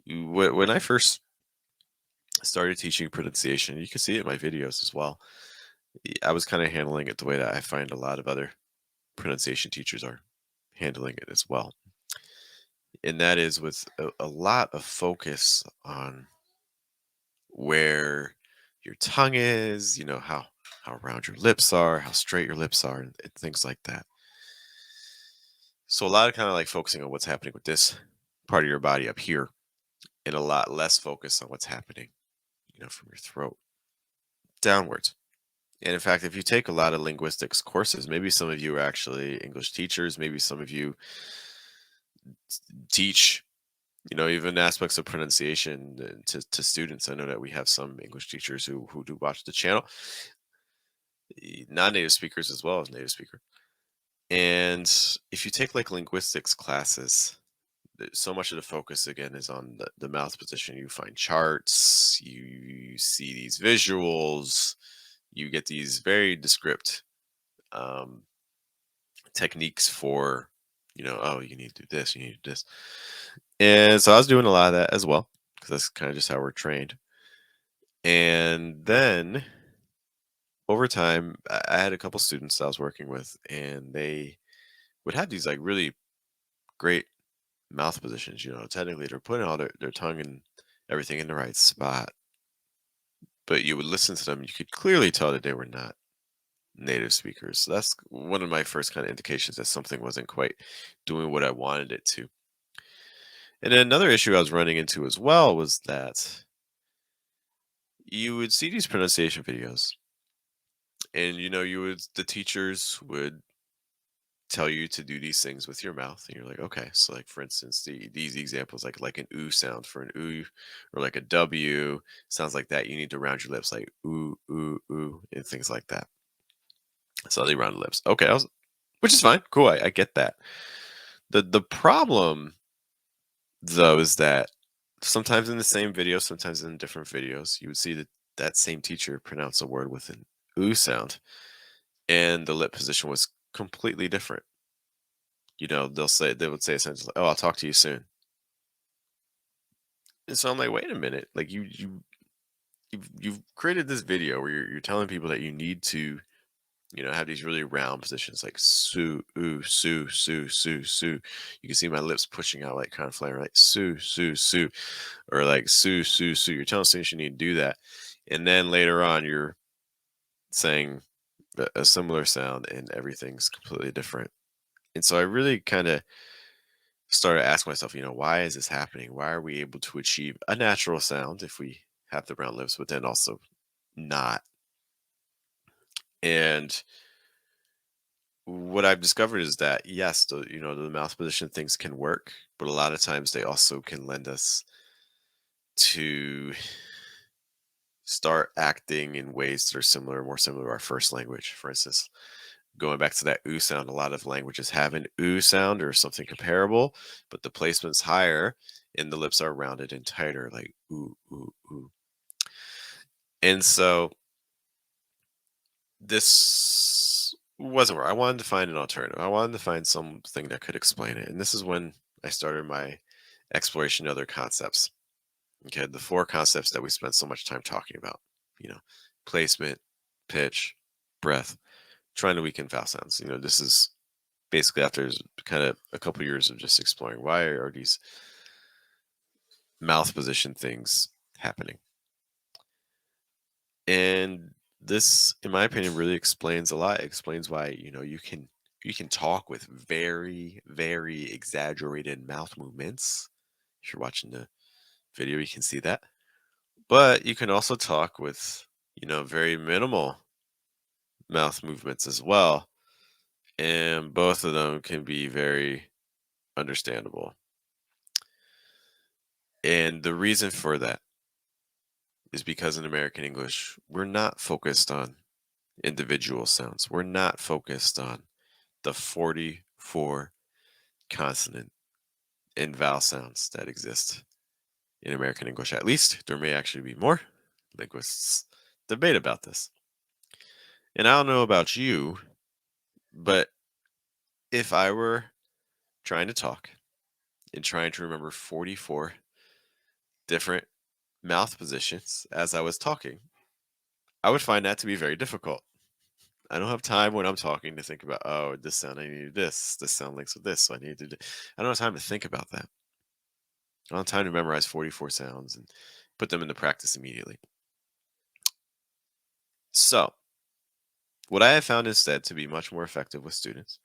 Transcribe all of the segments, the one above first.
When I first started teaching pronunciation, you can see it in my videos as well. I was kind of handling it the way that I find a lot of other pronunciation teachers are handling it as well. And that is with a lot of focus on where your tongue is, how round your lips are, how straight your lips are, and things like that. So a lot of kind of like focusing on what's happening with this part of your body up here, and a lot less focus on what's happening, from your throat downwards. And in fact, if you take a lot of linguistics courses, maybe some of you are actually English teachers, maybe some of you teach, even aspects of pronunciation to students. I know that we have some English teachers who do watch the channel, non-native speakers as well as native speakers. And if you take like linguistics classes, so much of the focus again is on the mouth position. You find charts, you see these visuals, you get these very descript um, techniques for, oh, you need to do this, you need to do this. And so I was doing a lot of that as well, because that's kind of just how we're trained. And then over time, I had a couple students I was working with, and they would have these like really great mouth positions. Technically they're putting all their tongue and everything in the right spot. But you would listen to them, you could clearly tell that they were not native speakers. So that's one of my first kind of indications that something wasn't quite doing what I wanted it to. And then another issue I was running into as well was that you would see these pronunciation videos, and the teachers would tell you to do these things with your mouth, and you're like, okay. So like, for instance, these examples, like an ooh sound for an ooh, or like a w sounds like that, you need to round your lips like ooh, ooh, ooh, and things like that. So they round the lips. Okay, which is fine, cool. I get that. The problem though is that sometimes in the same video, sometimes in different videos, you would see that same teacher pronounce a word with an ooh sound, and the lip position was completely different. They would say essentially, "Oh, I'll talk to you soon." And so I'm like, "Wait a minute! Like you've created this video where you're telling people that you need to, have these really round positions like sue, ooh, sue, sue, sue, sue. You can see my lips pushing out like kind of flaring, like sue, sue, sue, or like sue, sue, sue. You're telling students you need to do that, and then later on you're saying a similar sound, and everything's completely different." And so I really kind of started asking myself, why is this happening? Why are we able to achieve a natural sound if we have the round lips, but then also not? And what I've discovered is that yes, the mouth position things can work, but a lot of times they also can lend us to start acting in ways that are more similar to our first language. For instance, going back to that ooh sound, a lot of languages have an ooh sound or something comparable, but the placement's higher and the lips are rounded and tighter, like ooh, ooh, ooh. And so this wasn't where I wanted to find an alternative. I wanted to find something that could explain it. And this is when I started my exploration of other concepts. Okay, the four concepts that we spent so much time talking about, you know, placement, pitch, breath, trying to weaken vowel sounds. This is basically after kind of a couple years of just exploring why are these mouth position things happening. And this, in my opinion, really explains a lot. It explains why, you can talk with very, very exaggerated mouth movements. If you're watching the video, you can see that. But you can also talk with, very minimal mouth movements as well. And both of them can be very understandable. And the reason for that is because in American English, we're not focused on individual sounds. We're not focused on the 44 consonant and vowel sounds that exist in American English. At least there may actually be more. Linguists debate about this. And I don't know about you, but if I were trying to talk and trying to remember 44 different mouth positions as I was talking, I would find that to be very difficult. I don't have time when I'm talking to think about, oh, this sound, I need to do this. This sound links with this, so I need to do. I don't have time to think about that. I don't have time to memorize 44 sounds and put them into practice immediately. So, what I have found instead to be much more effective with students,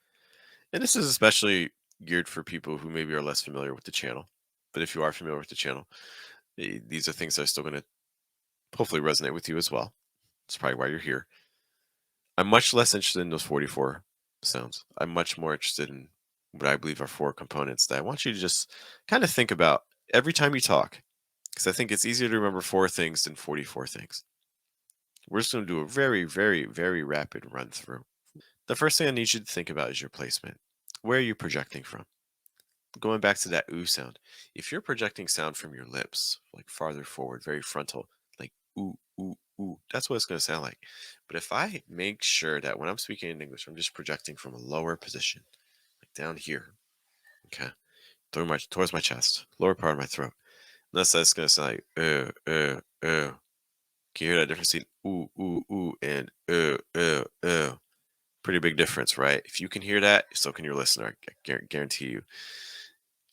and this is especially geared for people who maybe are less familiar with the channel, but if you are familiar with the channel, these are things that are still going to hopefully resonate with you as well. That's probably why you're here. I'm much less interested in those 44 sounds. I'm much more interested in what I believe are four components that I want you to just kind of think about every time you talk, because I think it's easier to remember four things than 44 things. We're just going to do a very, very, very rapid run through. The first thing I need you to think about is your placement. Where are you projecting from? Going back to that ooh sound. If you're projecting sound from your lips, like farther forward, very frontal, like ooh, ooh, ooh, that's what it's going to sound like. But if I make sure that when I'm speaking in English, I'm just projecting from a lower position, like down here, okay, towards my chest, lower part of my throat. That's going to sound like Can you hear that difference between ooh, ooh, ooh, and Pretty big difference, right? If you can hear that, so can your listener. I guarantee you.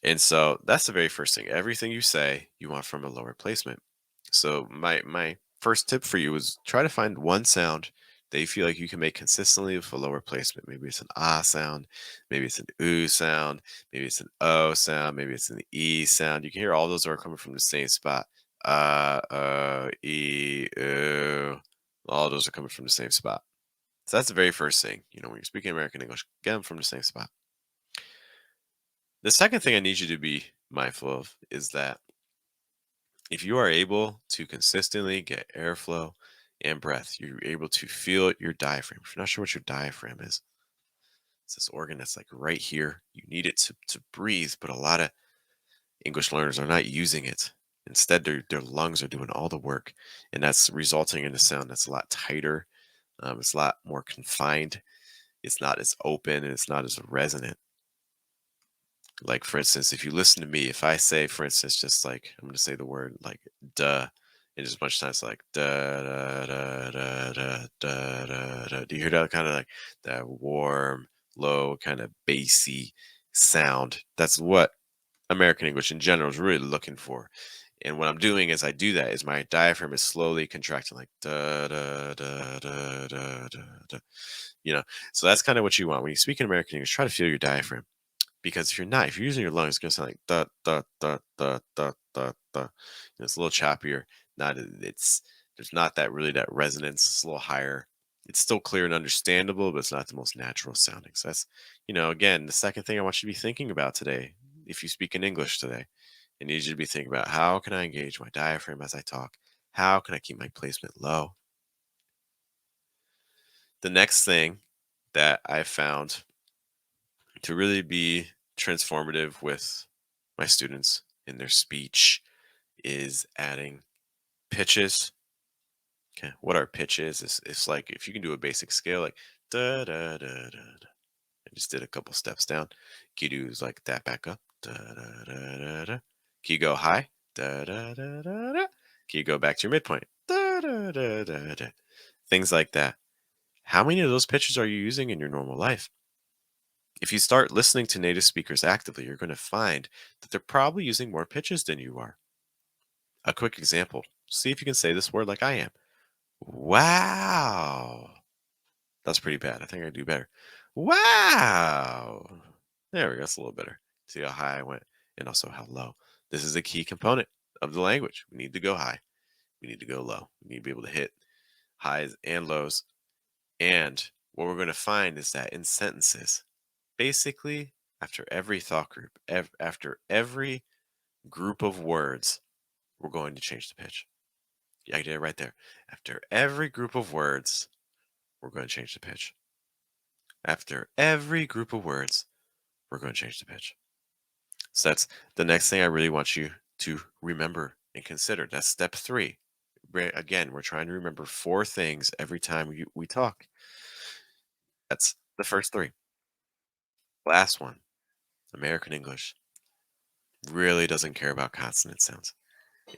And so that's the very first thing. Everything you say, you want from a lower placement. So my first tip for you is try to find one sound that you feel like you can make consistently with a lower placement. Maybe it's an ah sound, maybe it's an ooh sound, maybe it's an o sound, maybe it's an e sound. You can hear all those are coming from the same spot. E, ooh. All those are coming from the same spot. So that's the very first thing. When you're speaking American English, get them from the same spot. The second thing I need you to be mindful of is that if you are able to consistently get airflow and breath, you're able to feel your diaphragm. If you're not sure what your diaphragm is, it's this organ that's like right here. You need it to breathe, but a lot of English learners are not using it. Instead, their lungs are doing all the work, and that's resulting in a sound that's a lot tighter. It's a lot more confined. It's not as open and it's not as resonant. Like, for instance, if you listen to me, if I say, for instance, just like I'm going to say the word like duh, and just a bunch of times like da da da da da da da da. Do you hear that kind of like that warm, low, kind of bassy sound? That's what American English in general is really looking for. And what I'm doing as I do that is my diaphragm is slowly contracting like da da da da da da da. You know, so that's kind of what you want when you speak in American English. Try to feel your diaphragm. Because if you're using your lungs, it's gonna sound like da da da da da da da. It's a little choppier. Not it's There's not that resonance. It's a little higher. It's still clear and understandable, but it's not the most natural sounding. So that's again the second thing I want you to be thinking about today. If you speak in English today, I need you to be thinking about how can I engage my diaphragm as I talk? How can I keep my placement low? The next thing that I found to really be transformative with my students in their speech is adding pitches. Okay, what are pitches? It's like if you can do a basic scale, like da da da da. Da. I just did a couple steps down. Can you do is like that back up? Da da da da da. Can you go high? Da da da da da. Can you go back to your midpoint? Da da da da da. Things like that. How many of those pitches are you using in your normal life? If you start listening to native speakers actively, you're going to find that they're probably using more pitches than you are. A quick example. See if you can say this word like I am. Wow. That's pretty bad. I think I do better. Wow. There we go. That's a little better. See how high I went and also how low. This is a key component of the language. We need to go high. We need to go low. We need to be able to hit highs and lows. And what we're going to find is that in sentences, basically, after every thought group, after every group of words, we're going to change the pitch. Yeah, I did it right there. After every group of words, we're going to change the pitch. After every group of words, we're going to change the pitch. So that's the next thing I really want you to remember and consider. That's step 3. Again, we're trying to remember 4 things every time we talk. That's the first 3. Last one, American English really doesn't care about consonant sounds.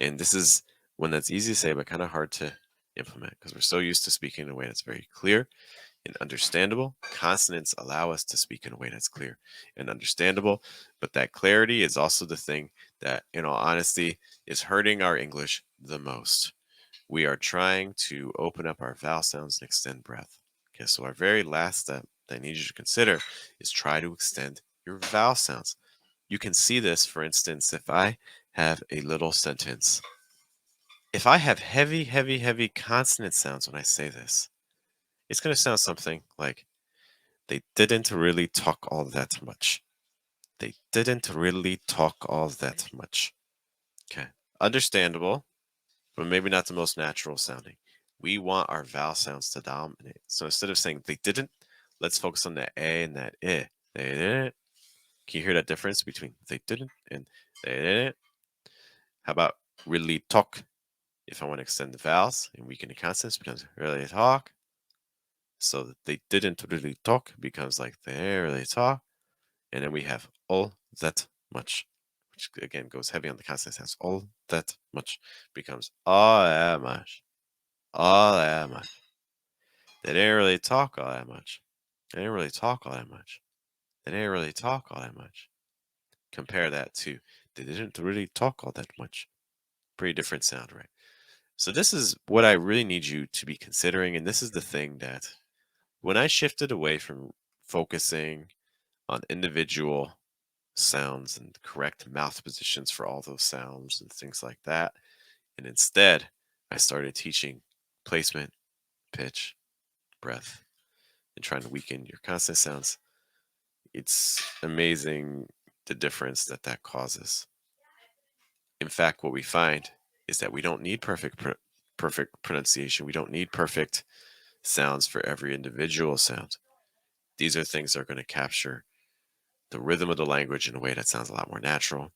And this is one that's easy to say, but kind of hard to implement because we're so used to speaking in a way that's very clear and understandable. Consonants allow us to speak in a way that's clear and understandable, but that clarity is also the thing that, in all honesty, is hurting our English the most. We are trying to open up our vowel sounds and extend breath. Okay, so our very last step that I need you to consider is try to extend your vowel sounds. You can see this, for instance, if I have a little sentence. If I have heavy, heavy, heavy consonant sounds when I say this, it's going to sound something like they didn't really talk all that much. They didn't really talk all that much. Okay. Understandable, but maybe not the most natural sounding. We want our vowel sounds to dominate. So instead of saying they didn't, let's focus on that A and that I. They didn't. Can you hear that difference between they didn't and they didn't? How about really talk? If I want to extend the vowels and weaken the consonants, becomes really talk. So that they didn't really talk becomes like they really talk. And then we have all that much, which again goes heavy on the consonant sounds. All that much becomes all that much. All that much. They didn't really talk all that much. They didn't really talk all that much. They didn't really talk all that much. Compare that to they didn't really talk all that much. Pretty different sound, right? So this is what I really need you to be considering. And this is the thing that when I shifted away from focusing on individual sounds and correct mouth positions for all those sounds and things like that, and instead I started teaching placement, pitch, breath, and trying to weaken your consonant sounds, it's amazing the difference that that causes. In fact, what we find is that we don't need perfect pronunciation. We don't need perfect sounds for every individual sound. These are things that are going to capture the rhythm of the language in a way that sounds a lot more natural.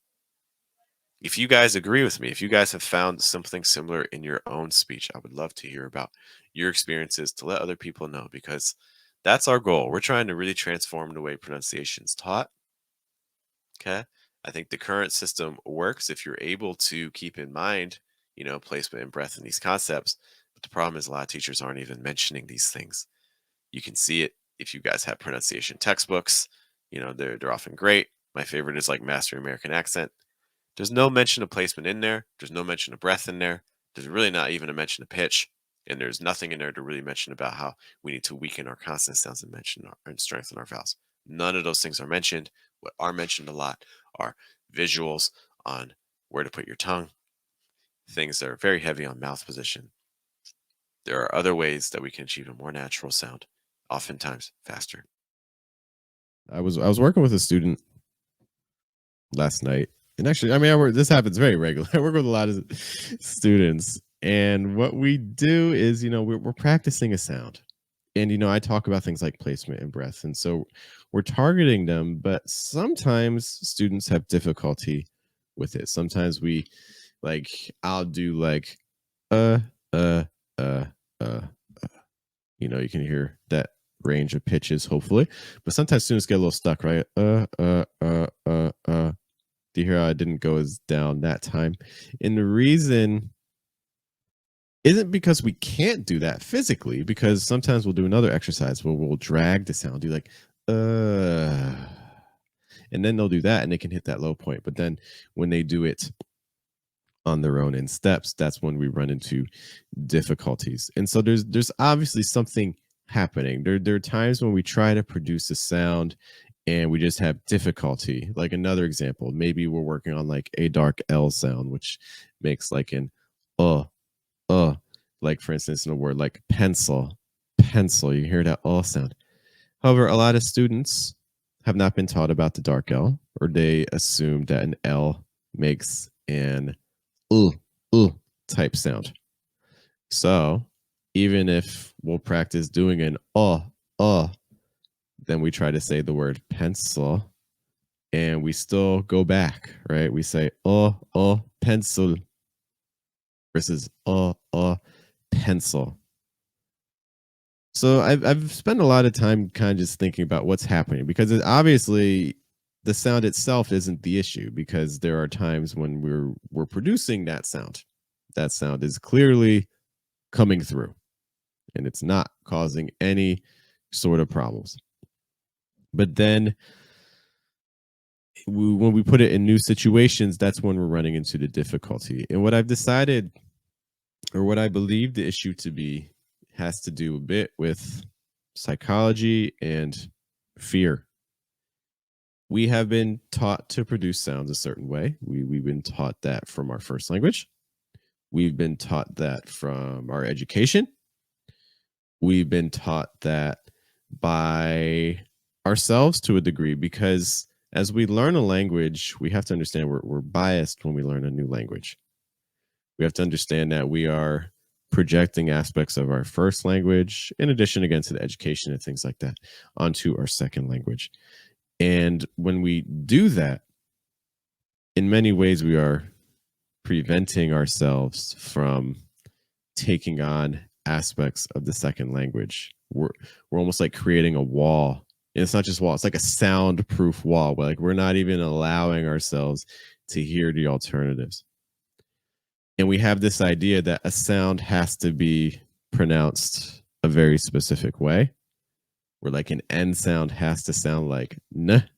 If you guys agree with me, if you guys have found something similar in your own speech, I would love to hear about your experiences to let other people know because that's our goal. We're trying to really transform the way pronunciation is taught. Okay. I think the current system works if you're able to keep in mind, placement and breath and these concepts. But the problem is a lot of teachers aren't even mentioning these things. You can see it if you guys have pronunciation textbooks. They're often great. My favorite is like Mastering American Accent. There's no mention of placement in there. There's no mention of breath in there. There's really not even a mention of pitch. And there's nothing in there to really mention about how we need to weaken our consonant sounds and strengthen our vowels. None of those things are mentioned. What are mentioned a lot are visuals on where to put your tongue, things that are very heavy on mouth position. There are other ways that we can achieve a more natural sound, oftentimes faster. I was working with a student last night, and actually, I mean, this happens very regularly. I work with a lot of students, and what we do is, we're practicing a sound, and I talk about things like placement and breath, and so we're targeting them. But sometimes students have difficulty with it. Sometimes I'll do like uh uh uh uh you can hear that range of pitches hopefully, but sometimes students get a little stuck, right? Do you hear how I didn't go as down that time? And the reason isn't because we can't do that physically, because sometimes we'll do another exercise where we'll drag the sound, do like and then they'll do that and they can hit that low point. But then when they do it on their own in steps, that's when we run into difficulties. And so there's obviously something happening. There are times when we try to produce a sound and we just have difficulty. Like another example, maybe we're working on like a dark L sound, which makes like an uh like for instance in a word like pencil, pencil. You hear that sound. However, a lot of students have not been taught about the dark L, or they assume that an L makes an uh, uh type sound. So even if we'll practice doing an uh, then we try to say the word pencil and we still go back, right? We say pencil versus pencil. So I've spent a lot of time kind of just thinking about what's happening because obviously the sound itself isn't the issue, because there are times when we're producing that sound. That sound is clearly coming through and it's not causing any sort of problems. But then when we put it in new situations, that's when we're running into the difficulty. And what I've decided, or what I believe the issue to be, has to do a bit with psychology and fear. We have been taught to produce sounds a certain way. We've been taught that from our first language. We've been taught that from our education. We've been taught that by ourselves to a degree, because as we learn a language, we have to understand we're biased when we learn a new language. We have to understand that we are projecting aspects of our first language, in addition, again, to the education and things like that, onto our second language. And when we do that, in many ways, we are preventing ourselves from taking on aspects of the second language. We're almost like creating a wall. And it's not just wall, it's like a soundproof wall where, like, we're not even allowing ourselves to hear the alternatives. And we have this idea that a sound has to be pronounced a very specific way, where like an N sound has to sound like N,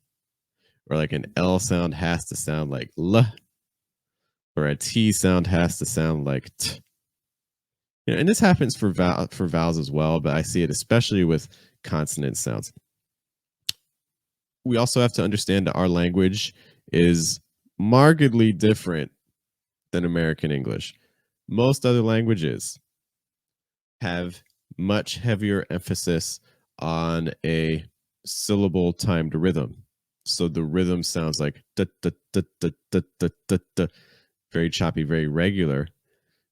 or like an L sound has to sound like L, or a T sound has to sound like T. You know, and this happens for vowels as well, but I see it especially with consonant sounds. We also have to understand that our language is markedly different than American English. Most other languages have much heavier emphasis on a syllable timed rhythm. So the rhythm sounds like da, da, da, da, da, da, da, da, very choppy, very regular.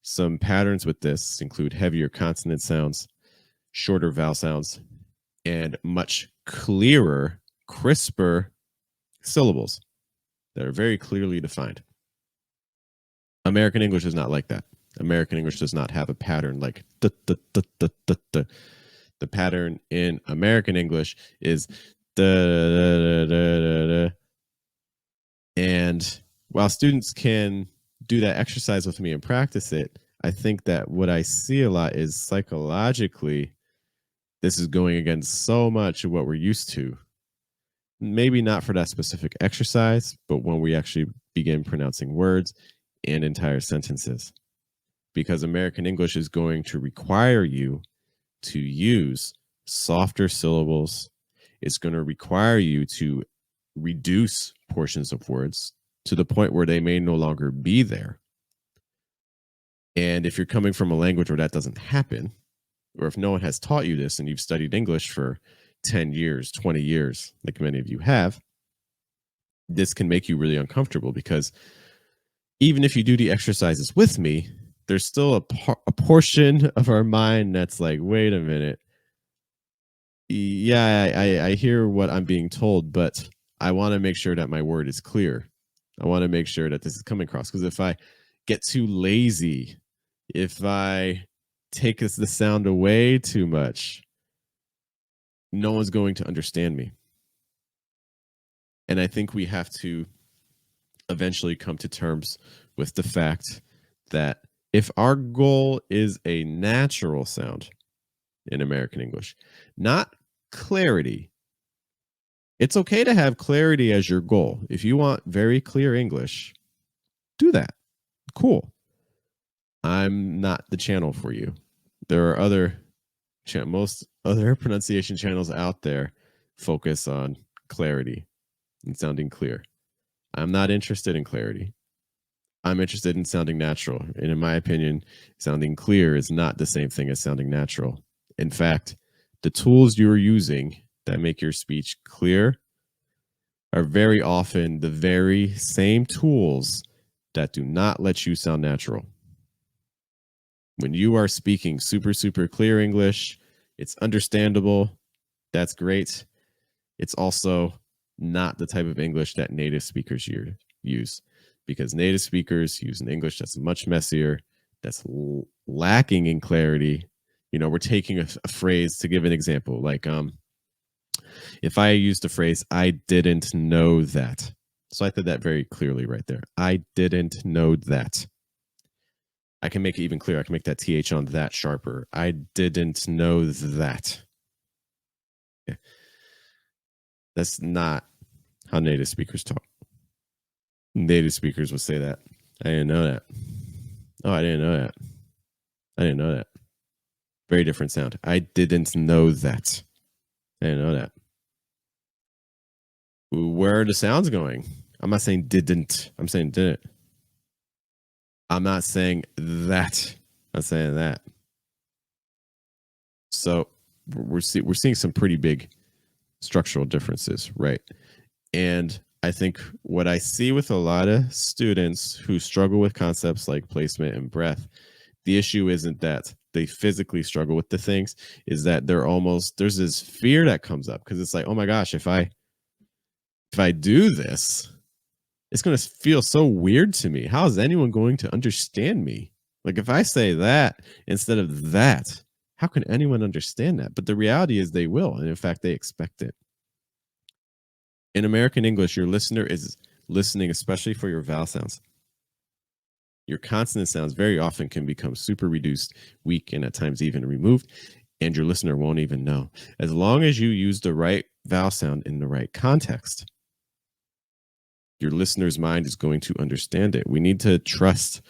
Some patterns with this include heavier consonant sounds, shorter vowel sounds, and much clearer, crisper syllables that are very clearly defined. American English is not like that. American English does not have a pattern like da, da, da, da, da, da. The pattern in American English is da, da, da, da, da. And while students can do that exercise with me and practice it, I think that what I see a lot is psychologically, this is going against so much of what we're used to. Maybe not for that specific exercise, but when we actually begin pronouncing words and entire sentences. Because American English is going to require you to use softer syllables. It's going to require you to reduce portions of words to the point where they may no longer be there. And if you're coming from a language where that doesn't happen, or if no one has taught you this and you've studied English for 10 years, 20 years, like many of you have, this can make you really uncomfortable, because even if you do the exercises with me, there's still a portion of our mind that's like, wait a minute. Yeah, I hear what I'm being told, but I want to make sure that my word is clear. I want to make sure that this is coming across, because if I get too lazy, if I take the sound away too much, no one's going to understand me. And I think we have to eventually come to terms with the fact that if our goal is a natural sound in American English, not clarity, it's okay to have clarity as your goal. If you want very clear English, do that. Cool. I'm not the channel for you. There are most other pronunciation channels out there focus on clarity and sounding clear. I'm not interested in clarity. I'm interested in sounding natural. And in my opinion, sounding clear is not the same thing as sounding natural. In fact, the tools you're using that make your speech clear are very often the very same tools that do not let you sound natural. When you are speaking super, super clear English, it's understandable. That's great. It's also not the type of English that native speakers use, because native speakers use an English that's much messier, that's lacking in clarity. You know, we're taking a phrase, to give an example, like If I use the phrase, I didn't know that. So I said that very clearly right there. I didn't know that. I can make it even clearer. I can make that TH on that sharper. I didn't know that. Yeah. That's not how native speakers talk. Native speakers would say that. I didn't know that. Oh, I didn't know that. I didn't know that. Very different sound. I didn't know that. I didn't know that. Where are the sounds going? I'm not saying didn't. I'm saying didn't. I'm not saying that. I'm saying that. So we're seeing some pretty big structural differences, right? And I think what I see with a lot of students who struggle with concepts like placement and breath, the issue isn't that they physically struggle with the things, is that there's this fear that comes up because it's like, oh my gosh, if I do this, it's going to feel so weird to me. How is anyone going to understand me? Like if I say that instead of that, how can anyone understand that? But the reality is they will. And in fact, they expect it. In American English, your listener is listening, especially for your vowel sounds. Your consonant sounds very often can become super reduced, weak, and at times even removed, and your listener won't even know. As long as you use the right vowel sound in the right context, your listener's mind is going to understand it. We need to trust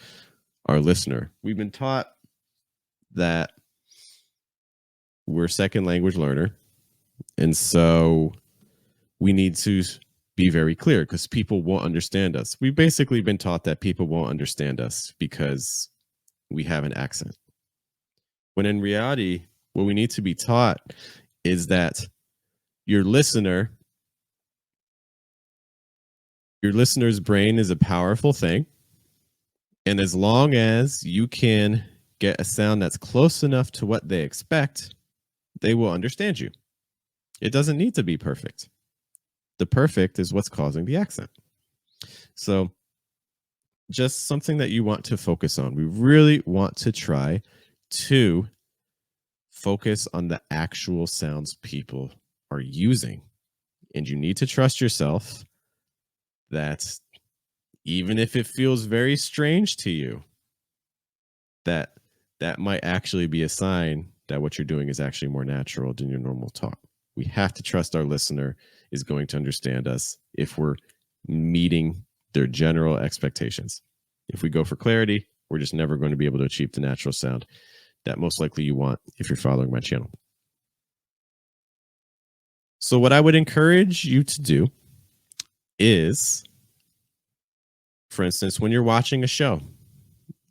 our listener. We've been taught that we're second language learner, and so we need to be very clear because people won't understand us. We've basically been taught that people won't understand us because we have an accent. When in reality, what we need to be taught is that your listener's brain is a powerful thing. And as long as you can get a sound that's close enough to what they expect, they will understand you. It doesn't need to be perfect. The perfect is what's causing the accent. So just something that you want to focus on. We really want to try to focus on the actual sounds people are using. And you need to trust yourself that even if it feels very strange to you, that might actually be a sign that what you're doing is actually more natural than your normal talk. We have to trust our listener is going to understand us if we're meeting their general expectations. If we go for clarity, we're just never going to be able to achieve the natural sound that most likely you want if you're following my channel. So what I would encourage you to do is, for instance, when you're watching a show,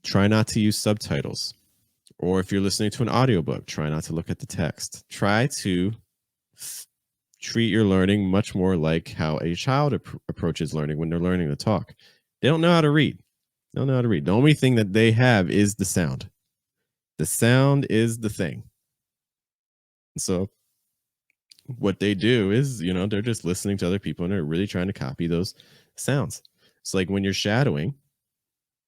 try not to use subtitles. Or if you're listening to an audiobook, try not to look at the text. Try to treat your learning much more like how a child approaches learning when they're learning to talk. They don't know how to read. They don't know how to read. The only thing that they have is the sound. The sound is the thing. So what they do is, they're just listening to other people and they're really trying to copy those sounds. It's like when you're shadowing,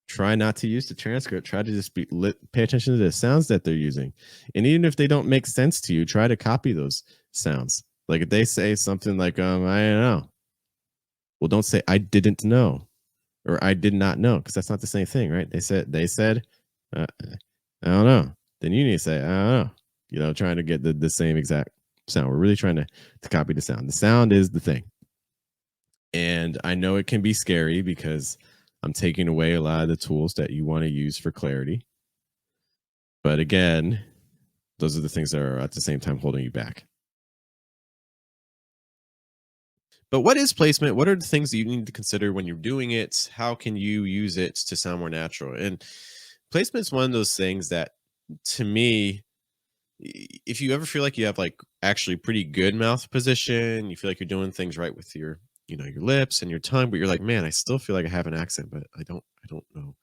try not to use the transcript. Try to just pay attention to the sounds that they're using. And even if they don't make sense to you, try to copy those sounds. Like if they say something like, I don't know. Well, don't say, I didn't know or I did not know, because that's not the same thing, right? They said, I don't know. Then you need to say, I don't know, trying to get the same exact sound. We're really trying to copy the sound. The sound is the thing. And I know it can be scary because I'm taking away a lot of the tools that you want to use for clarity. But again, those are the things that are at the same time holding you back. But what is placement? What are the things that you need to consider when you're doing it? How can you use it to sound more natural? And placement is one of those things that, to me, if you ever feel like you have like actually pretty good mouth position, you feel like you're doing things right with your lips and your tongue, but you're like, man, I still feel like I have an accent, but I don't know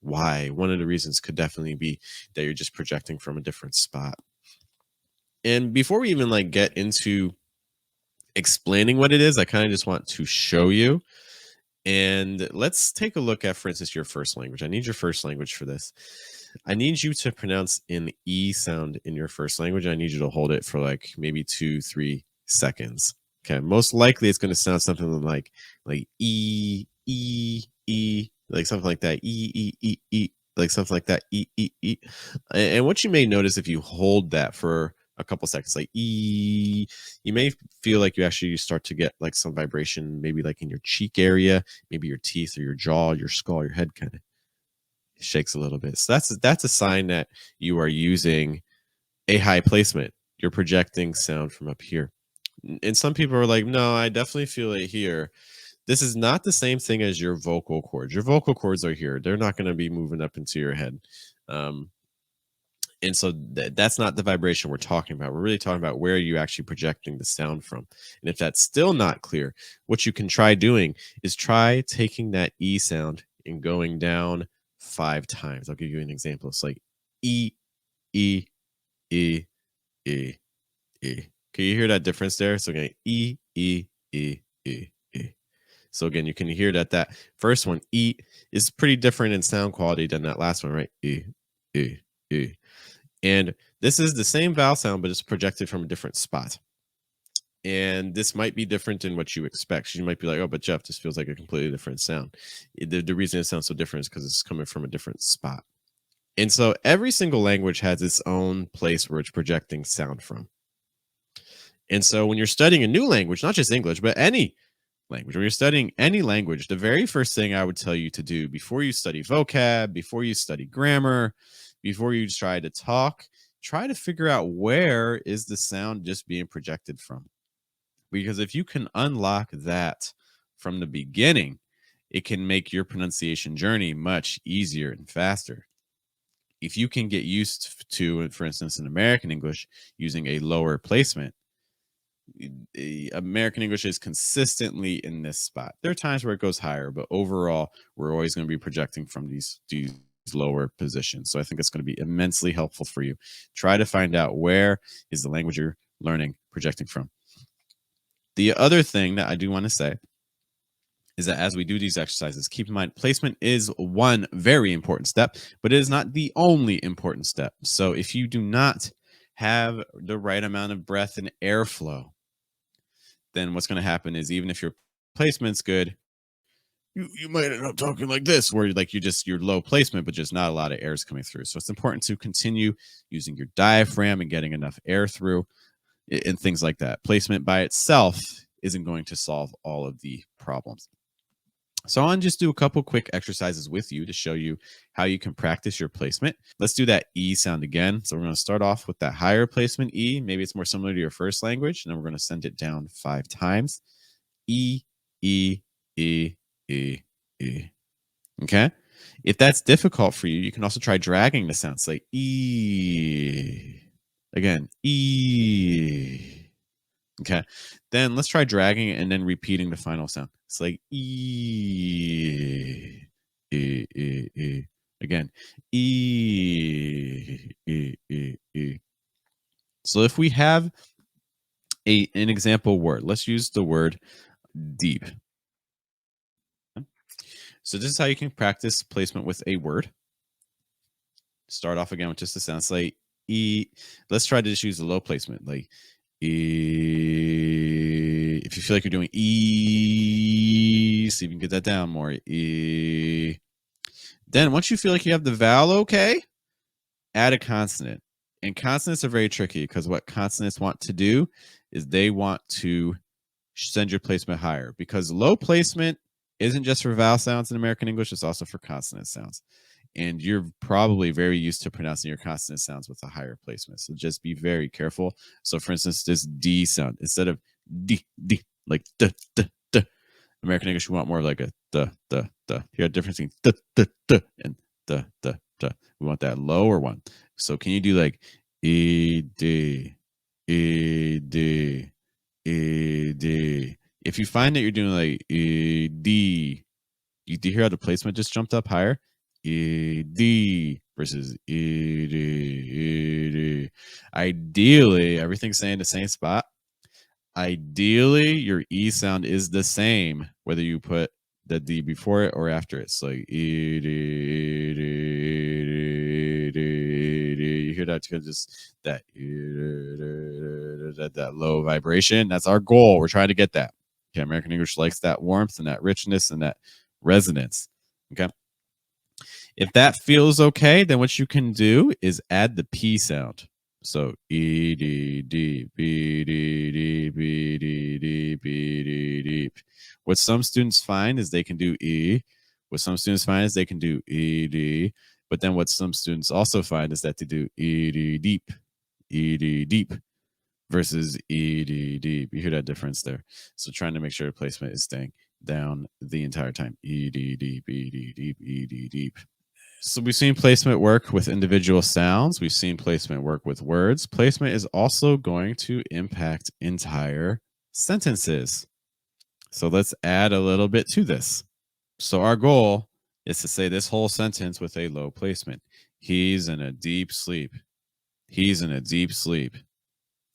why. One of the reasons could definitely be that you're just projecting from a different spot. And before we even like get into explaining what it is, I kind of just want to show you. And let's take a look at, for instance, your first language. I need your first language for this. I need you to pronounce an E sound in your first language. I need you to hold it for like maybe 2-3 seconds. Okay, most likely it's going to sound something like like something like that, like something like that, And what you may notice if you hold that for a couple seconds, like you may feel like you actually start to get like some vibration, maybe like in your cheek area, maybe your teeth or your jaw, your skull, your head kind of shakes a little bit. So that's a sign that you are using a high placement. You're projecting sound from up here. And some people are like, no, I definitely feel it here. This is not the same thing as your vocal cords. Your vocal cords are here. They're not going to be moving up into your head. Um, and so that's not the vibration we're talking about. We're really talking about where you actually projecting the sound from. And if that's still not clear, what you can try doing is try taking that E sound and going down 5 times. I'll give you an example. It's like E, E, E, E, E. Can you hear that difference there? So again, E, E, E, E, E. So again, you can hear that first one, E, is pretty different in sound quality than that last one, right? E, E, E. And this is the same vowel sound, but it's projected from a different spot. And this might be different in what you expect. So you might be like, oh, but Jeff, this feels like a completely different sound. The reason it sounds so different is because it's coming from a different spot. And so every single language has its own place where it's projecting sound from. And so when you're studying a new language, not just English, but any language, when you're studying any language, the very first thing I would tell you to do before you study vocab, before you study grammar, before you try to talk, try to figure out where is the sound just being projected from. Because if you can unlock that from the beginning, it can make your pronunciation journey much easier and faster. If you can get used to, for instance, in American English, using a lower placement, American English is consistently in this spot. There are times where it goes higher, but overall, we're always going to be projecting from these lower positions. So I think it's going to be immensely helpful for you. Try to find out where is the language you're learning projecting from. The other thing that I do want to say is that as we do these exercises, keep in mind placement is one very important step, but it is not the only important step. So if you do not have the right amount of breath and airflow, then what's going to happen is even if your placement's good, you might end up talking like this, where like you're low placement, but just not a lot of air is coming through. So it's important to continue using your diaphragm and getting enough air through and things like that. Placement by itself isn't going to solve all of the problems. So I want to just do a couple quick exercises with you to show you how you can practice your placement. Let's do that E sound again. So we're going to start off with that higher placement E. Maybe it's more similar to your first language. And then we're going to send it down 5 times. E, E, E, E, E. Okay? If that's difficult for you, you can also try dragging the sounds like E. Again, E. Okay. Then let's try dragging it and then repeating the final sound. It's like E. E, E, E. Again, E. E, E, E. So if we have an example word, let's use the word deep. So this is how you can practice placement with a word. Start off again with just the sounds like E. Let's try to just use the low placement, like E. If you feel like you're doing E, see if you can get that down more. E. Then once you feel like you have the vowel okay, add a consonant. And consonants are very tricky because what consonants want to do is they want to send your placement higher, because low placement isn't just for vowel sounds in American English, it's also for consonant sounds. And you're probably very used to pronouncing your consonant sounds with a higher placement. So just be very careful. So for instance, this D sound, instead of D, like D, American English, we want more like a D. Here, a difference between D and D. We want that lower one. So can you do like E, D, E, D, E, D? If you find that you're doing like E, D, do you hear how the placement just jumped up higher? E, D versus E, D, E, D. Ideally, everything's saying the same spot. Ideally, your E sound is the same, whether you put the D before it or after it. So like E, D, E, D, E, D, E, D, E, D. You hear that? Just that. that low vibration. That's our goal. We're trying to get that. Okay, American English likes that warmth and that richness and that resonance. Okay. If that feels okay, then what you can do is add the P sound. So E D D B D D B D D B D D. What some students find is they can do E. What some students find is they can do E D. But then what some students also find is that they do E D deep versus E D deep. You hear that difference there. So trying to make sure the placement is staying down the entire time. E D deep, E D deep, E D deep. So we've seen placement work with individual sounds. We've seen placement work with words. Placement is also going to impact entire sentences. So let's add a little bit to this. So our goal is to say this whole sentence with a low placement. He's in a deep sleep. He's in a deep sleep.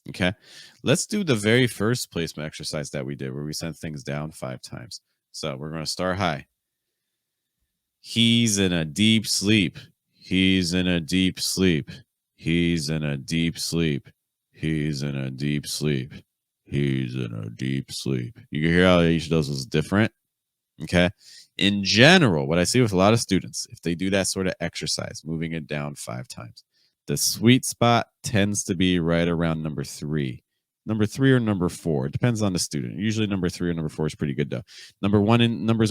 Okay. Let's do the very first placement exercise that we did where we sent things down 5 times. So we're going to start high. He's in a deep sleep. He's in a deep sleep. He's in a deep sleep. He's in a deep sleep. He's in a deep sleep. You can hear how each of those was different. Okay. In general, what I see with a lot of students, if they do that sort of exercise, moving it down 5 times, the sweet spot tends to be right around number 3. Number 3 or number 4. It depends on the student. Usually number 3 or number 4 is pretty good though. Numbers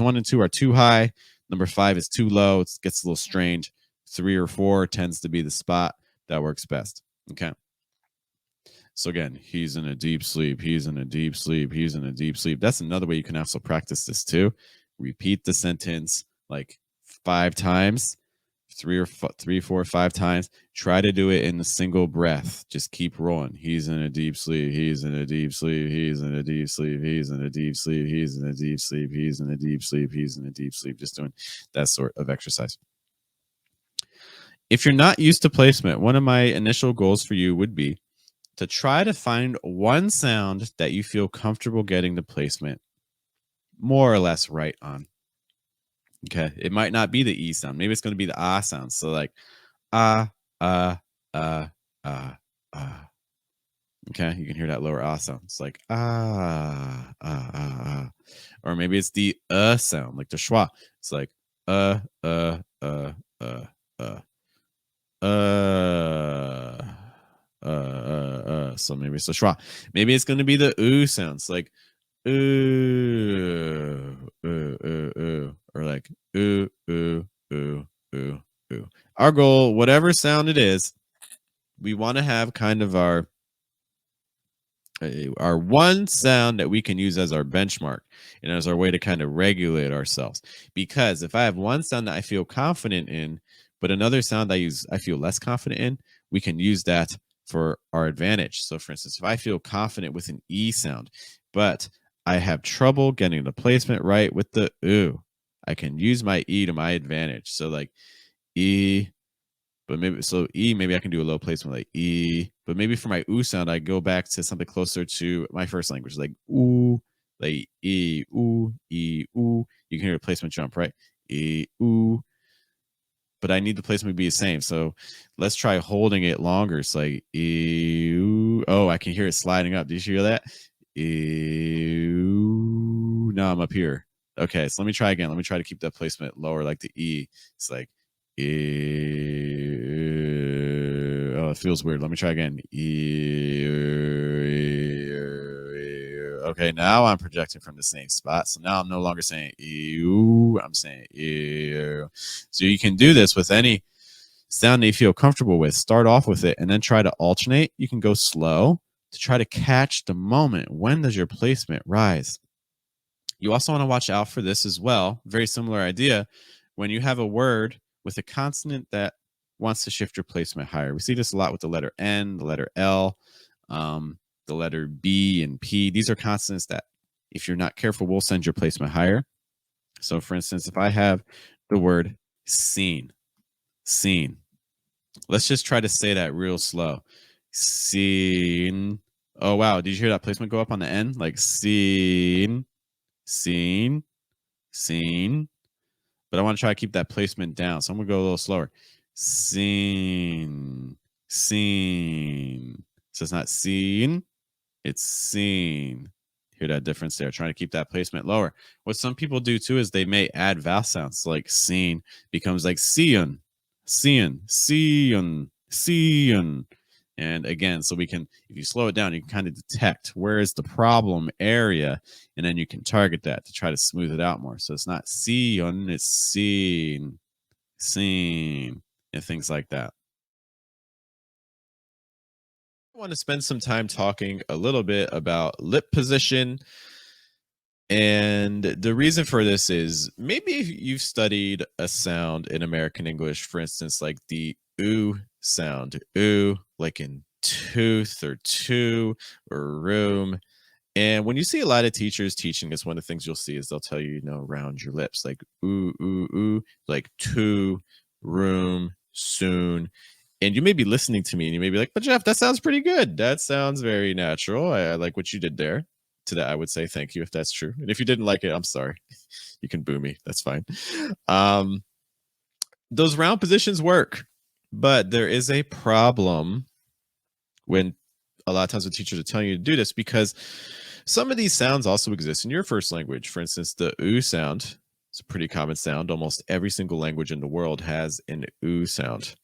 1 and 2 are too high. Number 5 is too low. It gets a little strange. 3 or 4 tends to be the spot that works best. Okay. So again, he's in a deep sleep. He's in a deep sleep. He's in a deep sleep. That's another way you can also practice this too. Repeat the sentence like 5 times, 3, 4, 5 times. Try to do it in a single breath. Just keep rolling. He's in a deep sleep. He's in a deep sleep. He's in a deep sleep. He's in a deep sleep. He's in a deep sleep. He's in a deep sleep. He's in a deep sleep. Just doing that sort of exercise. If you're not used to placement, one of my initial goals for you would be to try to find one sound that you feel comfortable getting the placement more or less right on. Okay. It might not be the E sound. Maybe it's going to be the ah sound. So like ah, ah, ah, ah, ah. Okay. You can hear that lower ah sound. It's like ah, ah, ah, ah. Or maybe it's the sound, like the schwa. It's like uh, uh, uh, uh, uh, uh, So maybe it's the schwa. Maybe it's going to be the sounds like ooh, or like ooh, ooh, ooh, ooh, ooh. Our goal, whatever sound it is, we want to have kind of our one sound that we can use as our benchmark and as our way to kind of regulate ourselves. Because if I have one sound that I feel confident in, but another sound I feel less confident in, we can use that for our advantage. So for instance, if I feel confident with an E sound, but I have trouble getting the placement right with the ooh, I can use my E to my advantage. So like E, but maybe so E, maybe I can do a low placement like E, but maybe for my ooh sound, I go back to something closer to my first language, like ooh, like E, ooh, E, ooh. You can hear the placement jump, right? E, ooh. But I need the placement to be the same. So let's try holding it longer. It's like E, ooh. Oh, I can hear it sliding up. Did you hear that? E, ooh. Now I'm up here. Okay, so let me try again. Let me try to keep that placement lower, like the E. It's like oh, it feels weird. Let me try again. Okay, now I'm projecting from the same spot. So now I'm no longer saying ew. I'm saying ew. So you can do this with any sound that you feel comfortable with. Start off with it and then try to alternate. You can go slow to try to catch the moment. When does your placement rise? You also want to watch out for this as well. Very similar idea. When you have a word with a consonant that wants to shift your placement higher. We see this a lot with the letter N, the letter L, the letter B and P. These are consonants that, if you're not careful, will send your placement higher. So, for instance, if I have the word seen, let's just try to say that real slow. Seen. Oh, wow. Did you hear that placement go up on the N? Like seen, seen, seen. But I want to try to keep that placement down. So I'm going to go a little slower. Seen, seen. So it's not seen, It's seen. Hear that difference there? Trying to keep that placement lower. What some people do too is they may add vowel sounds like seen becomes like seeing, seeing, seeing, seeing. And again, so we can, if you slow it down, you can kind of detect where is the problem area, and then you can target that to try to smooth it out more. So it's not seeing, it's seen, seen, and things like that. I want to spend some time talking a little bit about lip position. And the reason for this is maybe if you've studied a sound in American English, for instance, like the oo sound, oo, like in tooth or two or room. And when you see a lot of teachers teaching this, one of the things you'll see is they'll tell you, round your lips, like ooh, ooh, ooh, like to, room, soon. And you may be listening to me and you may be like, but Jeff, that sounds pretty good. That sounds very natural. I like what you did there. To that, I would say thank you if that's true. And if you didn't like it, I'm sorry. You can boo me. That's fine. Those round positions work, but there is a problem when a lot of times the teachers are telling you to do this, because some of these sounds also exist in your first language. For instance, the oo sound is a pretty common sound. Almost every single language in the world has an oo sound.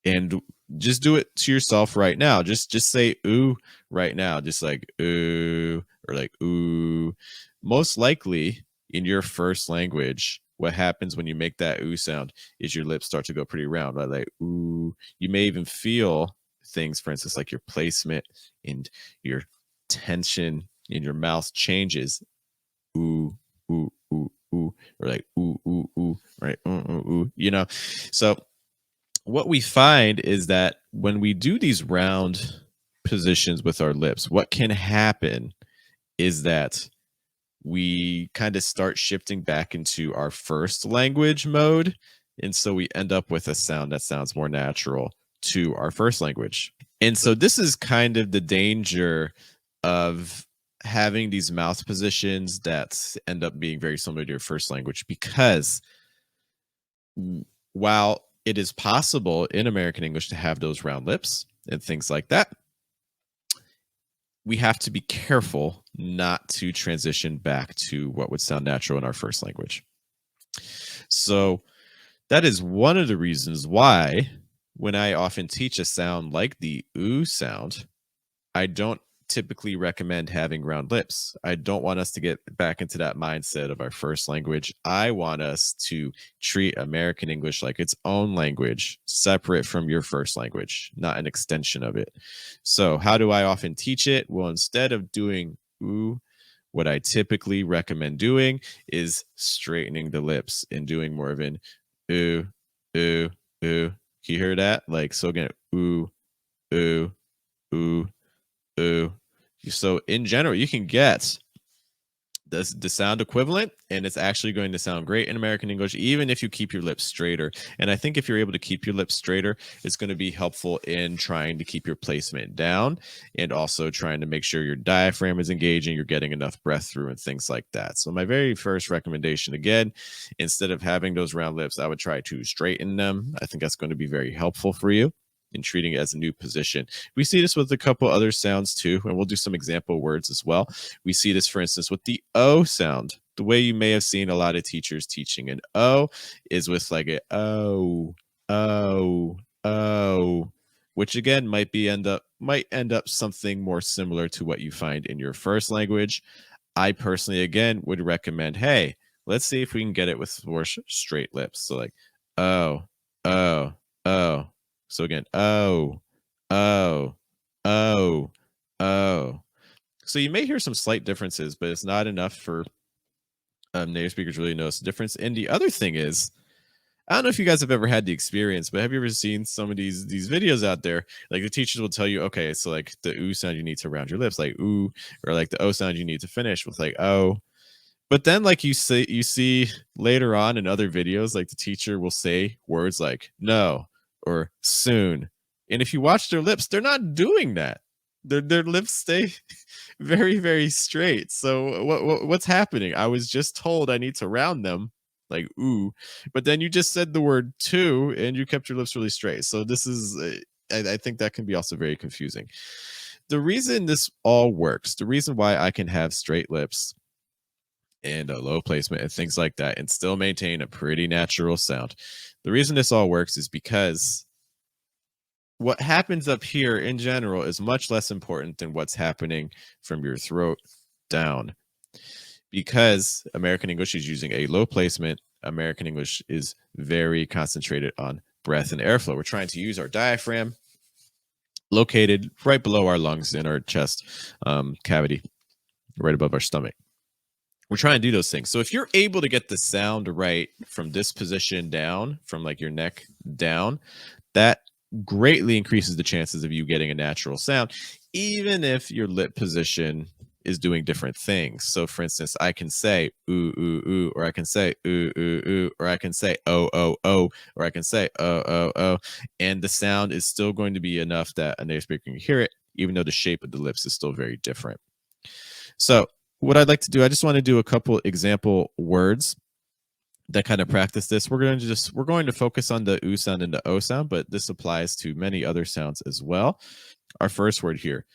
And just do it to yourself right now. Just say ooh right now, just like ooh or like ooh. Most likely in your first language, what happens when you make that ooh sound is your lips start to go pretty round, right? Like ooh. You may even feel things, for instance, like your placement and your tension in your mouth changes. Ooh, ooh, ooh, ooh, or like ooh, ooh, ooh, right? Ooh, ooh, ooh. So what we find is that when we do these round positions with our lips, what can happen is that we kind of start shifting back into our first language mode. And so we end up with a sound that sounds more natural to our first language. And so this is kind of the danger of having these mouth positions that end up being very similar to your first language, because while it is possible in American English to have those round lips and things like that, we have to be careful not to transition back to what would sound natural in our first language. So that is one of the reasons why when I often teach a sound like the oo sound, I don't typically recommend having round lips. I don't want us to get back into that mindset of our first language. I want us to treat American English like its own language, separate from your first language, not an extension of it. So, how do I often teach it? Well, instead of doing ooh, what I typically recommend doing is straightening the lips and doing more of an ooh, ooh, ooh. Can you hear that? Like, so again, ooh, ooh, ooh, ooh. So in general, you can get the sound equivalent, and it's actually going to sound great in American English, even if you keep your lips straighter. And I think if you're able to keep your lips straighter, it's going to be helpful in trying to keep your placement down and also trying to make sure your diaphragm is engaging, you're getting enough breath through, and things like that. So my very first recommendation, again, instead of having those round lips, I would try to straighten them. I think that's going to be very helpful for you in treating it as a new position. We see this with a couple other sounds too, and we'll do some example words as well. We see this, for instance, with the O sound. The way you may have seen a lot of teachers teaching an O is with like a O, O, O, which again might end up something more similar to what you find in your first language. I personally, again, would recommend, hey, let's see if we can get it with more straight lips. So like, oh, oh, oh. So again, oh, oh, oh, oh. So you may hear some slight differences, but it's not enough for native speakers really notice the difference. And the other thing is, I don't know if you guys have ever had the experience, but have you ever seen some of these videos out there? Like the teachers will tell you, okay, so like the oo sound you need to round your lips, like ooh, or like the o sound you need to finish with like oh. But then like you see later on in other videos, like the teacher will say words like no or soon. And if you watch their lips, they're not doing that. Their lips stay very, very straight. So what's happening? I was just told I need to round them like ooh, but then you just said the word to and you kept your lips really straight. So this is I think that can be also very confusing. the reason this all works, the reason why I can have straight lips and a low placement and things like that and still maintain a pretty natural sound. The reason this all works is because what happens up here in general is much less important than what's happening from your throat down. Because American English is using a low placement, American English is very concentrated on breath and airflow. We're trying to use our diaphragm located right below our lungs in our chest cavity, right above our stomach. We're trying to do those things. So if you're able to get the sound right from this position down, from like your neck down, that greatly increases the chances of you getting a natural sound, even if your lip position is doing different things. So for instance, I can say ooh, ooh, ooh, or I can say ooh, ooh, ooh, or I can say oh, oh, oh, or I can say oh, oh, oh. And the sound is still going to be enough that a native speaker can hear it, even though the shape of the lips is still very different. So what I'd like to do, I just want to do a couple example words that kind of practice this. We're going to focus on the oo sound and the o sound, but this applies to many other sounds as well. Our first word here,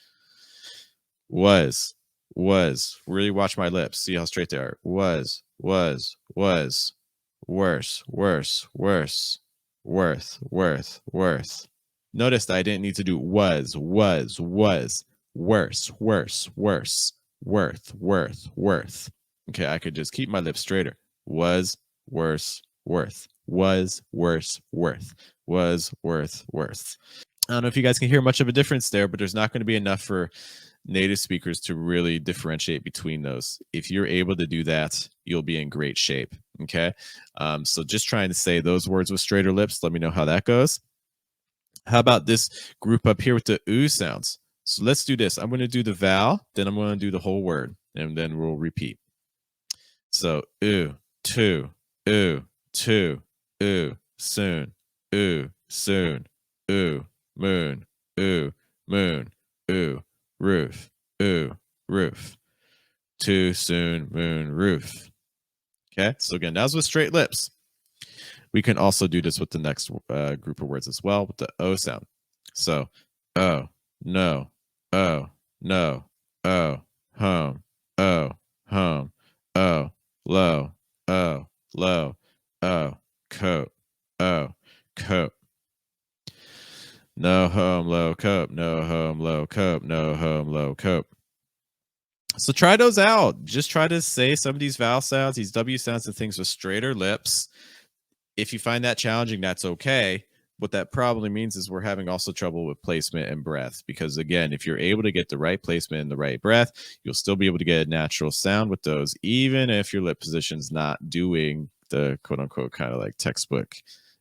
was. Really watch my lips. See how straight they are. Was. Worse. Worth. Notice that I didn't need to do was. Worse. Worth. Okay, I could just keep my lips straighter. Was, worse, worth. Was, worse, worth. Was, worth. I don't know if you guys can hear much of a difference there, but there's not going to be enough for native speakers to really differentiate between those. If you're able to do that, you'll be in great shape. Okay. So just trying to say those words with straighter lips. Let me know how that goes. How about this group up here with the oo sounds? So let's do this. I'm going to do the vowel, then I'm going to do the whole word, and then we'll repeat. So oo, two, oo, soon, oo, moon, oo, roof, too soon, moon, roof. Okay, so again, that was with straight lips. We can also do this with the next group of words as well, with the O sound. So, oh, no, home, low, coat, coat. No home, low coat, no home, low coat, no home, low coat. So try those out. Just try to say some of these vowel sounds, these W sounds and things with straighter lips. If you find that challenging, that's okay. What that probably means is we're having also trouble with placement and breath. Because again, if you're able to get the right placement and the right breath, you'll still be able to get a natural sound with those, even if your lip position's not doing the quote unquote kind of like textbook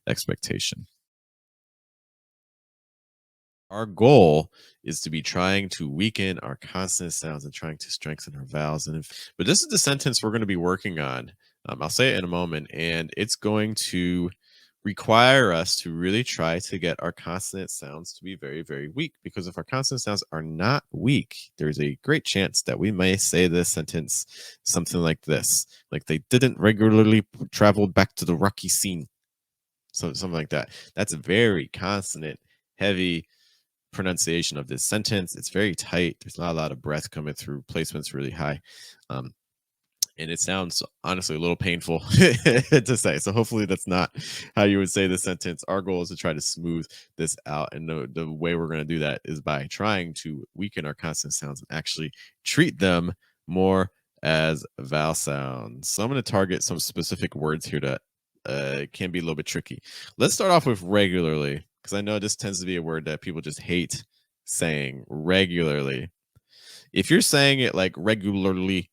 expectation. Our goal is to be trying to weaken our consonant sounds and trying to strengthen our vowels. But this is the sentence we're going to be working on. I'll say it in a moment, and it's going to require us to really try to get our consonant sounds to be very, very weak. Because if our consonant sounds are not weak, there's a great chance that we may say this sentence something like this, like they didn't regularly travel back to the rocky scene. So something like that. That's a very consonant heavy pronunciation of this sentence. It's very tight. There's not a lot of breath coming through. Placement's really high. And it sounds honestly a little painful to say. So hopefully that's not how you would say the sentence. Our goal is to try to smooth this out. And the way we're going to do that is by trying to weaken our consonant sounds and actually treat them more as vowel sounds. So I'm going to target some specific words here that can be a little bit tricky. Let's start off with regularly, because I know this tends to be a word that people just hate saying regularly. If you're saying it like regularly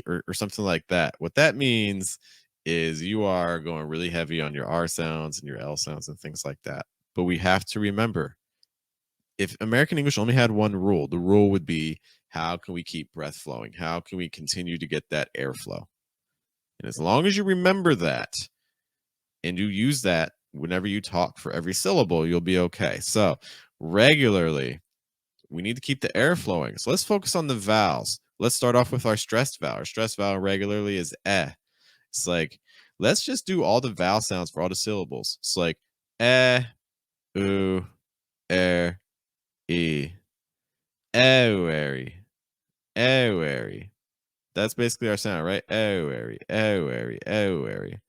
or something like that, what that means is you are going really heavy on your R sounds and your L sounds and things like that. But we have to remember, if American English only had one rule, the rule would be, how can we keep breath flowing? How can we continue to get that airflow? And as long as you remember that and you use that whenever you talk for every syllable, you'll be okay. So regularly, we need to keep the air flowing. So let's focus on the vowels. Let's start off with our stressed vowel. Our stressed vowel regularly is eh. It's like, let's just do all the vowel sounds for all the syllables. It's like eh, oo, e. Ewery. Ewery. That's basically our sound, right? Ewery. Ewery. Ewery.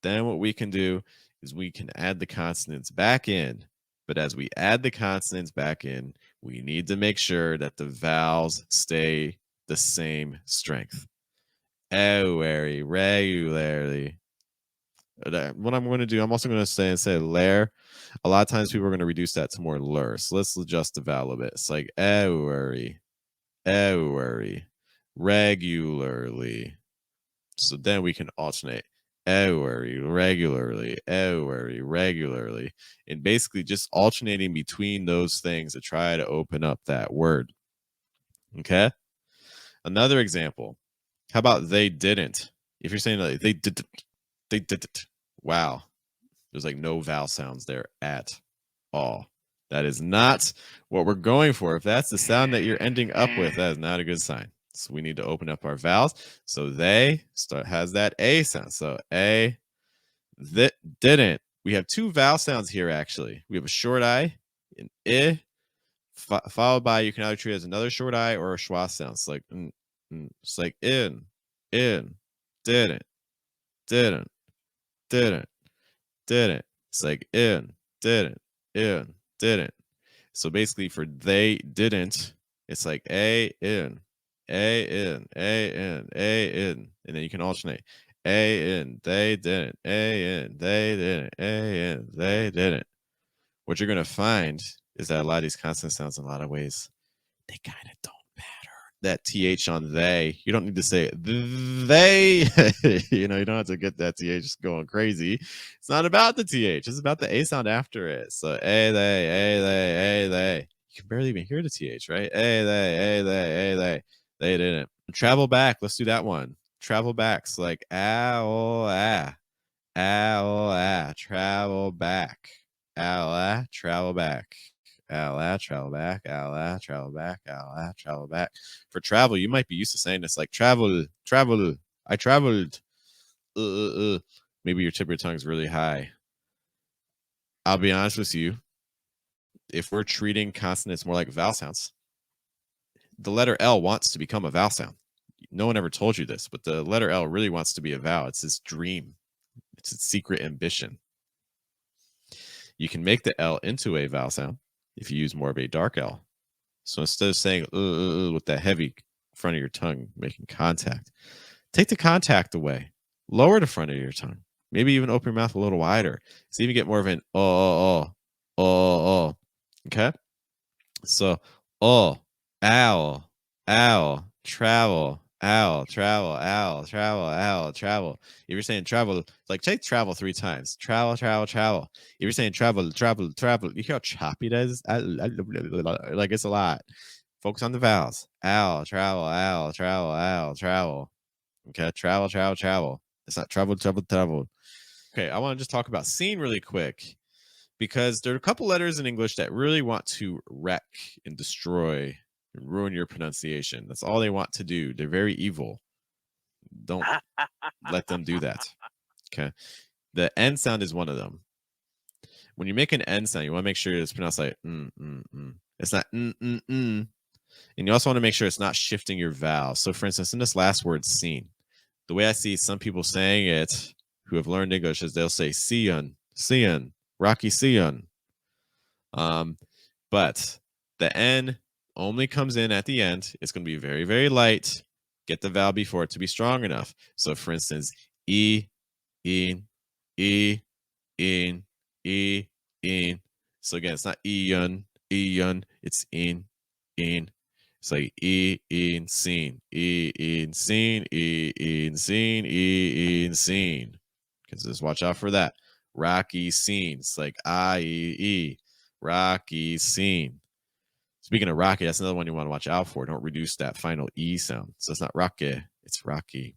Then what we can do is we can add the consonants back in. But as we add the consonants back in, we need to make sure that the vowels stay the same strength. Ewery, regularly. What I'm going to do, I'm also going to say lair. A lot of times people are going to reduce that to more lur. So let's adjust the vowel a bit. It's like ewery, ewery, regularly. So then we can alternate ewery, regularly, ewery, regularly, and basically just alternating between those things to try to open up that word. Okay. Another example. How about they didn't? If you're saying like they did it. Wow. There's like no vowel sounds there at all. That is not what we're going for. If that's the sound that you're ending up with, that is not a good sign. So we need to open up our vowels. So they has that A sound. So A, that didn't. We have two vowel sounds here, actually. We have a short I, an I, followed by, you can either treat it as another short I or a schwa sound. It's like, it's like in, didn't, didn't, didn't. It's like in, didn't. So basically for they didn't, it's like A in, A in. And then you can alternate. A in, they didn't, A in, they didn't, A in, they didn't. What you're gonna find is that a lot of these consonant sounds in a lot of ways, they kind of don't matter. That th on they, you don't need to say they. You know, you don't have to get that th going crazy. It's not about the th, it's about the a sound after it. So they. You can barely even hear the th, right? They didn't. Travel back. Let's do that one. Travel back. So like travel back. Travel back. Travel back, travel back, travel back. For travel, you might be used to saying this like travel, I traveled. Maybe your tip of your tongue is really high. I'll be honest with you. If we're treating consonants more like vowel sounds, the letter L wants to become a vowel sound. No one ever told you this, but the letter L really wants to be a vowel. It's his dream. It's its secret ambition. You can make the L into a vowel sound if you use more of a dark L. So instead of saying with that heavy front of your tongue making contact, take the contact away. Lower the front of your tongue. Maybe even open your mouth a little wider. So even get more of an Okay? So owl, travel, travel. If you're saying travel, like take travel 3 times. Travel. If you're saying travel. You hear how choppy that is? Like it's a lot. Focus on the vowels. Travel. Okay, travel. It's not travel. Okay, I want to just talk about seen really quick because there are a couple letters in English that really want to wreck and destroy and ruin your pronunciation. That's all they want to do. They're very evil. Don't let them do that. Okay. The N sound is one of them. When you make an N sound, you want to make sure it's pronounced like It's not And you also want to make sure it's not shifting your vowel. So for instance, in this last word, seen, the way I see some people saying it who have learned English is they'll say Sion, Rocky Sion. But the N only comes in at the end. It's going to be very, very light. Get the vowel before it to be strong enough. So for instance, in. So again, it's not ion, it's in. It's like seen, seen. Because just watch out for that. Rocky scene. It's like rocky scene. Speaking of rocky, that's another one you want to watch out for. Don't reduce that final E sound. So it's not rocky, it's rocky.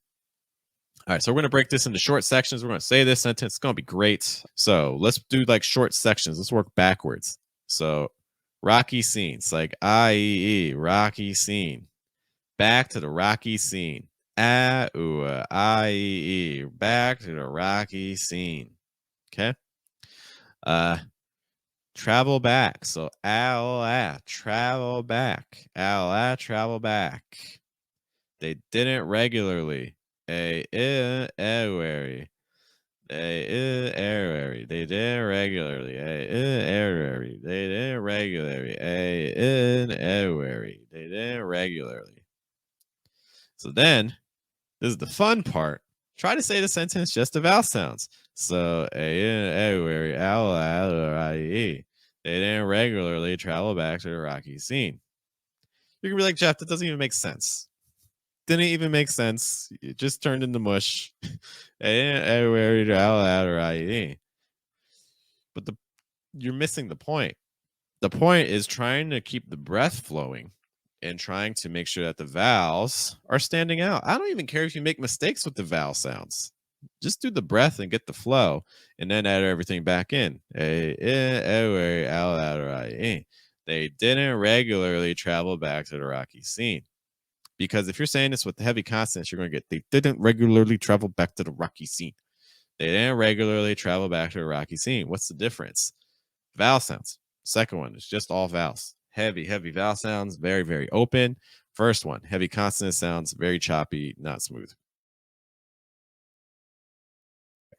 All right, so we're going to break this into short sections. We're going to say this sentence. It's going to be great. So let's do like short sections. Let's work backwards. So rocky scenes, like I-E-E, rocky scene. Back to the rocky scene. I-E-E, back to the rocky scene. Okay. travel back. So travel back. Travel back. They didn't regularly. Every. They didn't regularly. They didn't regularly. They didn't regularly. So then, this is the fun part. Try to say the sentence just the vowel sounds. So everywhere. They didn't regularly travel back to the Rocky scene. You're gonna be like, Jeff, that doesn't even make sense. Didn't even make sense. It just turned into mush. Everywhere. But you're missing the point. The point is trying to keep the breath flowing and trying to make sure that the vowels are standing out. I don't even care if you make mistakes with the vowel sounds. Just do the breath and get the flow and then add everything back in. They didn't regularly travel back to the Rocky scene. Because if you're saying this with the heavy consonants, you're going to get, they didn't regularly travel back to the Rocky scene. They didn't regularly travel back to the Rocky scene. What's the difference? Vowel sounds. Second one is just all vowels. Heavy vowel sounds, very, very open. First one, heavy consonant sounds, very choppy, not smooth.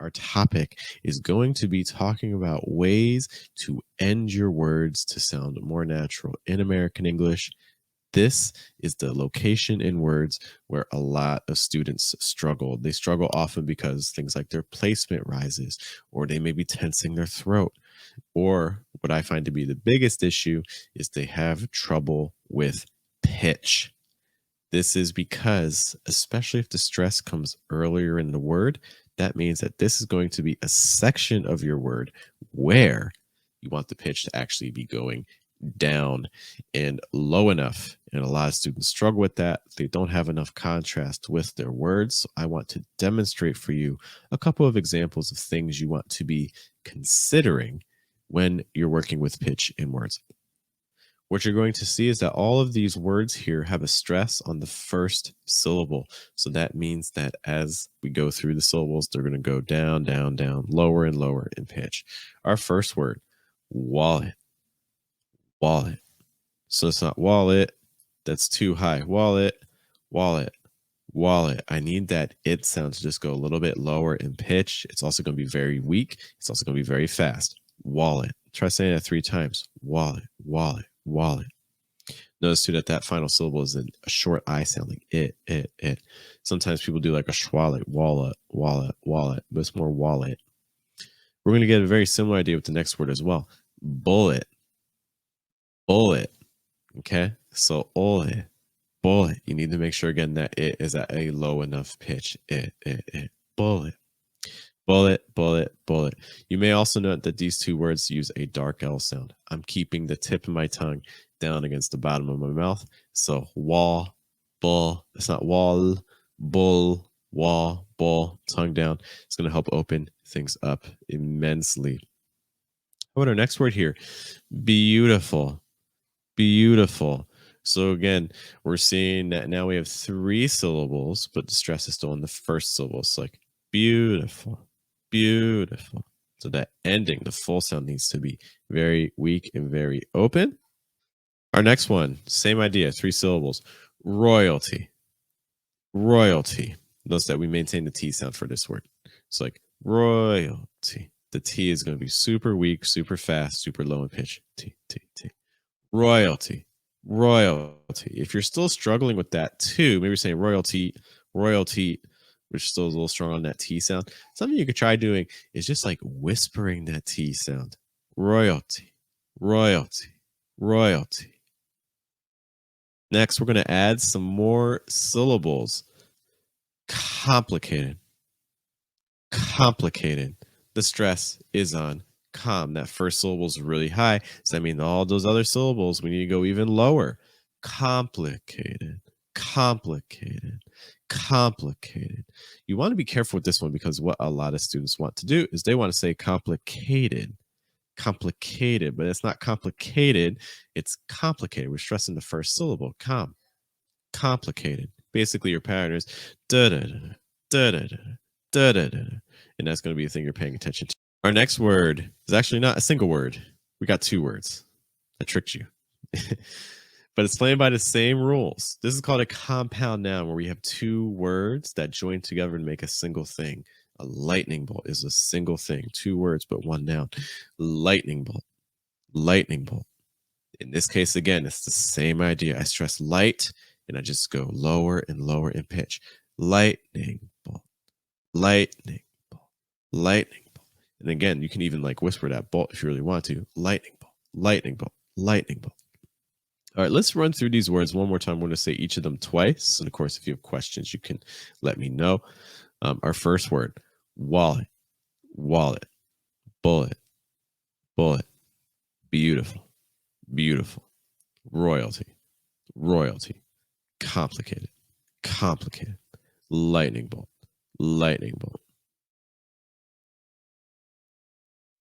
Our topic is going to be talking about ways to end your words to sound more natural in American English. This is the location in words where a lot of students struggle. They struggle often because things like their placement rises, or they may be tensing their throat. Or what I find to be the biggest issue is they have trouble with pitch. This is because, especially if the stress comes earlier in the word, that means that this is going to be a section of your word where you want the pitch to actually be going down and low enough. And a lot of students struggle with that. They don't have enough contrast with their words. So I want to demonstrate for you a couple of examples of things you want to be considering when you're working with pitch in words. What you're going to see is that all of these words here have a stress on the first syllable. So that means that as we go through the syllables, they're going to go down, down, down, lower and lower in pitch. Our first word, wallet. Wallet. So it's not wallet. That's too high. Wallet, wallet, wallet. I need that it sound to just go a little bit lower in pitch. It's also going to be very weak. It's also going to be very fast. Wallet. Try saying that 3 times. Wallet, wallet, wallet. Notice too that that final syllable is a short I sound, like it. Sometimes people do like a schwallet, wallet, wallet, wallet, but it's more wallet. We're going to get a very similar idea with the next word as well. Bullet. Bullet. Okay, so ole, bullet. You need to make sure again that it is at a low enough pitch. Bullet, bullet, bullet, bullet. You may also note that these 2 words use a dark L sound. I'm keeping the tip of my tongue down against the bottom of my mouth. So wall, bull. It's not wall, bull, wall, bull. Tongue down. It's going to help open things up immensely. How about our next word here? Beautiful. Beautiful. So again, we're seeing that now we have 3 syllables, but the stress is still on the first syllable. It's like beautiful, beautiful. So that ending, the full sound needs to be very weak and very open. Our next one, same idea, 3 syllables. Royalty. Royalty. Notice that we maintain the T sound for this word. It's like royalty. The T is going to be super weak, super fast, super low in pitch. T, T, T. Royalty, royalty. If you're still struggling with that too, maybe saying royalty, royalty, which still is a little strong on that T sound. Something you could try doing is just like whispering that T sound. Royalty, royalty, royalty. Next, we're going to add some more syllables. Complicated, complicated. The stress is on com. That first syllable is really high. So that means all those other syllables, we need to go even lower. Complicated, complicated, complicated. You want to be careful with this one because what a lot of students want to do is they want to say complicated, complicated, but it's not complicated. It's complicated. We're stressing the first syllable. Complicated. Basically, your pattern is da da da da da da da da, and that's going to be the thing you're paying attention to. Our next word is actually not a single word. We got 2 words. I tricked you. But it's playing by the same rules. This is called a compound noun, where we have 2 words that join together to make a single thing. A lightning bolt is a single thing, 2 words, but 1 noun. Lightning bolt, lightning bolt. In this case, again, it's the same idea. I stress light and I just go lower and lower in pitch. Lightning bolt, lightning bolt, lightning bolt. And again, you can even like whisper that bolt if you really want to. Lightning bolt, lightning bolt, lightning bolt. All right, let's run through these words one more time. We're going to say each of them twice. And of course, if you have questions, you can let me know. Our first word, wallet, wallet, bullet, bullet, beautiful, beautiful, royalty, royalty, complicated, complicated, lightning bolt, lightning bolt.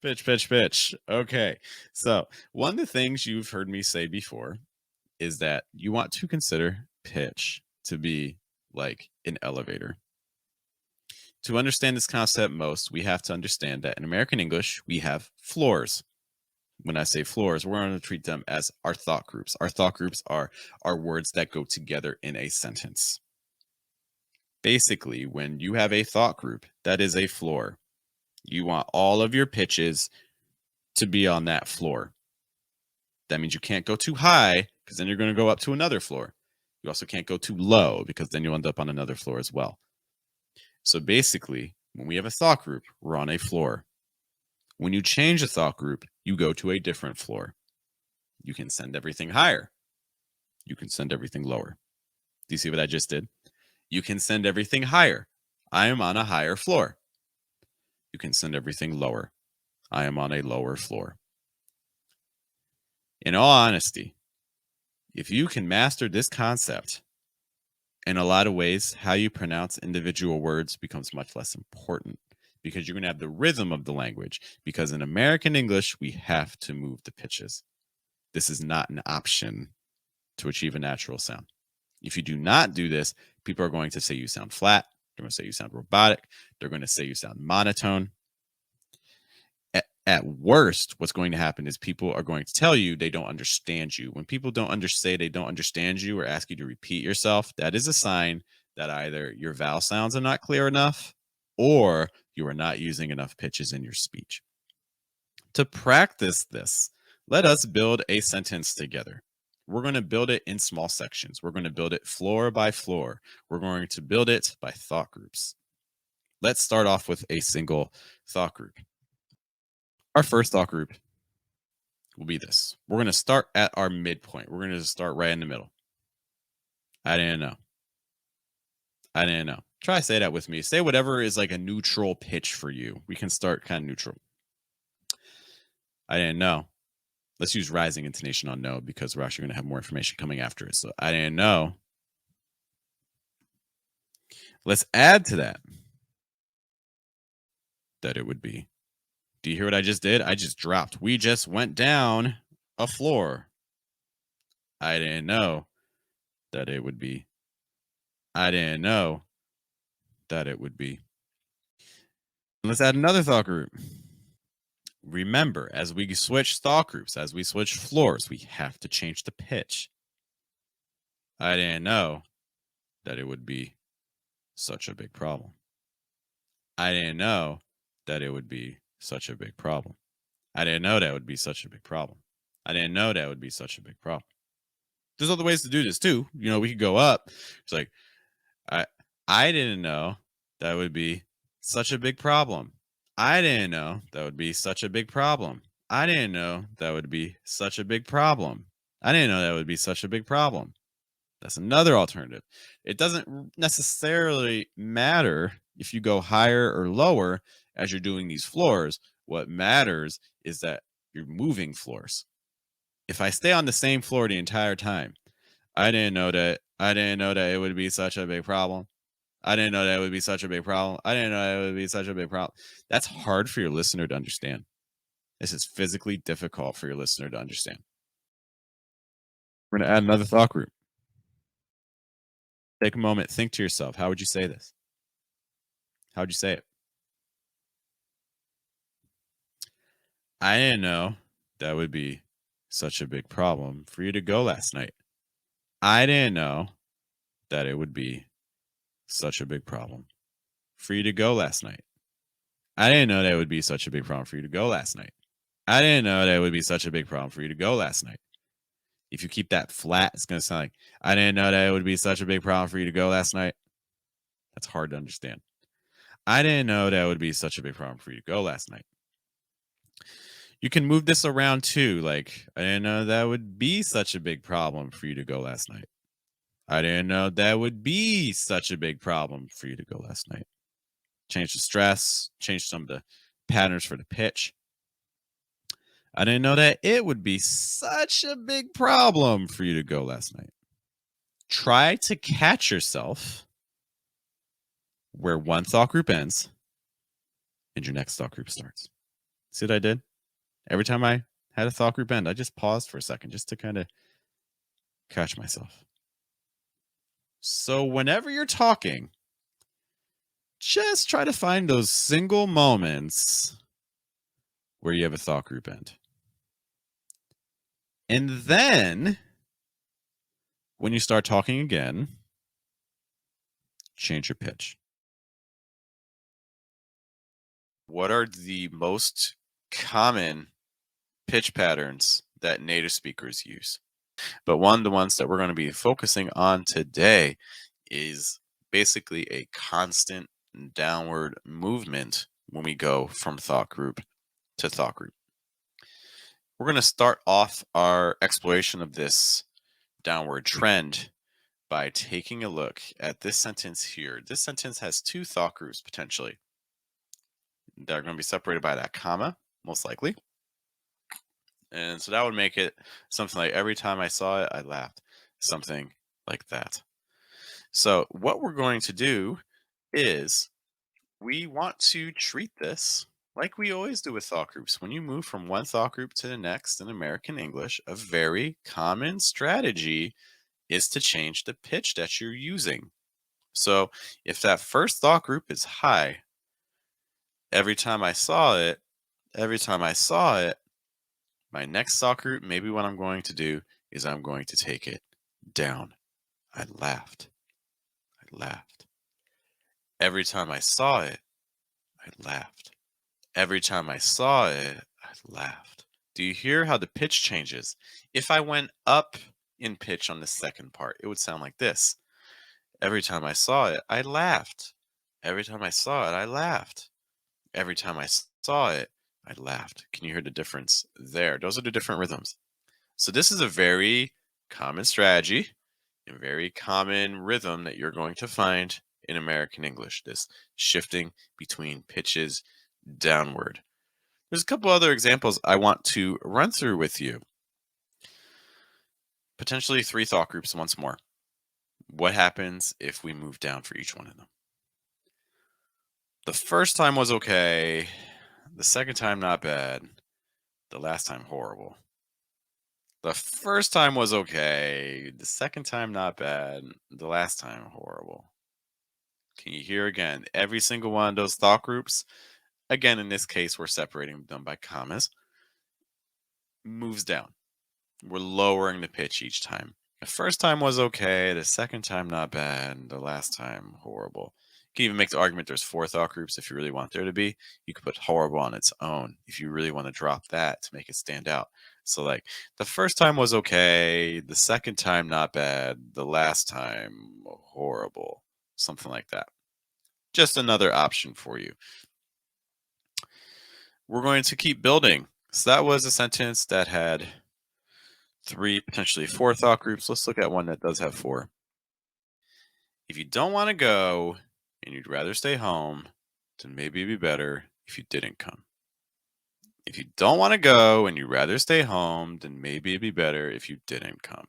Pitch, pitch, pitch. Okay. So, one of the things you've heard me say before is that you want to consider pitch to be like an elevator. To understand this concept most, we have to understand that in American English, we have floors. When I say floors, we're going to treat them as our thought groups. Our thought groups are words that go together in a sentence. Basically, when you have a thought group, that is a floor. You want all of your pitches to be on that floor. That means you can't go too high, because then you're going to go up to another floor. You also can't go too low, because then you'll end up on another floor as well. So basically, when we have a thought group, we're on a floor. When you change a thought group, you go to a different floor. You can send everything higher. You can send everything lower. Do you see what I just did? You can send everything higher. I am on a higher floor. You can send everything lower. I am on a lower floor. In all honesty, if you can master this concept, in a lot of ways, how you pronounce individual words becomes much less important, because you're going to have the rhythm of the language. Because in American English, we have to move the pitches. This is not an option to achieve a natural sound. If you do not do this, people are going to say you sound flat. They're going to say you sound robotic. They're going to say you sound monotone. At worst, what's going to happen is people are going to tell you they don't understand you. When people say they don't understand you or ask you to repeat yourself, that is a sign that either your vowel sounds are not clear enough or you are not using enough pitches in your speech. To practice this, let us build a sentence together. We're going to build it in small sections. We're going to build it floor by floor. We're going to build it by thought groups. Let's start off with a single thought group. Our first thought group will be this. We're going to start at our midpoint. We're going to start right in the middle. I didn't know. I didn't know. Try to say that with me. Say whatever is like a neutral pitch for you. We can start kind of neutral. I didn't know. Let's use rising intonation on no, because we're actually going to have more information coming after it. So I didn't know. Let's add to that it would be. Do you hear what I just did? I just dropped. We just went down a floor. I didn't know that it would be. I didn't know that it would be. Let's add another thought group. Remember, as we switch thought groups, as we switch floors, we have to change the pitch. I didn't know that it would be such a big problem. I didn't know that it would be such a big problem. I didn't know that would be such a big problem. I didn't know that would be such a big problem. There's other ways to do this too. You know, we could go up. It's like, I didn't know that would be such a big problem. I didn't know that would be such a big problem. I didn't know that would be such a big problem. I didn't know that would be such a big problem. That's another alternative. It doesn't necessarily matter if you go higher or lower as you're doing these floors. What matters is that you're moving floors. If I stay on the same floor the entire time, I didn't know that it would be such a big problem. I didn't know that it would be such a big problem. I didn't know that it would be such a big problem. That's hard for your listener to understand. This is physically difficult for your listener to understand. We're going to add another thought group. Take a moment, think to yourself, how would you say this? How would you say it? I didn't know that would be such a big problem for you to go last night. I didn't know that it would be such a big problem for you to go last night. I didn't know that it would be such a big problem for you to go last night. I didn't know that it would be such a big problem for you to go last night. If you keep that flat, it's going to sound like, I didn't know that it would be such a big problem for you to go last night. That's hard to understand. I didn't know that it would be such a big problem for you to go last night. You can move this around too. Like, I didn't know that would be such a big problem for you to go last night. I didn't know that would be such a big problem for you to go last night. Change the stress, change some of the patterns for the pitch. I didn't know that it would be such a big problem for you to go last night. Try to catch yourself where one thought group ends and your next thought group starts. See what I did? Every time I had a thought group end, I just paused for a second just to kind of catch myself. So whenever you're talking, just try to find those single moments where you have a thought group end. And then when you start talking again, change your pitch. What are the most common pitch patterns that native speakers use? But one of the ones that we're going to be focusing on today is basically a constant downward movement when we go from thought group to thought group. We're going to start off our exploration of this downward trend by taking a look at this sentence here. This sentence has two thought groups potentially. They're going to be separated by that comma, most likely. And so that would make it something like, every time I saw it, I laughed. Something like that. So what we're going to do is we want to treat this like we always do with thought groups. When you move from one thought group to the next in American English, a very common strategy is to change the pitch that you're using. So if that first thought group is high, every time I saw it, my next thought group, maybe what I'm going to do is I'm going to take it down. I laughed. Every time I saw it, I laughed. Every time I saw it, I laughed. Do you hear how the pitch changes? If I went up in pitch on the second part, it would sound like this. Every time I saw it, I laughed. Every time I saw it, I laughed. Every time I saw it, I laughed. Can you hear the difference there? Those are the different rhythms. So this is a very common strategy, a very common rhythm that you're going to find in American English, this shifting between pitches downward. There's a couple other examples I want to run through with you. Potentially 3 thought groups once more. What happens if we move down for each one of them? The first time was okay. The second time, not bad. The last time, horrible. The first time was okay. The second time, not bad. The last time, horrible. Can you hear again? Every single one of those thought groups, again, in this case, we're separating them by commas, moves down. We're lowering the pitch each time. The first time was okay. The second time, not bad. The last time, horrible. You can even make the argument there's 4 thought groups if you really want there to be. You could put horrible on its own if you really want to drop that to make it stand out. So like the first time was okay. The second time, not bad. The last time, horrible. Something like that. Just another option for you. We're going to keep building. So that was a sentence that had 3, potentially 4 thought groups. Let's look at one that does have 4. If you don't want to go and you'd rather stay home, then maybe it'd be better if you didn't come. If you don't want to go and you'd rather stay home, then maybe it'd be better if you didn't come.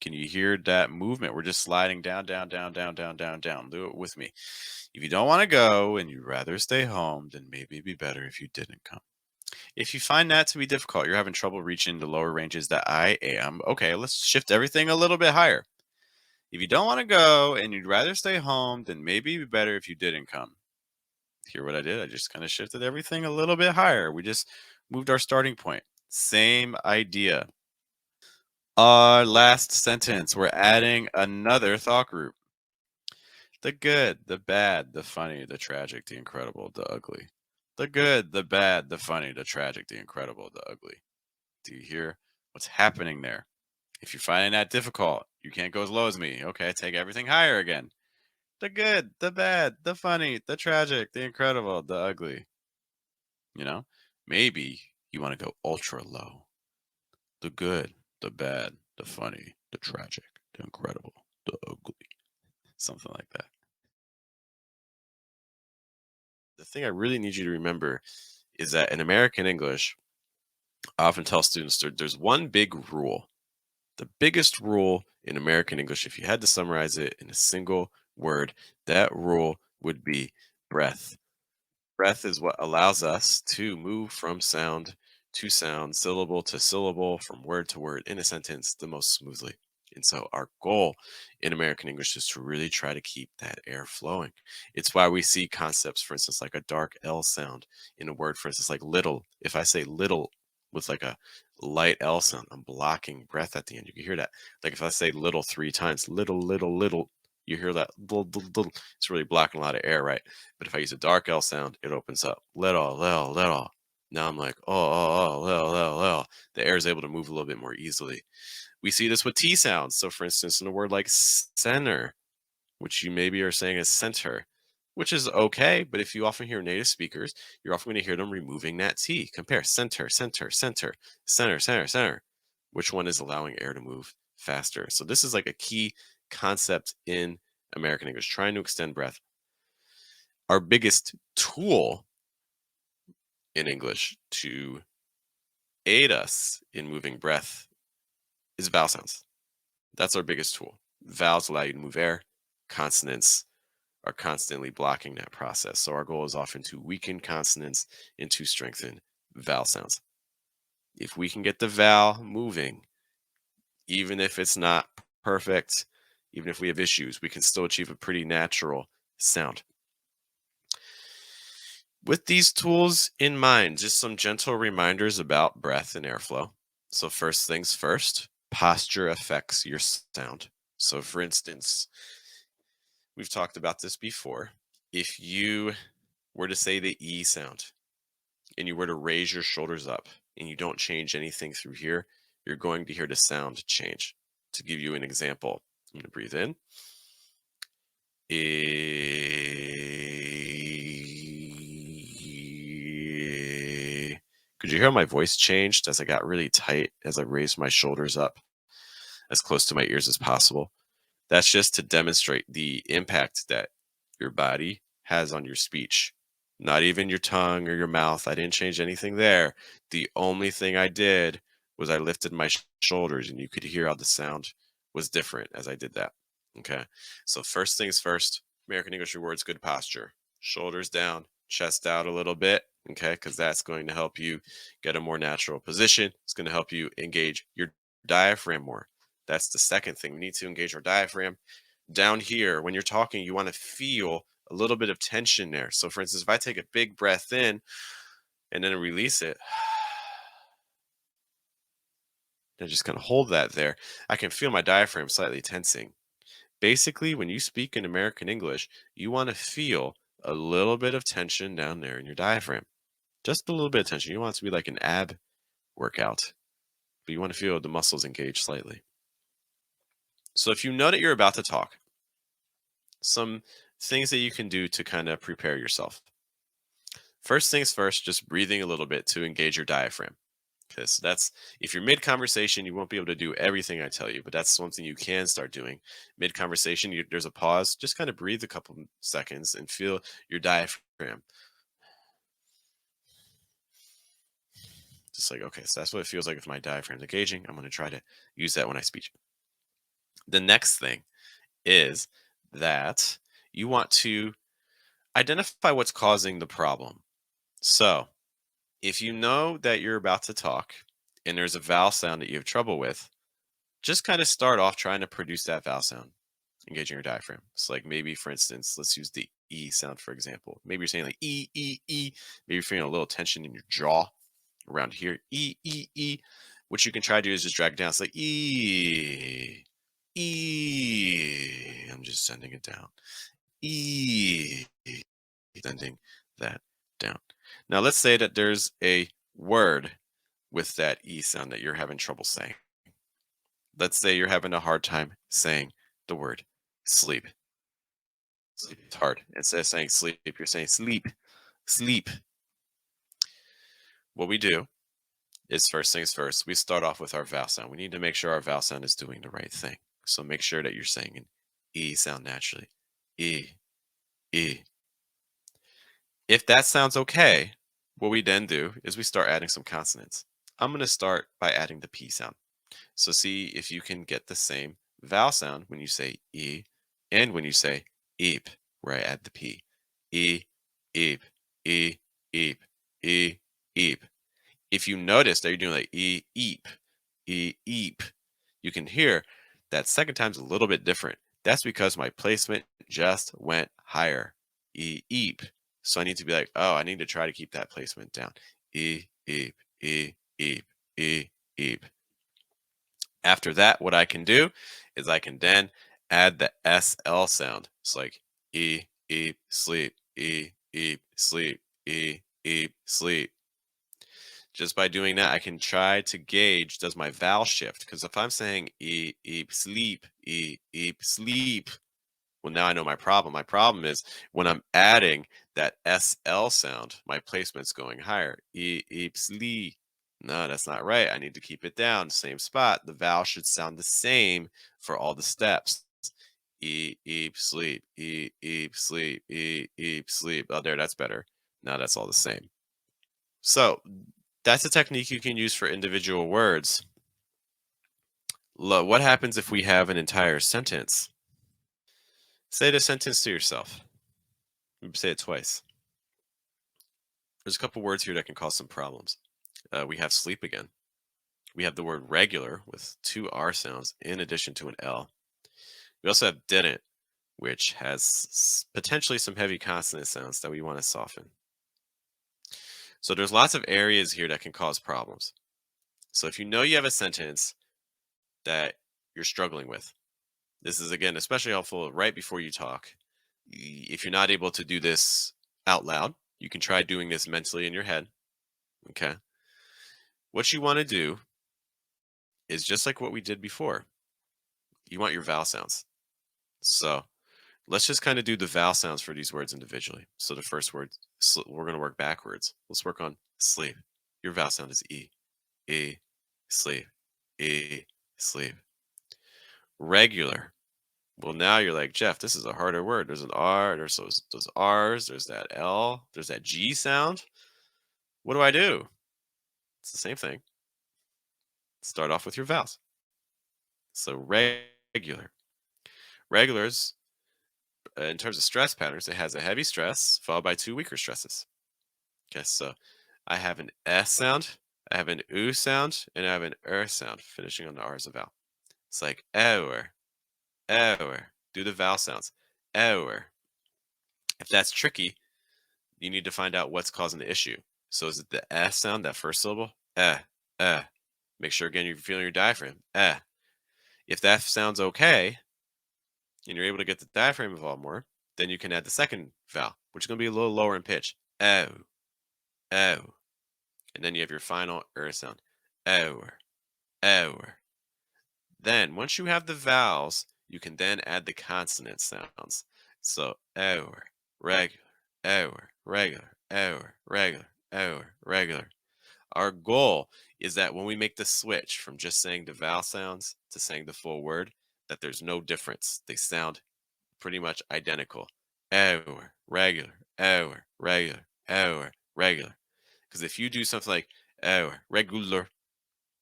Can you hear that movement? We're just sliding down, down, down, down, down, down, down. Do it with me. If you don't want to go and you'd rather stay home, then maybe it'd be better if you didn't come. If you find that to be difficult, you're having trouble reaching the lower ranges that I am, okay, let's shift everything a little bit higher. If you don't want to go and you'd rather stay home, then maybe it'd be better if you didn't come. Hear what I did? I just kind of shifted everything a little bit higher. We just moved our starting point. Same idea. Our last sentence, we're adding another thought group. The good, the bad, the funny, the tragic, the incredible, the ugly. The good, the bad, the funny, the tragic, the incredible, the ugly. Do you hear what's happening there? If you're finding that difficult, you can't go as low as me. Okay, take everything higher again. The good, the bad, the funny, the tragic, the incredible, the ugly. You know, maybe you want to go ultra low. The good, the bad, the funny, the tragic, the incredible, the ugly. Something like that. The thing I really need you to remember is that in American English, I often tell students there's one big rule. The biggest rule in American English, if you had to summarize it in a single word, that rule would be breath. Breath is what allows us to move from sound to sound, syllable to syllable, from word to word in a sentence the most smoothly. And so our goal in American English is to really try to keep that air flowing. It's why we see concepts, for instance, like a dark L sound in a word, for instance, like little. If I say little with like a light L sound, I'm blocking breath at the end. You can hear that. Like if I say little 3 times, little, little, little, you hear that. It's really blocking a lot of air, right? But if I use a dark L sound, it opens up. Little, little, little. Now I'm like, little, little, little. The air is able to move a little bit more easily. We see this with T sounds. So, for instance, in a word like center, which you maybe are saying as center, which is okay. But if you often hear native speakers, you're often going to hear them removing that T. Compare center, center, center, center, center, center. Which one is allowing air to move faster? So, this is like a key concept in American English, trying to extend breath. Our biggest tool in English to aid us in moving breath is vowel sounds. That's our biggest tool. Vowels allow you to move air. Consonants are constantly blocking that process. So our goal is often to weaken consonants and to strengthen vowel sounds. If we can get the vowel moving, even if it's not perfect, even if we have issues, we can still achieve a pretty natural sound. With these tools in mind, just some gentle reminders about breath and airflow. So, first things first, posture affects your sound. So, for instance, we've talked about this before. If you were to say the E sound and you were to raise your shoulders up and you don't change anything through here, you're going to hear the sound change. To give you an example, I'm going to breathe in. Could you hear my voice changed as I got really tight as I raised my shoulders up as close to my ears as possible? That's just to demonstrate the impact that your body has on your speech. Not even your tongue or your mouth. I didn't change anything there. The only thing I did was I lifted my shoulders, and you could hear how the sound was different as I did that. Okay. So, first things first, American English rewards good posture. Shoulders down, chest out a little bit. Okay. Because that's going to help you get a more natural position. It's going to help you engage your diaphragm more. That's the second thing. We need to engage our diaphragm. Down here, when you're talking, you want to feel a little bit of tension there. So, for instance, if I take a big breath in and then release it, and just kind of hold that there, I can feel my diaphragm slightly tensing. Basically, when you speak in American English, you want to feel a little bit of tension down there in your diaphragm. Just a little bit of tension. You want it to be like an ab workout, but you want to feel the muscles engaged slightly. So, if you know that you're about to talk, some things that you can do to kind of prepare yourself. First things first, just breathing a little bit to engage your diaphragm. Because that's, if you're mid conversation, you won't be able to do everything I tell you, but that's something you can start doing. Mid conversation, there's a pause. Just kind of breathe a couple seconds and feel your diaphragm. Just like, okay, so that's what it feels like if my diaphragm's engaging. I'm going to try to use that when I speak. The next thing is that you want to identify what's causing the problem. So, if you know that you're about to talk and there's a vowel sound that you have trouble with, just kind of start off trying to produce that vowel sound, engaging your diaphragm. So, like maybe, for instance, let's use the E sound, for example. Maybe you're saying like E, E, E. Maybe you're feeling a little tension in your jaw, around here. E, E, E. What you can try to do is just drag it down. It's like E, E. I'm just sending it down. E, sending that down. Now let's say that there's a word with that E sound that you're having trouble saying. Let's say you're having a hard time saying the word sleep. Sleep is hard. Instead of saying sleep, you're saying sleep, sleep. What we do is first things first, we start off with our vowel sound. We need to make sure our vowel sound is doing the right thing. So make sure that you're saying an E sound naturally. E, E. If that sounds okay, what we then do is we start adding some consonants. I'm going to start by adding the P sound. So see if you can get the same vowel sound when you say E and when you say eep, where I add the P. E, eep, E, eep, E, eep. If you notice that you're doing like E, eep, E, eep, you can hear that second time's a little bit different. That's because my placement just went higher. E, eep. So I need to be like, oh, I need to try to keep that placement down. E, eep, E, eep, E, eep. After that, what I can do is I can then add the SL sound. It's like E, eep, sleep, E, eep, sleep, E, eep, sleep. Just by doing that, I can try to gauge, does my vowel shift? Because if I'm saying E, eep, sleep, E, eep, sleep, well, now I know my problem. My problem is when I'm adding that SL sound, my placement's going higher. E, eep, sleep. No, that's not right. I need to keep it down, same spot. The vowel should sound the same for all the steps. E, eep, sleep, E, eep, sleep, E, eep, sleep. Oh, there, that's better. Now that's all the same. So that's a technique you can use for individual words. What happens if we have an entire sentence? Say the sentence to yourself. Say it twice. There's a couple words here that can cause some problems. We have sleep again. We have the word regular with two R sounds in addition to an L. We also have didn't, which has potentially some heavy consonant sounds that we want to soften. So there's lots of areas here that can cause problems. So if you know you have a sentence that you're struggling with, this is again especially helpful right before you talk. If you're not able to do this out loud, you can try doing this mentally in your head. Okay. What you want to do is just like what we did before. You want your vowel sounds. So let's just kind of do the vowel sounds for these words individually. So the first word, we're going to work backwards. Let's work on sleep. Your vowel sound is E, E, sleep, E, sleep. Regular. Well, now you're like, Jeff, this is a harder word. There's an R, there's those R's, there's that L, there's that G sound. What do I do? It's the same thing. Start off with your vowels. So regular. Regulars, in terms of stress patterns, it has a heavy stress followed by two weaker stresses. Okay, so I have an S sound, I have an U sound, and I have an sound, finishing on the R as a vowel. It's like hour, hour. Do the vowel sounds. Hour. If that's tricky, you need to find out what's causing the issue. So is it the S sound, that first syllable? Eh. Make sure again you're feeling your diaphragm. If that sounds okay, and you're able to get the diaphragm involved more, then you can add the second vowel, which is going to be a little lower in pitch. Oh, oh. And then you have your final sound. Hour, hour. Then, once you have the vowels, you can then add the consonant sounds. So, hour, regular, hour, regular, hour, regular, hour, regular. Our goal is that when we make the switch from just saying the vowel sounds to saying the full word, that there's no difference. They sound pretty much identical. Hour, regular, hour, regular, hour, regular. Because if you do something like hour, regular,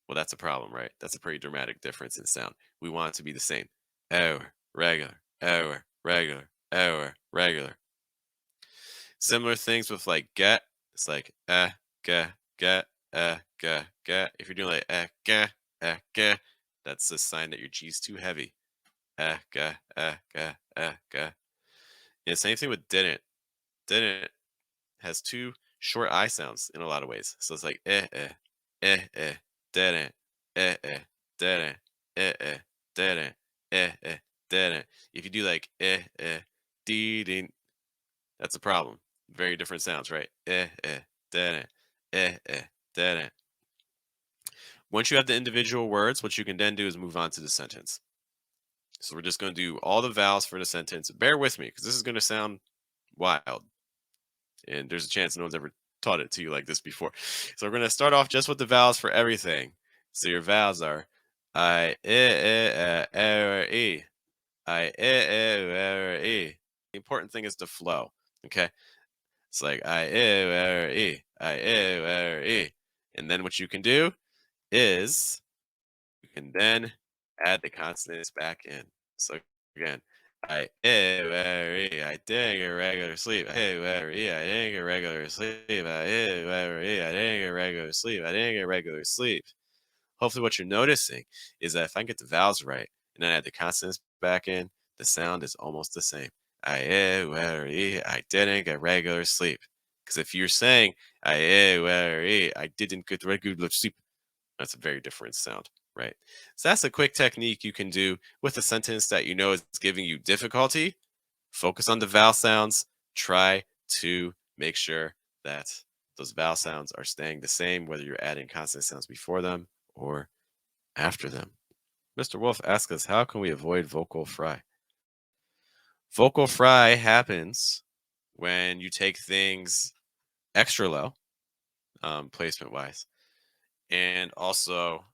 well, that's a problem, right? That's a pretty dramatic difference in sound. We want it to be the same. Hour, regular, hour, regular, hour, regular. Similar things with like get. It's like get, get, get. If you're doing like get, that's a sign that your G's too heavy. Get. Yeah, same thing with didn't. Didn't has two short I sounds in a lot of ways. So it's like didn't, didn't, didn't, didn't. If you do like didn't, that's a problem. Very different sounds, right? Didn't, didn't. Once you have the individual words, what you can then do is move on to the sentence. So we're just going to do all the vowels for the sentence. Bear with me because this is going to sound wild. And there's a chance no one's ever taught it to you like this before. So we're going to start off just with the vowels for everything. So your vowels are I, e. I, e. The important thing is the flow. Okay. It's like I, e. I, e. And then what you can do is you can then add the consonants back in. So again, I didn't get regular sleep. I didn't get regular sleep. I didn't get regular sleep. I didn't get regular sleep. Hopefully what you're noticing is that if I get the vowels right and then add the consonants back in, the sound is almost the same. I didn't get regular sleep. Because if you're saying I didn't get regular sleep, that's a very different sound, right? So that's a quick technique you can do with a sentence that you know is giving you difficulty. Focus on the vowel sounds. Try to make sure that those vowel sounds are staying the same, whether you're adding consonant sounds before them or after them. Mr. Wolf asks us, how can we avoid vocal fry? Vocal fry happens when you take things extra low, placement wise, and also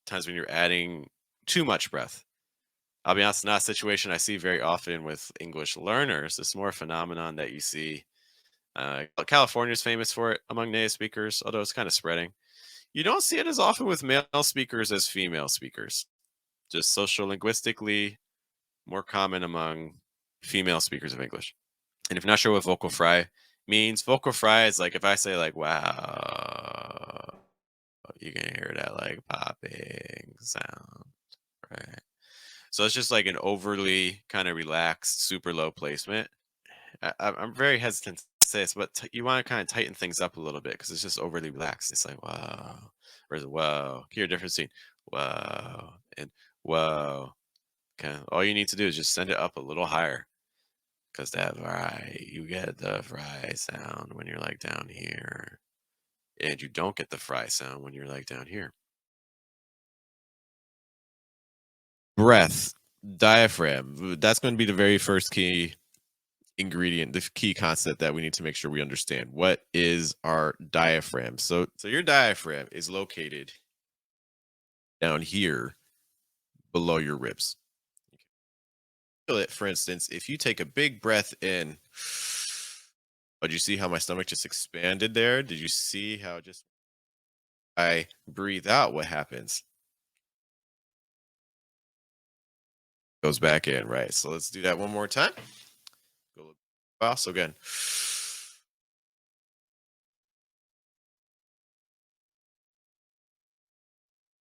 times when you're adding too much breath. I'll be honest, not a situation I see very often with English learners. It's more a phenomenon that you see. California is famous for it among native speakers, although it's kind of spreading. You don't see it as often with male speakers as female speakers. Just social linguistically, more common among female speakers of English. And if you're not sure what vocal fry means, vocal fry is like if I say like wow, you can hear that like popping sound, right? So it's just like an overly kind of relaxed, super low placement. I'm very hesitant to say this, but you want to kind of tighten things up a little bit because it's just overly relaxed. It's like wow, or is it whoa? Hear a difference between whoa and whoa. Okay, all you need to do is just send it up a little higher because that fry, you get the fry sound when you're like down here, and you don't get the fry sound when you're like down here. Breath, diaphragm. That's going to be the very first key ingredient, the key concept that we need to make sure we understand. What is our diaphragm? So your diaphragm is located down here below your ribs. Feel it, for instance, if you take a big breath in, did you see how my stomach just expanded there? Did you see how just I breathe out, what happens? Goes back in, right? So let's do that one more time. Go fast. So again.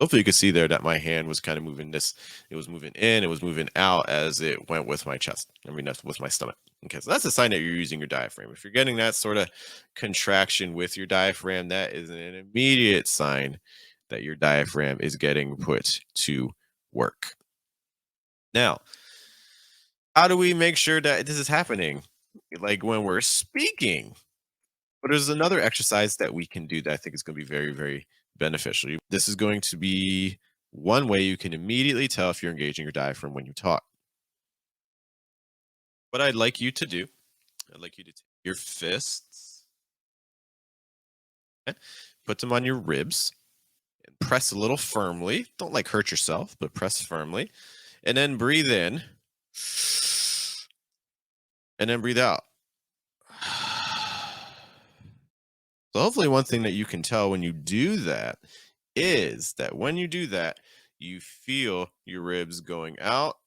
Hopefully you could see there that my hand was kind of moving it was moving in, it was moving out as it went with my chest. I mean, that's with my stomach. Okay, so that's a sign that you're using your diaphragm. If you're getting that sort of contraction with your diaphragm, that is an immediate sign that your diaphragm is getting put to work. Now, how do we make sure that this is happening? Like when we're speaking. But there's another exercise that we can do that I think is going to be very, very beneficial. This is going to be one way you can immediately tell if you're engaging your diaphragm when you talk. What I'd like you to do, I'd like you to take your fists, okay, put them on your ribs, and press a little firmly. Don't like hurt yourself, but press firmly. And then breathe in. And then breathe out. So hopefully one thing that you can tell when you do that is that when you do that, you feel your ribs going out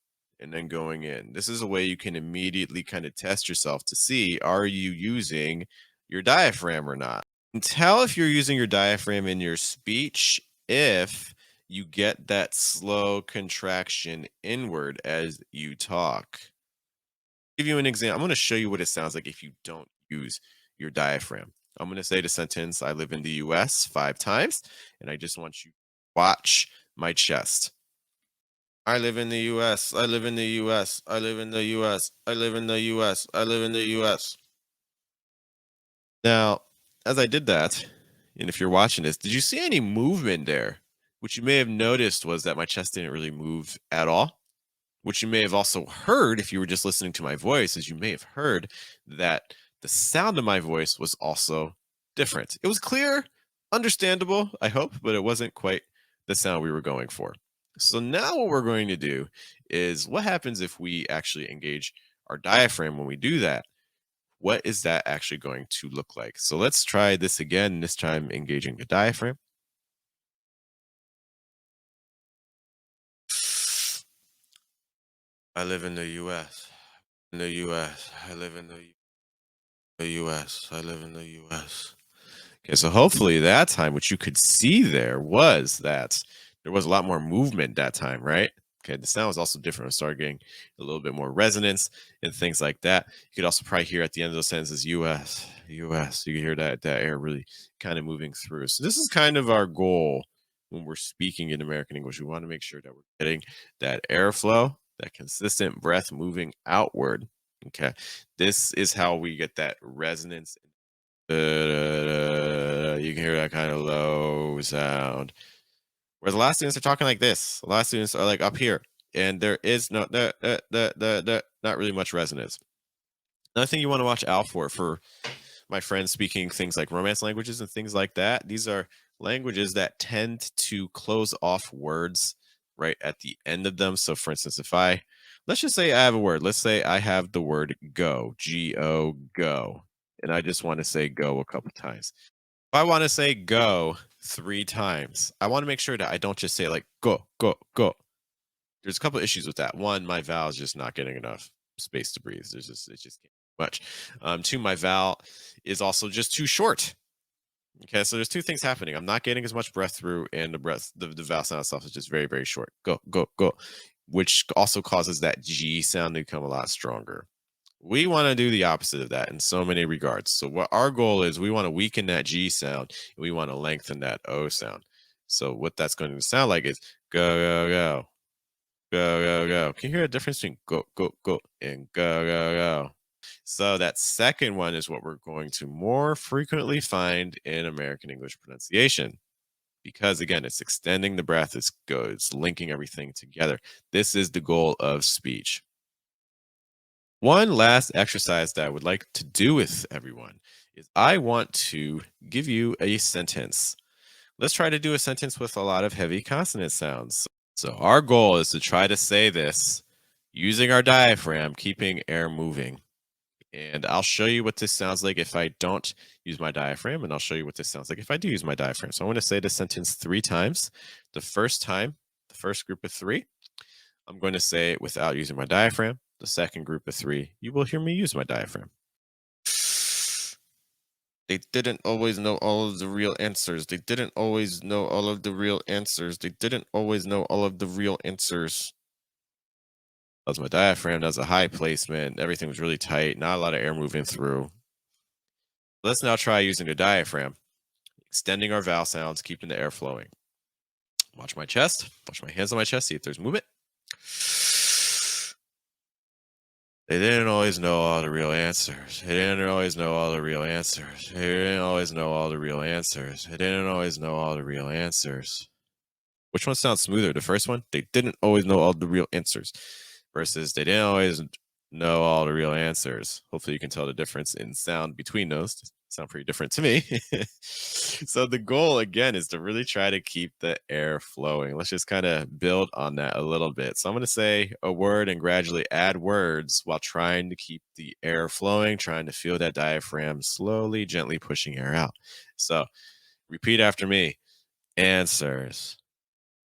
and then going in. This is a way you can immediately kind of test yourself to see, are you using your diaphragm or not? And tell if you're using your diaphragm in your speech if you get that slow contraction inward as you talk. Give you an example. I'm going to show you what it sounds like if you don't use your diaphragm. I'm going to say the sentence, I live in the US 5 times, and I just want you to watch my chest. I live in the US. I live in the US. I live in the US. I live in the US. I live in the US. Now, as I did that, and if you're watching this, did you see any movement there? What you may have noticed was that my chest didn't really move at all. What you may have also heard, if you were just listening to my voice, is you may have heard that the sound of my voice was also different. It was clear, understandable, I hope, but it wasn't quite the sound we were going for. So now what we're going to do is what happens if we actually engage our diaphragm when we do that? What is that actually going to look like? So let's try this again, this time engaging the diaphragm. I live in the US. In the US. I live in the US. I live in the US. Okay, so hopefully that time, what you could see there was that there was a lot more movement that time, right? Okay, the sound was also different. It started getting a little bit more resonance and things like that. You could also probably hear at the end of those sentences, US, US. You can hear that air really kind of moving through. So this is kind of our goal when we're speaking in American English. We want to make sure that we're getting that airflow, that consistent breath moving outward. Okay, this is how we get that resonance. You can hear that kind of low sound. Whereas the last students are talking like this. The last students are like up here, and there is not really much resonance. Another thing you want to watch out for my friends speaking things like Romance languages and things like that. These are languages that tend to close off words right at the end of them. So, for instance, let's just say I have a word. Let's say I have the word go, G-O, go, and I just want to say go a couple times. If I want to say go 3 times, I want to make sure that I don't just say like go, go, go. There's a couple of issues with that. One, my vowel is just not getting enough space to breathe. It's just too much. Two, my vowel is also just too short. Okay, so there's 2 things happening. I'm not getting as much breath through, and the vowel sound itself is just very, very short. Go, go, go, which also causes that G sound to become a lot stronger. We want to do the opposite of that in so many regards. So what our goal is, we want to weaken that G sound, and we want to lengthen that O sound. So what that's going to sound like is go, go, go, go, go, go. Can you hear the difference between go, go, go, and go, go, go? So that second one is what we're going to more frequently find in American English pronunciation. Because again, it's extending the breath, it's linking everything together. This is the goal of speech. One last exercise that I would like to do with everyone is I want to give you a sentence. Let's try to do a sentence with a lot of heavy consonant sounds. So our goal is to try to say this using our diaphragm, keeping air moving. And I'll show you what this sounds like if I don't use my diaphragm, and I'll show you what this sounds like if I do use my diaphragm. So I want to say this sentence 3 times. The first time, the first group of 3, I'm going to say it without using my diaphragm. The second group of 3, you will hear me use my diaphragm. They didn't always know all of the real answers. They didn't always know all of the real answers. They didn't always know all of the real answers. That was my diaphragm. That was a high placement. Everything was really tight. Not a lot of air moving through. Let's now try using the diaphragm, extending our vowel sounds, keeping the air flowing. Watch my chest. Watch my hands on my chest. See if there's movement. They didn't always know all the real answers. They didn't always know all the real answers. They didn't always know all the real answers. They didn't always know all the real answers. Which one sounds smoother? The first one? They didn't always know all the real answers. Versus they didn't always know all the real answers. Hopefully you can tell the difference in sound between those. They sound pretty different to me. So the goal again is to really try to keep the air flowing. Let's just kind of build on that a little bit. So I'm going to say a word and gradually add words while trying to keep the air flowing, trying to feel that diaphragm slowly, gently pushing air out. So repeat after me. Answers.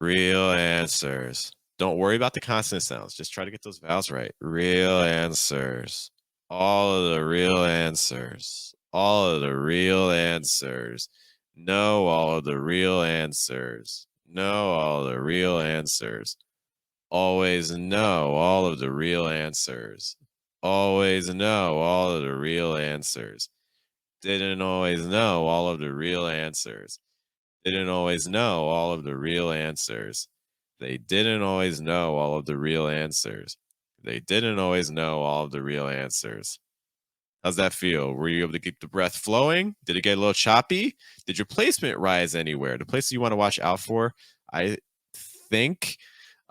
Real answers. Don't worry about the consonant sounds. Just try to get those vowels right. Real answers. All of the real answers. All of the real answers. Know all of the real answers. Know all the real answers. Always know all of the real answers. Always know all of the real answers. didn't always know all of the real answers. Didn't always know all of the real answers. They didn't always know all of the real answers. They didn't always know all of the real answers. How's that feel? Were you able to keep the breath flowing? Did it get a little choppy? Did your placement rise anywhere? The places you want to watch out for, I think,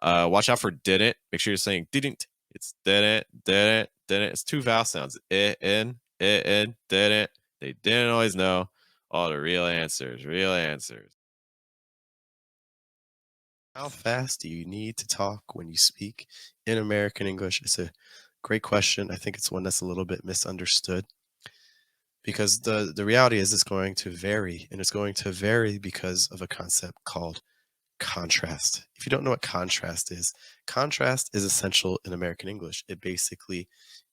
watch out for didn't. Make sure you're saying didn't. It's didn't, didn't, didn't. It's two vowel sounds. It in, didn't. They didn't always know all the real answers. Real answers. How fast do you need to talk when you speak in American English? It's a great question. I think it's one that's a little bit misunderstood because the reality is it's going to vary, and it's going to vary because of a concept called contrast. If you don't know what contrast is essential in American English. It basically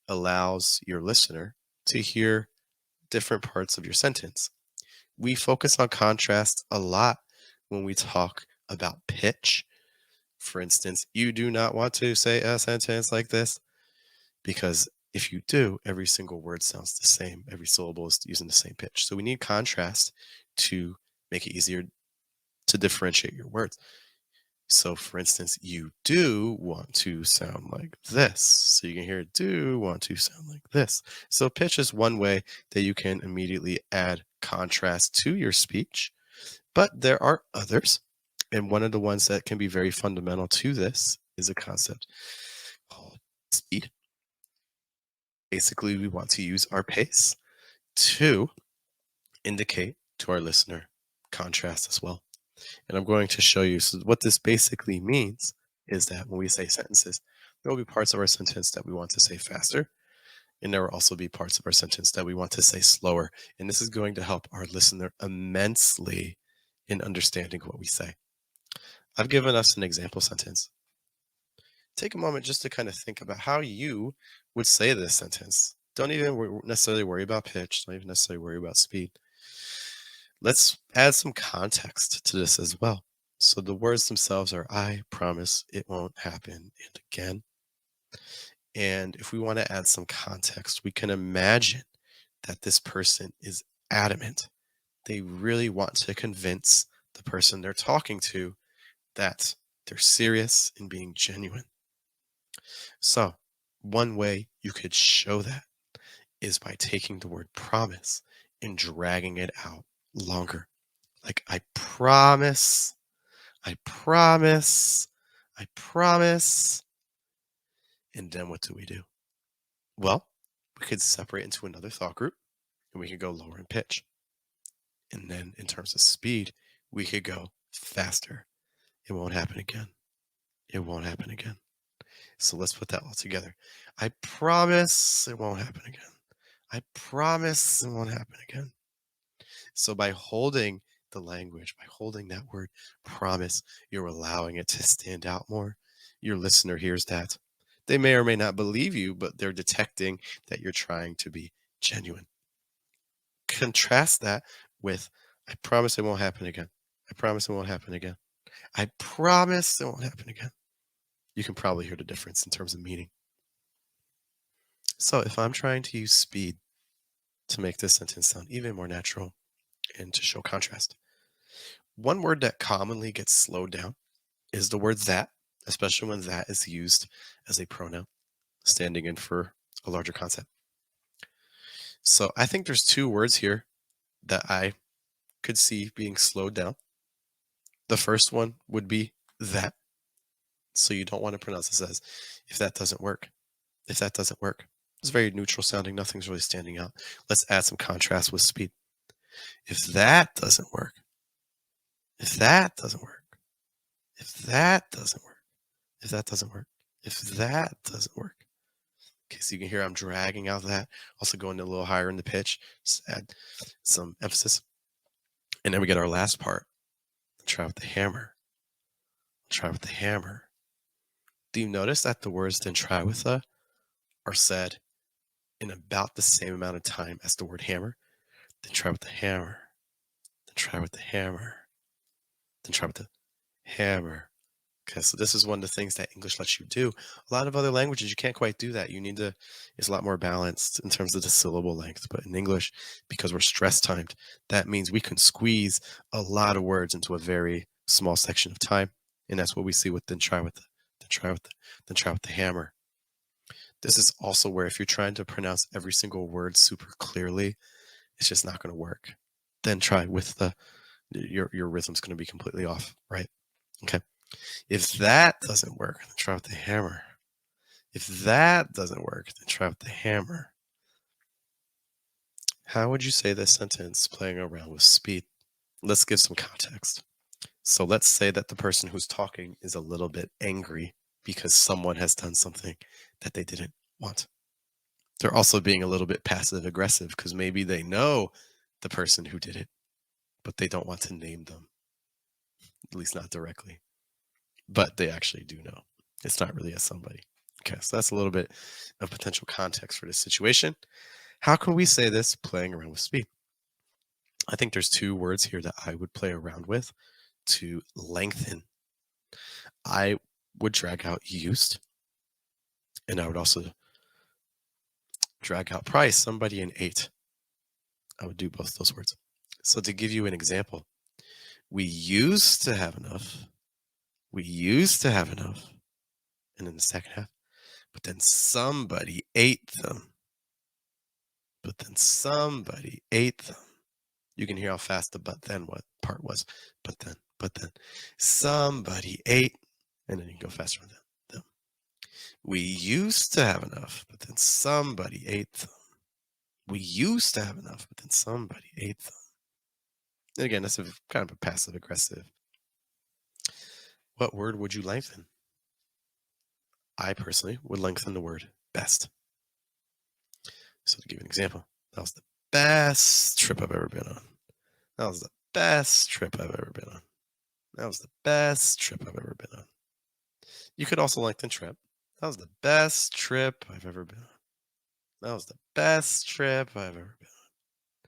allows your listener to hear different parts of your sentence. We focus on contrast a lot when we talk about pitch. For instance, you do not want to say a sentence like this because if you do, every single word sounds the same. Every syllable is using the same pitch. So we need contrast to make it easier to differentiate your words. So for instance, you do want to sound like this. So you can hear do want to sound like this. So pitch is one way that you can immediately add contrast to your speech, but there are others. And one of the ones that can be very fundamental to this is a concept called speed. Basically, we want to use our pace to indicate to our listener contrast as well. And I'm going to show you. So what this basically means is that when we say sentences, there will be parts of our sentence that we want to say faster, and there will also be parts of our sentence that we want to say slower. And this is going to help our listener immensely in understanding what we say. I've given us an example sentence. Take a moment just to kind of think about how you would say this sentence. Don't even necessarily worry about pitch. Don't even necessarily worry about speed. Let's add some context to this as well. So the words themselves are, I promise it won't happen, and again. And if we want to add some context, we can imagine that this person is adamant. They really want to convince the person they're talking to that they're serious and being genuine. So one way you could show that is by taking the word promise and dragging it out longer. Like, I promise, I promise, I promise. And then what do? Well, we could separate into another thought group and we could go lower in pitch. And then in terms of speed, we could go faster. It won't happen again. It won't happen again. So let's put that all together. I promise it won't happen again. I promise it won't happen again. So by holding the language, by holding that word promise, you're allowing it to stand out more. Your listener hears that. They may or may not believe you, but they're detecting that you're trying to be genuine. Contrast that with, I promise it won't happen again. I promise it won't happen again. I promise it won't happen again. You can probably hear the difference in terms of meaning. So if I'm trying to use speed to make this sentence sound even more natural and to show contrast, one word that commonly gets slowed down is the word that, especially when that is used as a pronoun, standing in for a larger concept. So I think there's two words here that I could see being slowed down. The first one would be that. So you don't want to pronounce this as if that doesn't work. If that doesn't work. It's very neutral sounding. Nothing's really standing out. Let's add some contrast with speed. If that doesn't work. If that doesn't work. If that doesn't work. If that doesn't work. If that doesn't work. Okay, so you can hear I'm dragging out that. Also going a little higher in the pitch. Just add some emphasis. And then we get our last part. Try with the hammer. Try with the hammer. Do you notice that the words then try with the are said in about the same amount of time as the word hammer? Then try with the hammer. Then try with the hammer. Then try with the hammer. Okay, so this is one of the things that English lets you do. A lot of other languages, you can't quite do that. You need to, it's a lot more balanced in terms of the syllable length. But in English, because we're stress timed, that means we can squeeze a lot of words into a very small section of time. And that's what we see with then try with the, then try with the, then try with the hammer. This is also where if you're trying to pronounce every single word super clearly, it's just not going to work. Then try with the, your rhythm's going to be completely off, right? Okay. If that doesn't work, then try with the hammer. If that doesn't work, then try with the hammer. How would you say this sentence playing around with speed? Let's give some context. So let's say that the person who's talking is a little bit angry because someone has done something that they didn't want. They're also being a little bit passive aggressive because maybe they know the person who did it, but they don't want to name them, at least not directly. But they actually do know. It's not really a somebody. Okay, so that's a little bit of potential context for this situation. How can we say this playing around with speed? I think there's two words here that I would play around with to lengthen. I would drag out used, and I would also drag out price, somebody in 8. I would do both those words. So to give you an example, we used to have enough. We used to have enough. And in the second half, but then somebody ate them. But then somebody ate them. You can hear how fast the but then what part was. But then somebody ate, and then you can go faster on them. We used to have enough, but then somebody ate them. We used to have enough, but then somebody ate them. And again, that's a kind of a passive aggressive. What word would you lengthen? I personally would lengthen the word best. So to give you an example, that was the best trip I've ever been on. That was the best trip I've ever been on. That was the best trip I've ever been on. You could also lengthen trip. That was the best trip I've ever been on. That was the best trip I've ever been on.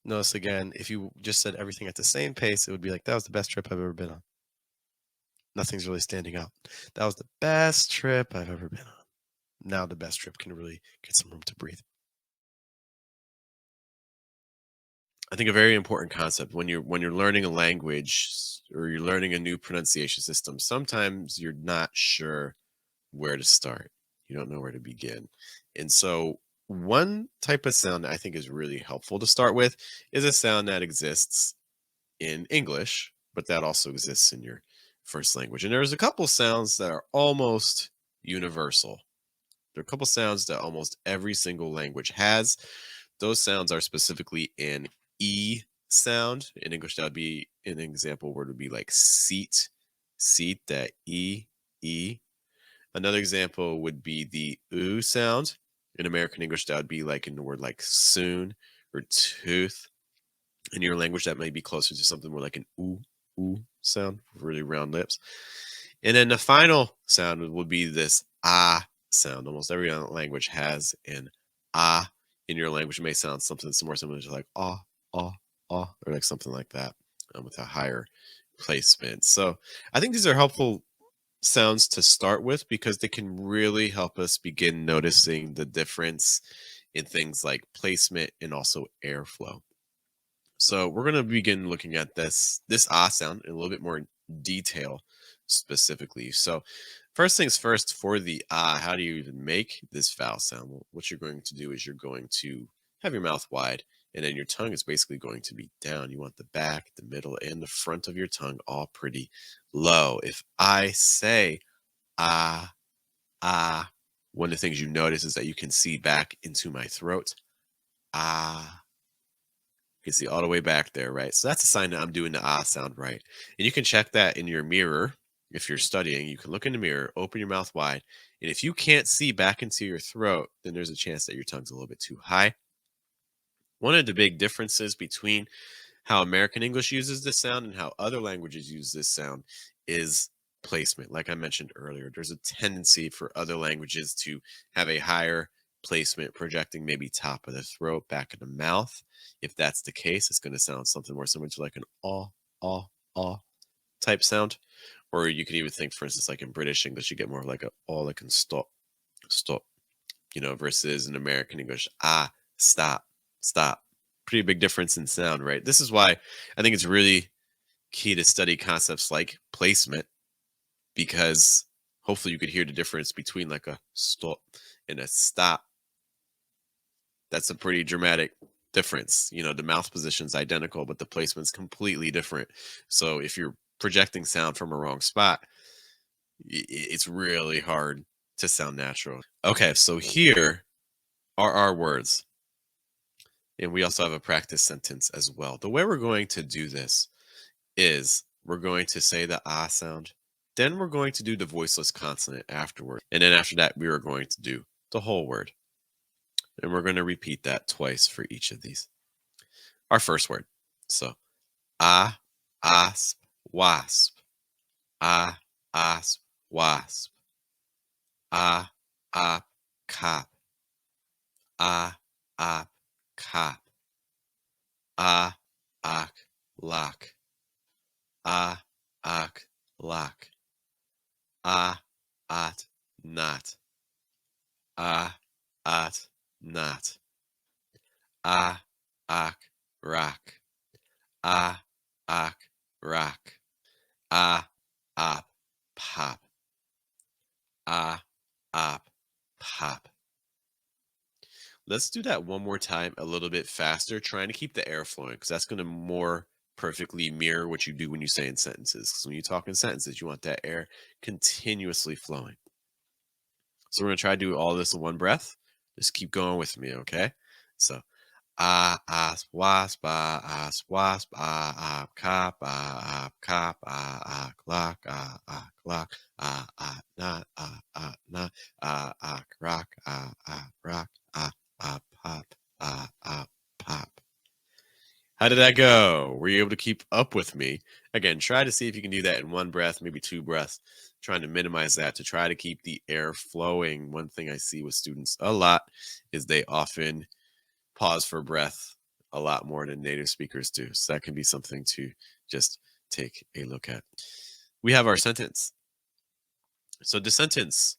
Notice again, if you just said everything at the same pace, it would be like, that was the best trip I've ever been on. Nothing's really standing out. That was the best trip I've ever been on. Now the best trip can really get some room to breathe. I think a very important concept when you're learning a language or you're learning a new pronunciation system, sometimes you're not sure where to start. You don't know where to begin. And so one type of sound that I think is really helpful to start with is a sound that exists in English, but that also exists in your first language. And there's a couple sounds that are almost universal. There are a couple sounds that almost every single language has. Those sounds are specifically an E sound. In English, that would be an example word would be like seat, seat, that E, E. Another example would be the oo sound. In American English, that would be like in the word like soon or tooth. In your language, that may be closer to something more like an ooh sound, with really round lips. And then the final sound would be this ah sound. Almost every language has an ah. In your language, it may sound something that's more similar to like ah, or like something like that with a higher placement. So I think these are helpful sounds to start with because they can really help us begin noticing the difference in things like placement and also airflow. So we're going to begin looking at this ah sound in a little bit more detail specifically. So first things first, for the ah, how do you even make this vowel sound? Well, what you're going to do is you're going to have your mouth wide and then your tongue is basically going to be down. You want the back, the middle, and the front of your tongue all pretty low. If I say ah, one of the things you notice is that you can see back into my throat. Ah. You can see all the way back there, right? So that's a sign that I'm doing the ah sound right. And you can check that in your mirror. If you're studying, you can look in the mirror, open your mouth wide. And if you can't see back into your throat, then there's a chance that your tongue's a little bit too high. One of the big differences between how American English uses this sound and how other languages use this sound is placement. Like I mentioned earlier, there's a tendency for other languages to have a higher placement projecting maybe top of the throat, back of the mouth. If that's the case, it's going to sound something more similar to like an ah type sound. Or you could even think, for instance, like in British English, you get more like a all like and stop, stop, versus in American English, stop, stop. Pretty big difference in sound, right? This is why I think it's really key to study concepts like placement, because hopefully you could hear the difference between like a stop and a stop. That's a pretty dramatic difference. The mouth position's identical, but the placement's completely different. So if you're projecting sound from a wrong spot, it's really hard to sound natural. Okay, so here are our words. And we also have a practice sentence as well. The way we're going to do this is we're going to say the ah sound. Then we're going to do the voiceless consonant afterward. And then after that, we are going to do the whole word. And we're going to repeat that twice for each of these. Our first word. So, ah, asp, wasp. Ah, asp, wasp. Ah, op, cop. Ah, op, cop. Ah, ak, lock. Ah, ak, lock. Ah, at, not. Ah, at, not. Ah, ak, rock. Ah, ak, rock. Ah, op, pop. Ah, op, pop. Let's do that one more time a little bit faster, trying to keep the air flowing, because that's going to more perfectly mirror what you do when you say in sentences. Because when you talk in sentences, you want that air continuously flowing. So we're going to try to do all this in one breath. Just keep going with me, okay? So, asp, wasp, wasp, cop, cop, clock, clock, not, not, rock, rock, pop, pop. How did that go? Were you able to keep up with me? Again, try to see if you can do that in one breath, maybe two breaths, trying to minimize that to try to keep the air flowing. One thing I see with students a lot is they often pause for breath a lot more than native speakers do. So that can be something to just take a look at. We have our sentence. So the sentence,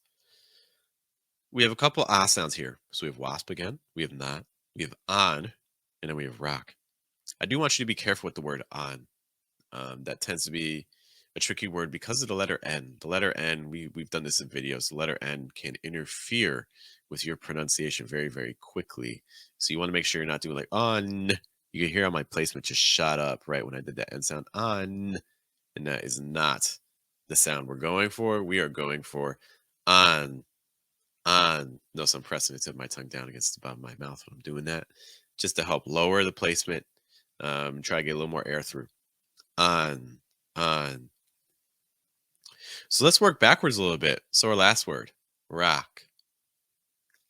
we have a couple ah sounds here. So we have wasp again, we have not, we have on, and then we have rock. I do want you to be careful with the word on. That tends to be a tricky word because of the letter N. The letter N, we've done this in videos, the letter N can interfere with your pronunciation very, very quickly. So you want to make sure you're not doing like on. You can hear how my placement just shot up right when I did that N sound on. And that is not the sound we're going for. We are going for on. Notice I'm pressing the tip of my tongue down against the bottom of my mouth when I'm doing that, just to help lower the placement. Try to get a little more air through. On. So let's work backwards a little bit. So our last word, rock.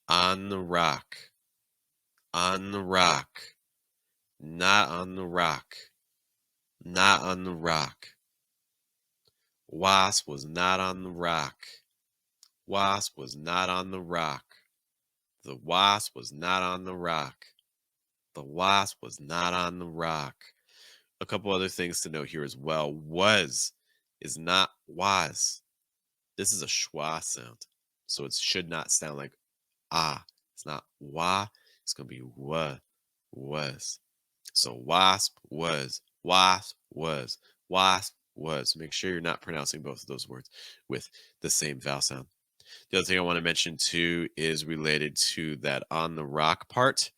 On the rock. On the rock. Not on the rock. Not on the rock. Wasp was not on the rock. Wasp was not on the rock. The wasp was not on the rock. The wasp was not on the rock. A couple other things to note here as well. Was is not was. This is a schwa sound. So it should not sound like ah. It's not wa. It's going to be wa, was. So wasp was, wasp was, wasp was. Make sure you're not pronouncing both of those words with the same vowel sound. The other thing I want to mention too is related to that on the rock part.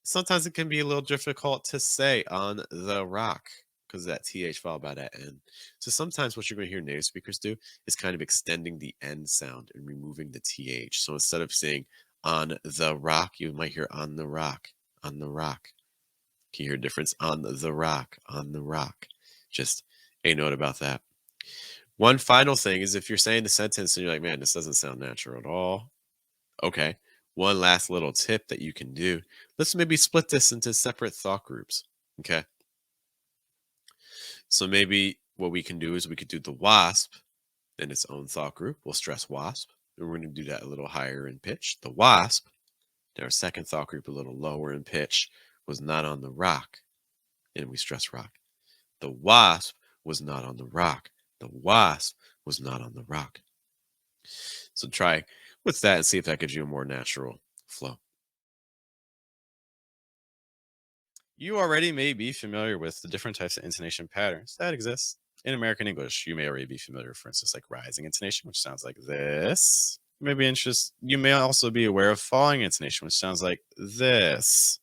Sometimes it can be a little difficult to say on the rock because that th followed by that n. So sometimes what you're going to hear native speakers do is kind of extending the n sound and removing the th. So instead of saying on the rock, you might hear on the rock, on the rock. Can you hear a difference? On the rock, on the rock. Just a note about that. One final thing is if you're saying the sentence and you're like, man, this doesn't sound natural at all. Okay. One last little tip that you can do. Let's maybe split this into separate thought groups. Okay. So maybe what we can do is we could do the wasp in its own thought group. We'll stress wasp. And we're going to do that a little higher in pitch. The wasp, in our second thought group, a little lower in pitch, was not on the rock. And we stress rock. The wasp was not on the rock. The wasp was not on the rock. So try with that and see if that gives you a more natural flow. You already may be familiar with the different types of intonation patterns that exist in American English. You may already be familiar, for instance, like rising intonation, which sounds like this. You may also be aware of falling intonation, which sounds like this.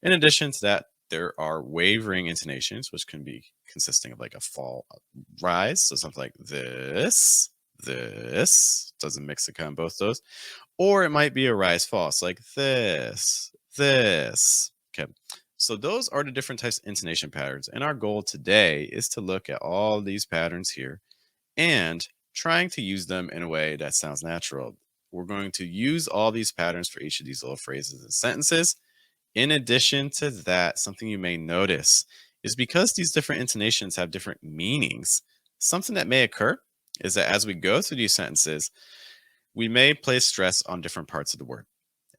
In addition to that, there are wavering intonations, which can be consisting of like a fall, rise, so something like this. Doesn't mix it on both those. Or it might be a rise fall, so like this. Okay. So those are the different types of intonation patterns. And our goal today is to look at all these patterns here and trying to use them in a way that sounds natural. We're going to use all these patterns for each of these little phrases and sentences. In addition to that, something you may notice is because these different intonations have different meanings, something that may occur is that as we go through these sentences, we may place stress on different parts of the word.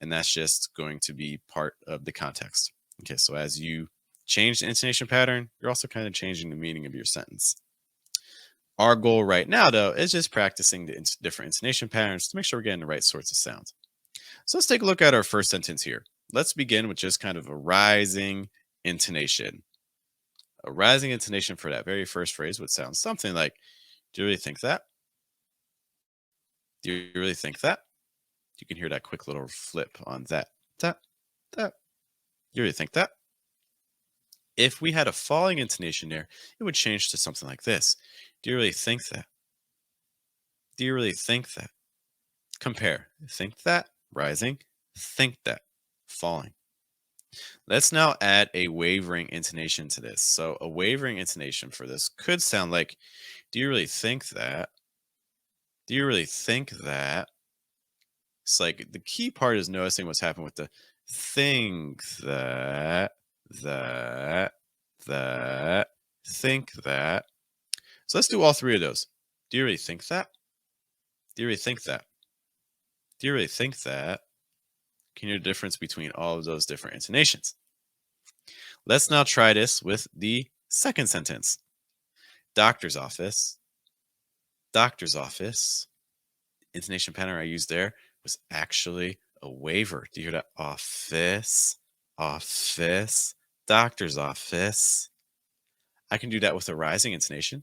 And that's just going to be part of the context. Okay, so as you change the intonation pattern, you're also kind of changing the meaning of your sentence. Our goal right now, though, is just practicing the different intonation patterns to make sure we're getting the right sorts of sounds. So let's take a look at our first sentence here. Let's begin with just kind of a rising intonation. A rising intonation for that very first phrase would sound something like, do you really think that? Do you really think that? You can hear that quick little flip on that. That. You really think that? If we had a falling intonation there, it would change to something like this. Do you really think that? Do you really think that? Compare. Think that, rising. Think that, falling. Let's now add a wavering intonation to this. So a wavering intonation for this could sound like, do you really think that? Do you really think that? It's like the key part is noticing what's happened with the think that, think that. So let's do all three of those. Do you really think that? Do you really think that? Do you really think that? Can you hear the difference between all of those different intonations? Let's now try this with the second sentence. Doctor's office. Doctor's office. Intonation pattern I used there was actually a waver. Do you hear that? Office, office, doctor's office. I can do that with a rising intonation.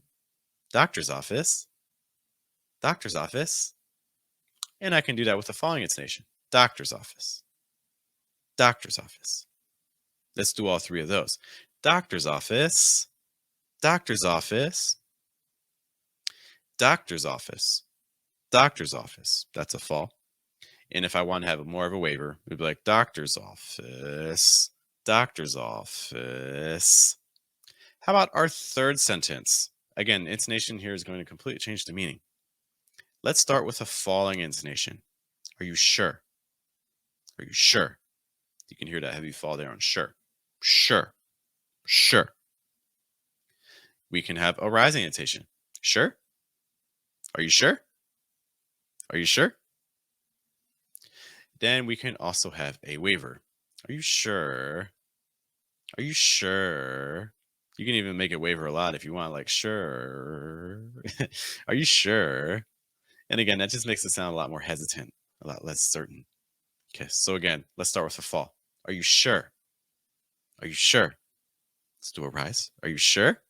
Doctor's office, doctor's office. And I can do that with a falling intonation. Doctor's office, doctor's office. Let's do all three of those. Doctor's office, doctor's office, doctor's office, doctor's office. That's a fall. And if I want to have more of a waver, we'd be like doctor's office, doctor's office. How about our third sentence? Again, intonation here is going to completely change the meaning. Let's start with a falling intonation. Are you sure? Are you sure? You can hear that heavy fall there on sure. Sure. Sure. We can have a rising intonation. Sure? Are you sure? Are you sure? Then we can also have a waver. Are you sure? Are you sure? You can even make it waver a lot if you want, like, sure. Are you sure? And again, that just makes it sound a lot more hesitant, a lot less certain. Okay, so again, let's start with a fall. Are you sure? Are you sure? Let's do a rise. Are you sure?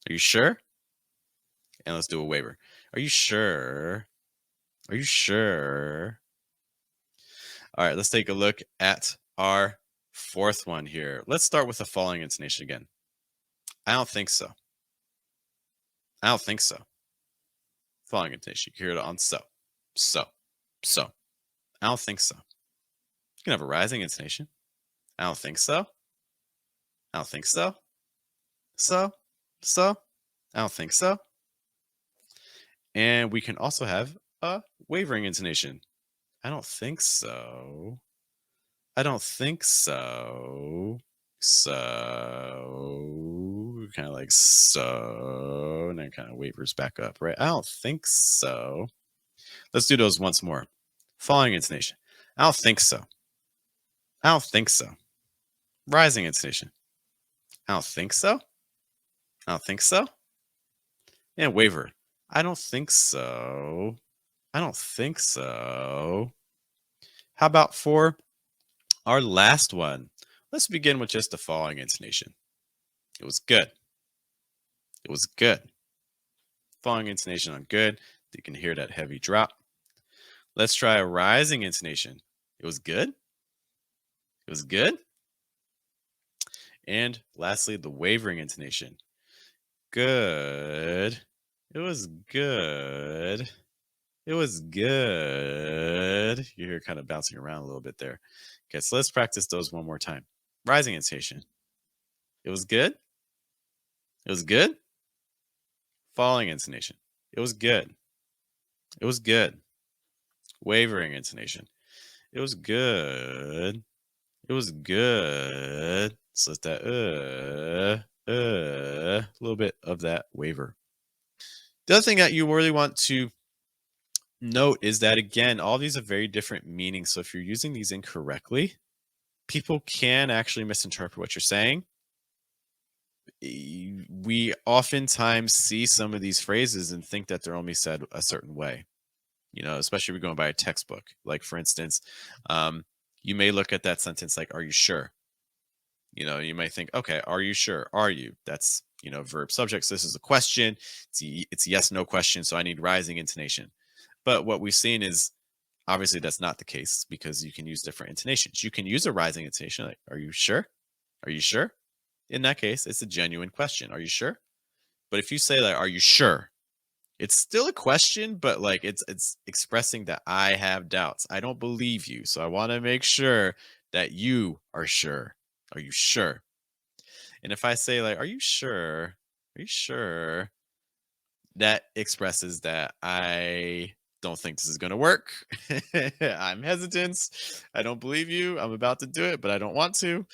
Are you sure? And let's do a waver. Are you sure? Are you sure? All right, let's take a look at our fourth one here. Let's start with the falling intonation again. I don't think so. I don't think so. Falling intonation. You can hear it on so. So. So. I don't think so. You can have a rising intonation. I don't think so. I don't think so. So. So. I don't think so. And we can also have a wavering intonation. I don't think so. I don't think so. So kind of like so, and then kind of wavers back up, right? I don't think so. Let's do those once more. Falling intonation. I don't think so. I don't think so. Rising intonation. I don't think so. I don't think so. And waver. I don't think so. I don't think so. How about for our last one? Let's begin with just the following intonation. It was good. It was good. Falling intonation on good. You can hear that heavy drop. Let's try a rising intonation. It was good. It was good. And lastly, the wavering intonation. Good. It was good. It was good. You hear kind of bouncing around a little bit there. Okay, so let's practice those one more time. Rising intonation. It was good. It was good. Falling intonation. It was good. It was good. Wavering intonation. It was good. It was good. So it's that a little bit of that waver. The other thing that you really want to note is that, again, all these have very different meanings. So if you're using these incorrectly, people can actually misinterpret what you're saying. We oftentimes see some of these phrases and think that they're only said a certain way, especially if we're going by a textbook. Like, for instance, you may look at that sentence like, are you sure? You might think, okay, are you sure? Are you? That's, verb subject. So this is a question. It's a yes, no question. So I need rising intonation. But what we've seen is obviously that's not the case because you can use different intonations. You can use a rising intonation like, are you sure? Are you sure? In that case, it's a genuine question. Are you sure? But if you say like, are you sure? It's still a question, but like it's expressing that I have doubts. I don't believe you. So I want to make sure that you are sure. Are you sure? And if I say like, are you sure? Are you sure? That expresses that I don't think this is going to work. I'm hesitant. I don't believe you. I'm about to do it, but I don't want to.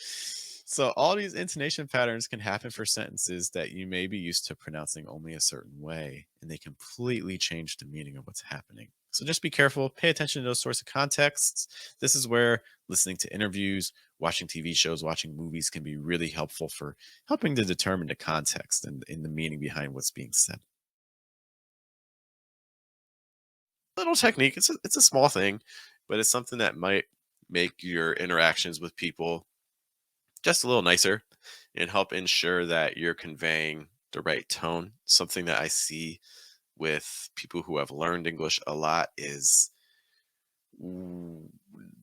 So all these intonation patterns can happen for sentences that you may be used to pronouncing only a certain way, and they completely change the meaning of what's happening. So just be careful, pay attention to those sorts of contexts. This is where listening to interviews, watching TV shows, watching movies can be really helpful for helping to determine the context and the meaning behind what's being said. Little technique. It's a small thing, but it's something that might make your interactions with people just a little nicer and help ensure that you're conveying the right tone. Something that I see with people who have learned English a lot is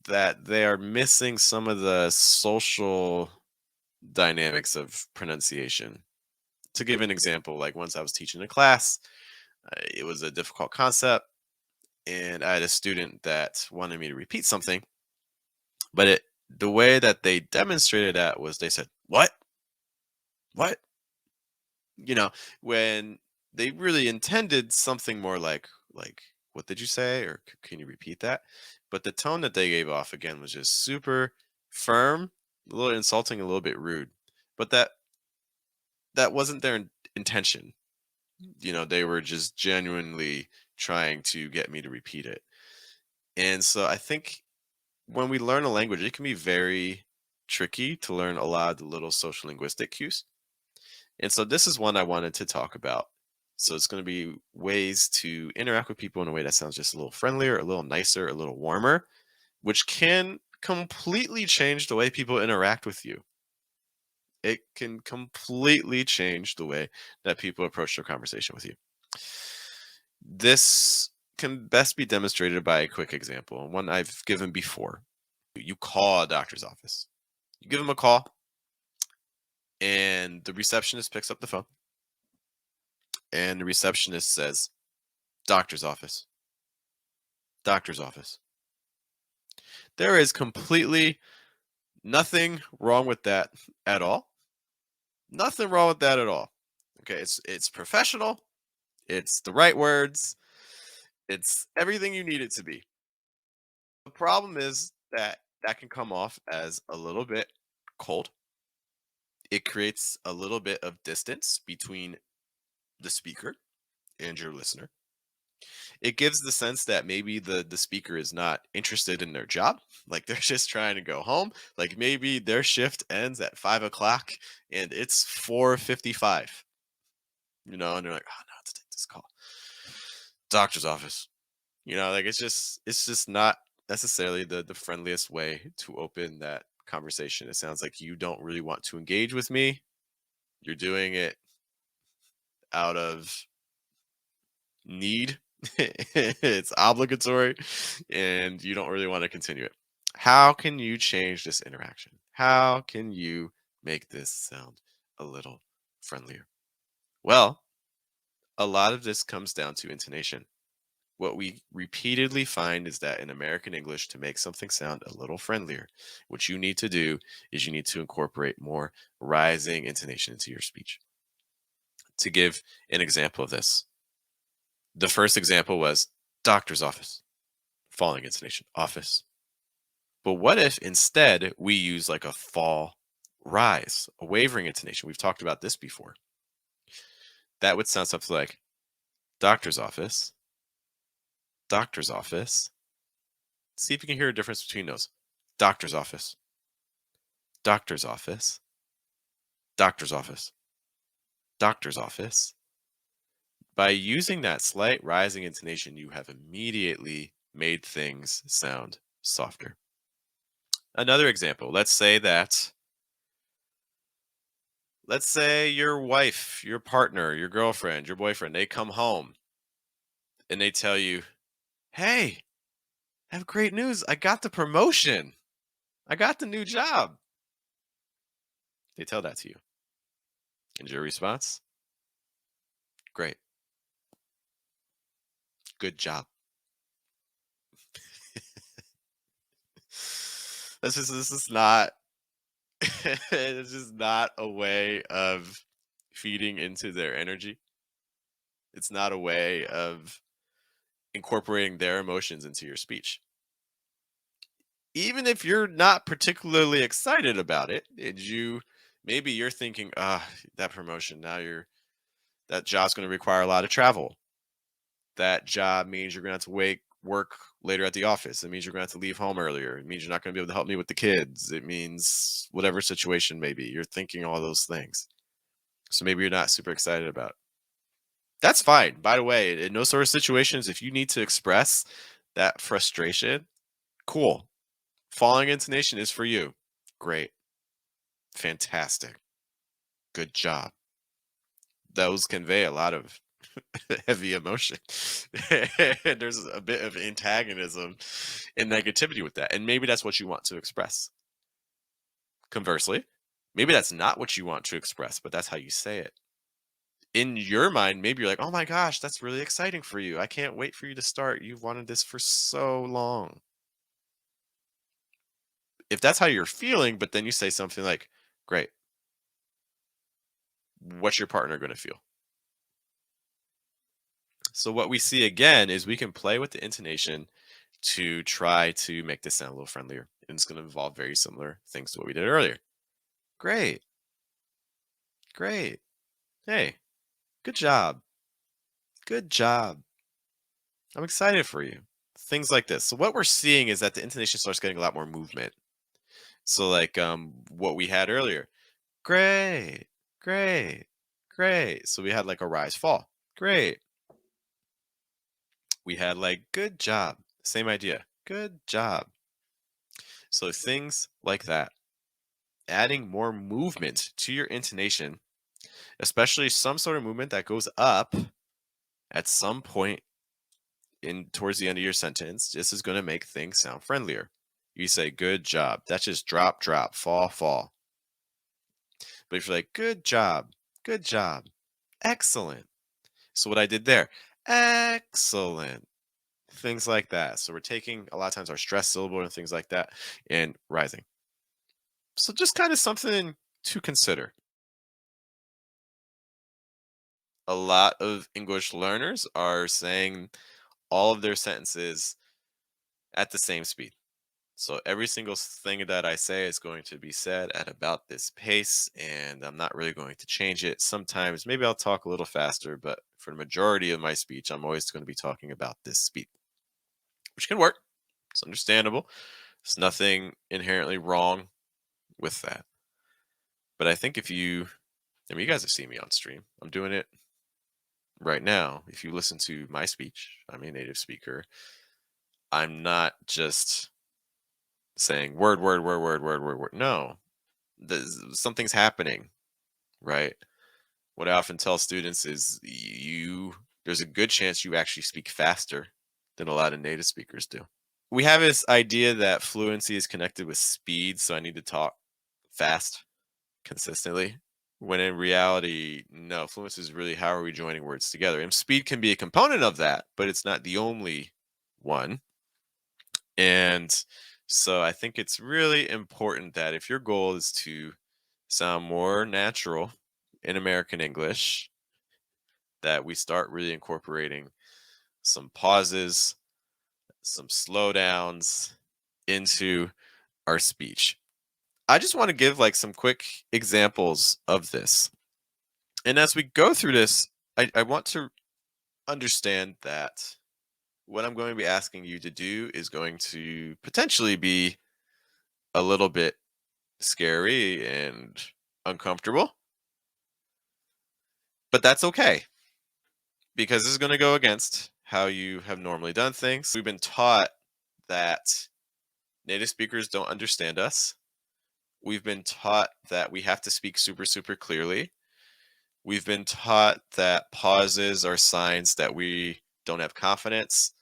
that they are missing some of the social dynamics of pronunciation. To give an example, like once I was teaching a class, it was a difficult concept, and I had a student that wanted me to repeat something, but the way that they demonstrated that was they said, "What? What?" You know, when they really intended something more like "What did you say?" or "Can you repeat that?" But the tone that they gave off again was just super firm, a little insulting, a little bit rude. But that wasn't their intention. They were just genuinely trying to get me to repeat it. And so I think when we learn a language, it can be very tricky to learn a lot of the little social linguistic cues. And so this is one I wanted to talk about. So it's going to be ways to interact with people in a way that sounds just a little friendlier, a little nicer, a little warmer, which can completely change the way people interact with you. It can completely change the way that people approach their conversation with you. This can best be demonstrated by a quick example, one I've given before. You call a doctor's office. You give them a call, and the receptionist picks up the phone, and the receptionist says, "Doctor's office. Doctor's office." There is completely nothing wrong with that at all. Nothing wrong with that at all. Okay, it's professional. It's the right words. It's everything you need it to be. The problem is that can come off as a little bit cold. It creates a little bit of distance between the speaker and your listener. It gives the sense that maybe the speaker is not interested in their job, like they're just trying to go home. Like maybe their shift ends at 5 o'clock and it's 4:55. And they're like, "Oh no, it's this call? Doctor's office. Like it's just not necessarily the friendliest way to open that conversation. It sounds like you don't really want to engage with me. You're doing it out of need. It's obligatory and you don't really want to continue it. How can you change this interaction? How can you make this sound a little friendlier? Well, a lot of this comes down to intonation. What we repeatedly find is that in American English, to make something sound a little friendlier, what you need to do is you need to incorporate more rising intonation into your speech. To give an example of this, the first example was doctor's office, falling intonation, office. But what if instead we use like a fall rise, a wavering intonation? We've talked about this before. That would sound something like doctor's office, doctor's office. See if you can hear a difference between those. Doctor's office, doctor's office, doctor's office, doctor's office. By using that slight rising intonation, you have immediately made things sound softer. Another example, let's say your wife, your partner, your girlfriend, your boyfriend, they come home and they tell you, "Hey, I have great news. I got the promotion. I got the new job." They tell that to you. And your response? Great. Good job. This is not it's just not a way of feeding into their energy. It's not a way of incorporating their emotions into your speech. Even if you're not particularly excited about it, and maybe you're thinking, that promotion, that job's going to require a lot of travel. That job means you're going to have to work later at the office. It means you're going to have to leave home earlier. It means you're not going to be able to help me with the kids. It means whatever situation may be. You're thinking all those things. So maybe you're not super excited about it. That's fine. By the way, in those sort of situations, if you need to express that frustration, cool. Falling intonation is for you. Great. Fantastic. Good job. Those convey a lot of heavy emotion. And there's a bit of antagonism and negativity with that. And maybe that's what you want to express. Conversely, maybe that's not what you want to express, but that's how you say it. In your mind, maybe you're like, "Oh my gosh, that's really exciting for you. I can't wait for you to start. You've wanted this for so long." If that's how you're feeling, but then you say something like, "Great. What's your partner going to feel?" So what we see again is we can play with the intonation to try to make this sound a little friendlier. And it's going to involve very similar things to what we did earlier. Great. Great. Hey, good job. Good job. I'm excited for you. Things like this. So what we're seeing is that the intonation starts getting a lot more movement. So like what we had earlier. Great. Great. Great. So we had like a rise fall. Great. We had like good job. Same idea. Good job. So things like that. Adding more movement to your intonation, especially some sort of movement that goes up at some point in towards the end of your sentence, this is going to make things sound friendlier. You say good job. That's just drop, drop, fall, fall. But if you're like, good job, excellent. So what I did there, excellent. Things like that. So we're taking a lot of times our stress syllable and things like that and rising. So just kind of something to consider. A lot of English learners are saying all of their sentences at the same speed. So every single thing that I say is going to be said at about this pace, and I'm not really going to change it. Sometimes maybe I'll talk a little faster, but for the majority of my speech, I'm always going to be talking about this speed, which can work. It's understandable. There's nothing inherently wrong with that. But I think you guys have seen me on stream. I'm doing it right now, if you listen to my speech, I'm a native speaker. I'm not just saying word, word, word, word, word, word, word. No, something's happening, right? What I often tell students is there's a good chance you actually speak faster than a lot of native speakers do. We have this idea that fluency is connected with speed, so I need to talk fast consistently. When in reality, no, fluency is really how are we joining words together? And speed can be a component of that, but it's not the only one. And so I think it's really important that if your goal is to sound more natural in American English, that we start really incorporating some pauses, some slowdowns into our speech. I just want to give like some quick examples of this. And as we go through this, I want to understand that what I'm going to be asking you to do is going to potentially be a little bit scary and uncomfortable. But that's okay because this is going to go against how you have normally done things. We've been taught that native speakers don't understand us. We've been taught that we have to speak super, super clearly. We've been taught that pauses are signs that we don't have confidence,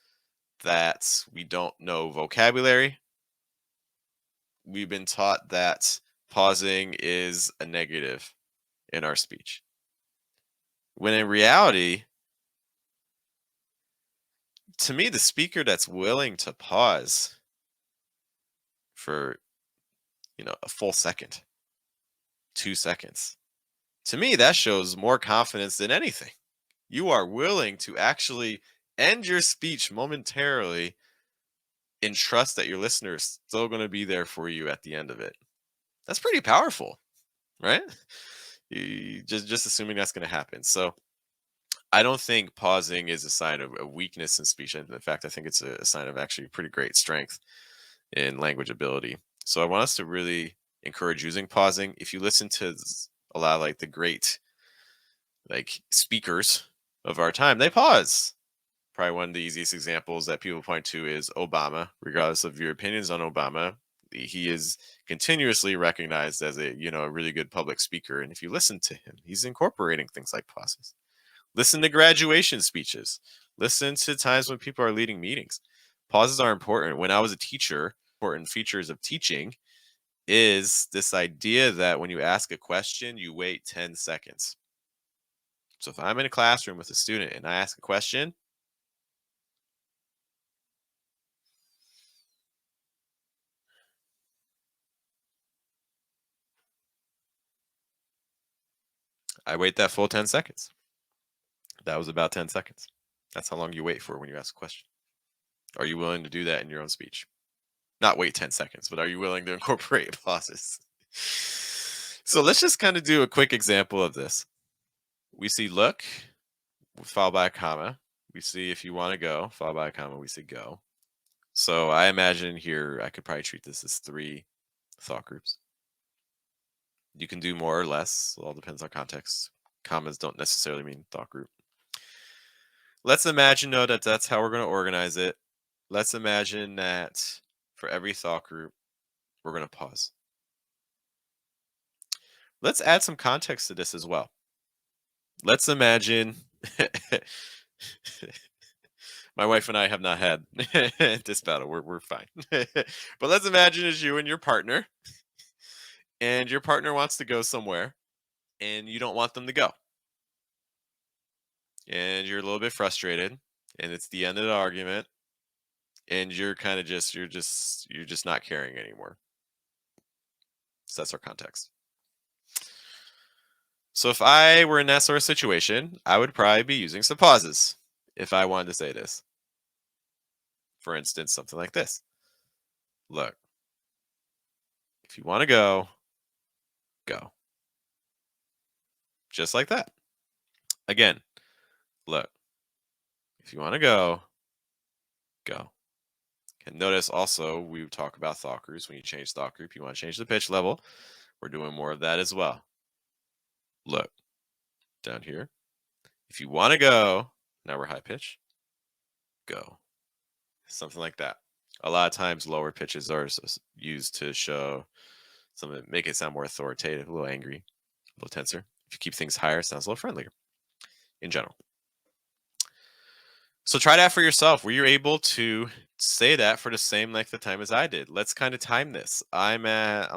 that we don't know vocabulary. We've been taught that pausing is a negative in our speech. When in reality, to me, the speaker that's willing to pause for, a full second, 2 seconds, to me, that shows more confidence than anything. You are willing to actually end your speech momentarily and trust that your listener is still going to be there for you at the end of it. That's pretty powerful, right? Just assuming that's going to happen. So I don't think pausing is a sign of a weakness in speech. In fact, I think it's a sign of actually pretty great strength in language ability. So I want us to really encourage using pausing. If you listen to a lot of like the great speakers of our time, they pause. Probably one of the easiest examples that people point to is Obama. Regardless of your opinions on Obama, he is continuously recognized as a really good public speaker. And if you listen to him, he's incorporating things like pauses. Listen to graduation speeches. Listen to times when people are leading meetings. Pauses are important. When I was a teacher, important features of teaching is this idea that when you ask a question, you wait 10 seconds. So if I'm in a classroom with a student and I ask a question, I wait that full 10 seconds. That was about 10 seconds. That's how long you wait for when you ask a question. Are you willing to do that in your own speech? Not wait 10 seconds, but are you willing to incorporate pauses? So let's just kind of do a quick example of this. We see look, followed by a comma. We see if you want to go, followed by a comma, we see go. So I imagine here I could probably treat this as 3 thought groups. You can do more or less. It all depends on context. Commas don't necessarily mean thought group. Let's imagine, though, that that's how we're going to organize it. Let's imagine that for every thought group, we're going to pause. Let's add some context to this as well. Let's imagine my wife and I have not had this battle. We're fine. But let's imagine it's you and your partner, and your partner wants to go somewhere, and you don't want them to go. And you're a little bit frustrated, and it's the end of the argument, and you're kind of you're just not caring anymore. So that's our context. So if I were in that sort of situation, I would probably be using some pauses if I wanted to say this. For instance, something like this. Look, if you want to go, go. Just like that. Again, look, if you want to go, go. And notice also, we talk about thought groups. When you change thought group, you want to change the pitch level. We're doing more of that as well. Look, down here. If you want to go, now we're high pitch, go. Something like that. A lot of times lower pitches are used to show something, make it sound more authoritative, a little angry, a little tenser. If you keep things higher, it sounds a little friendlier in general. So try that for yourself. Were you able to say that for the same length of time as I did? Let's kind of time this. I'm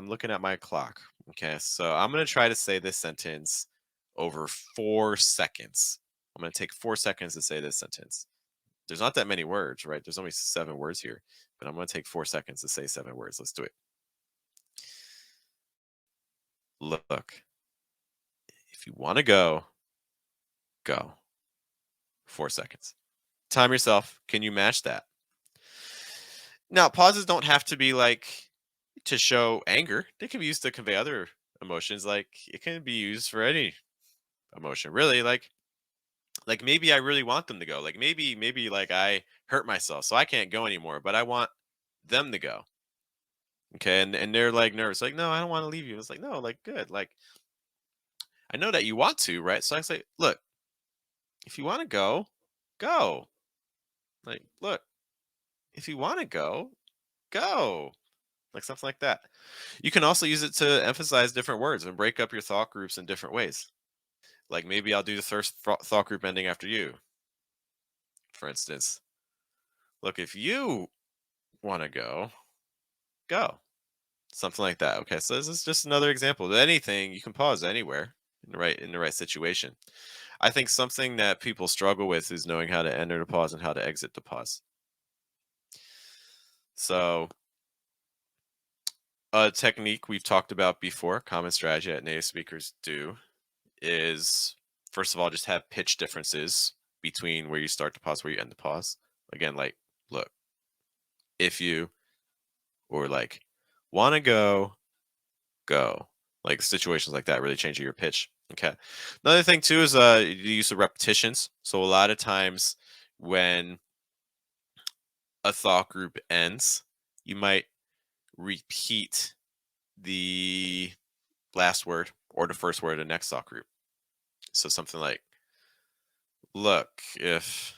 looking at my clock. Okay, so I'm gonna try to say this sentence over 4 seconds. I'm gonna take 4 seconds to say this sentence. There's not that many words, right? There's only 7 words here, but I'm gonna take 4 seconds to say 7 words. Let's do it. Look, if you want to go, go. 4 seconds. Time yourself. Can you match that? Now, pauses don't have to be like to show anger. They can be used to convey other emotions. Like it can be used for any emotion, really. Like maybe I really want them to go. Like maybe like I hurt myself, so I can't go anymore, but I want them to go. Okay, and they're like nervous, like, no, I don't want to leave you. It's like, no, like good. Like I know that you want to, right? So I say, look, if you want to go, go. Like, look, if you want to go, go. Like something like that. You can also use it to emphasize different words and break up your thought groups in different ways. Like maybe I'll do the first thought group ending after you. For instance, look, if you want to go, go. Something like that. Okay, so this is just another example. Anything you can pause anywhere in the right situation. I think something that people struggle with is knowing how to enter the pause and how to exit the pause. So a technique we've talked about before, common strategy that native speakers do, is first of all just have pitch differences between where you start the pause, where you end the pause. Again, like look, if you, or like want to go, go. Like situations like that really change your pitch. Okay. Another thing too is the use of repetitions. So a lot of times when a thought group ends, you might repeat the last word or the first word of the next thought group. So something like, look, if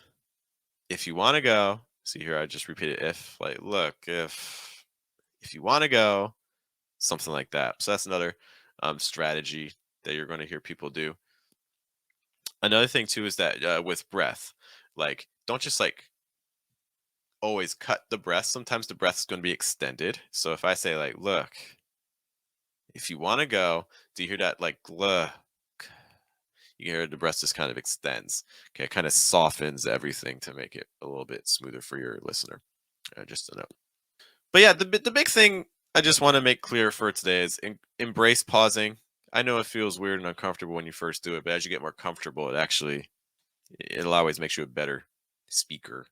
you want to go, see here I just repeated if, like look, if you want to go, something like that. So that's another strategy that you're going to hear people do. Another thing too is that with breath, like don't just like always cut the breath. Sometimes the breath is going to be extended. So if I say like, look, if you want to go, do you hear that like look? You hear the breath just kind of extends. Okay, it kind of softens everything to make it a little bit smoother for your listener. Just a note. But yeah, the big thing I just want to make clear for today is embrace pausing. I know it feels weird and uncomfortable when you first do it, but as you get more comfortable, it always makes you a better speaker.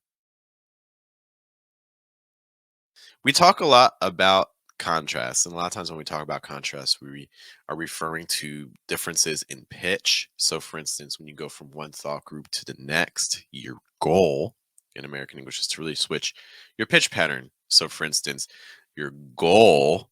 We talk a lot about contrast, and a lot of times when we talk about contrast, we are referring to differences in pitch. So, for instance, when you go from one thought group to the next, your goal in American English is to really switch your pitch pattern. So, for instance, your goal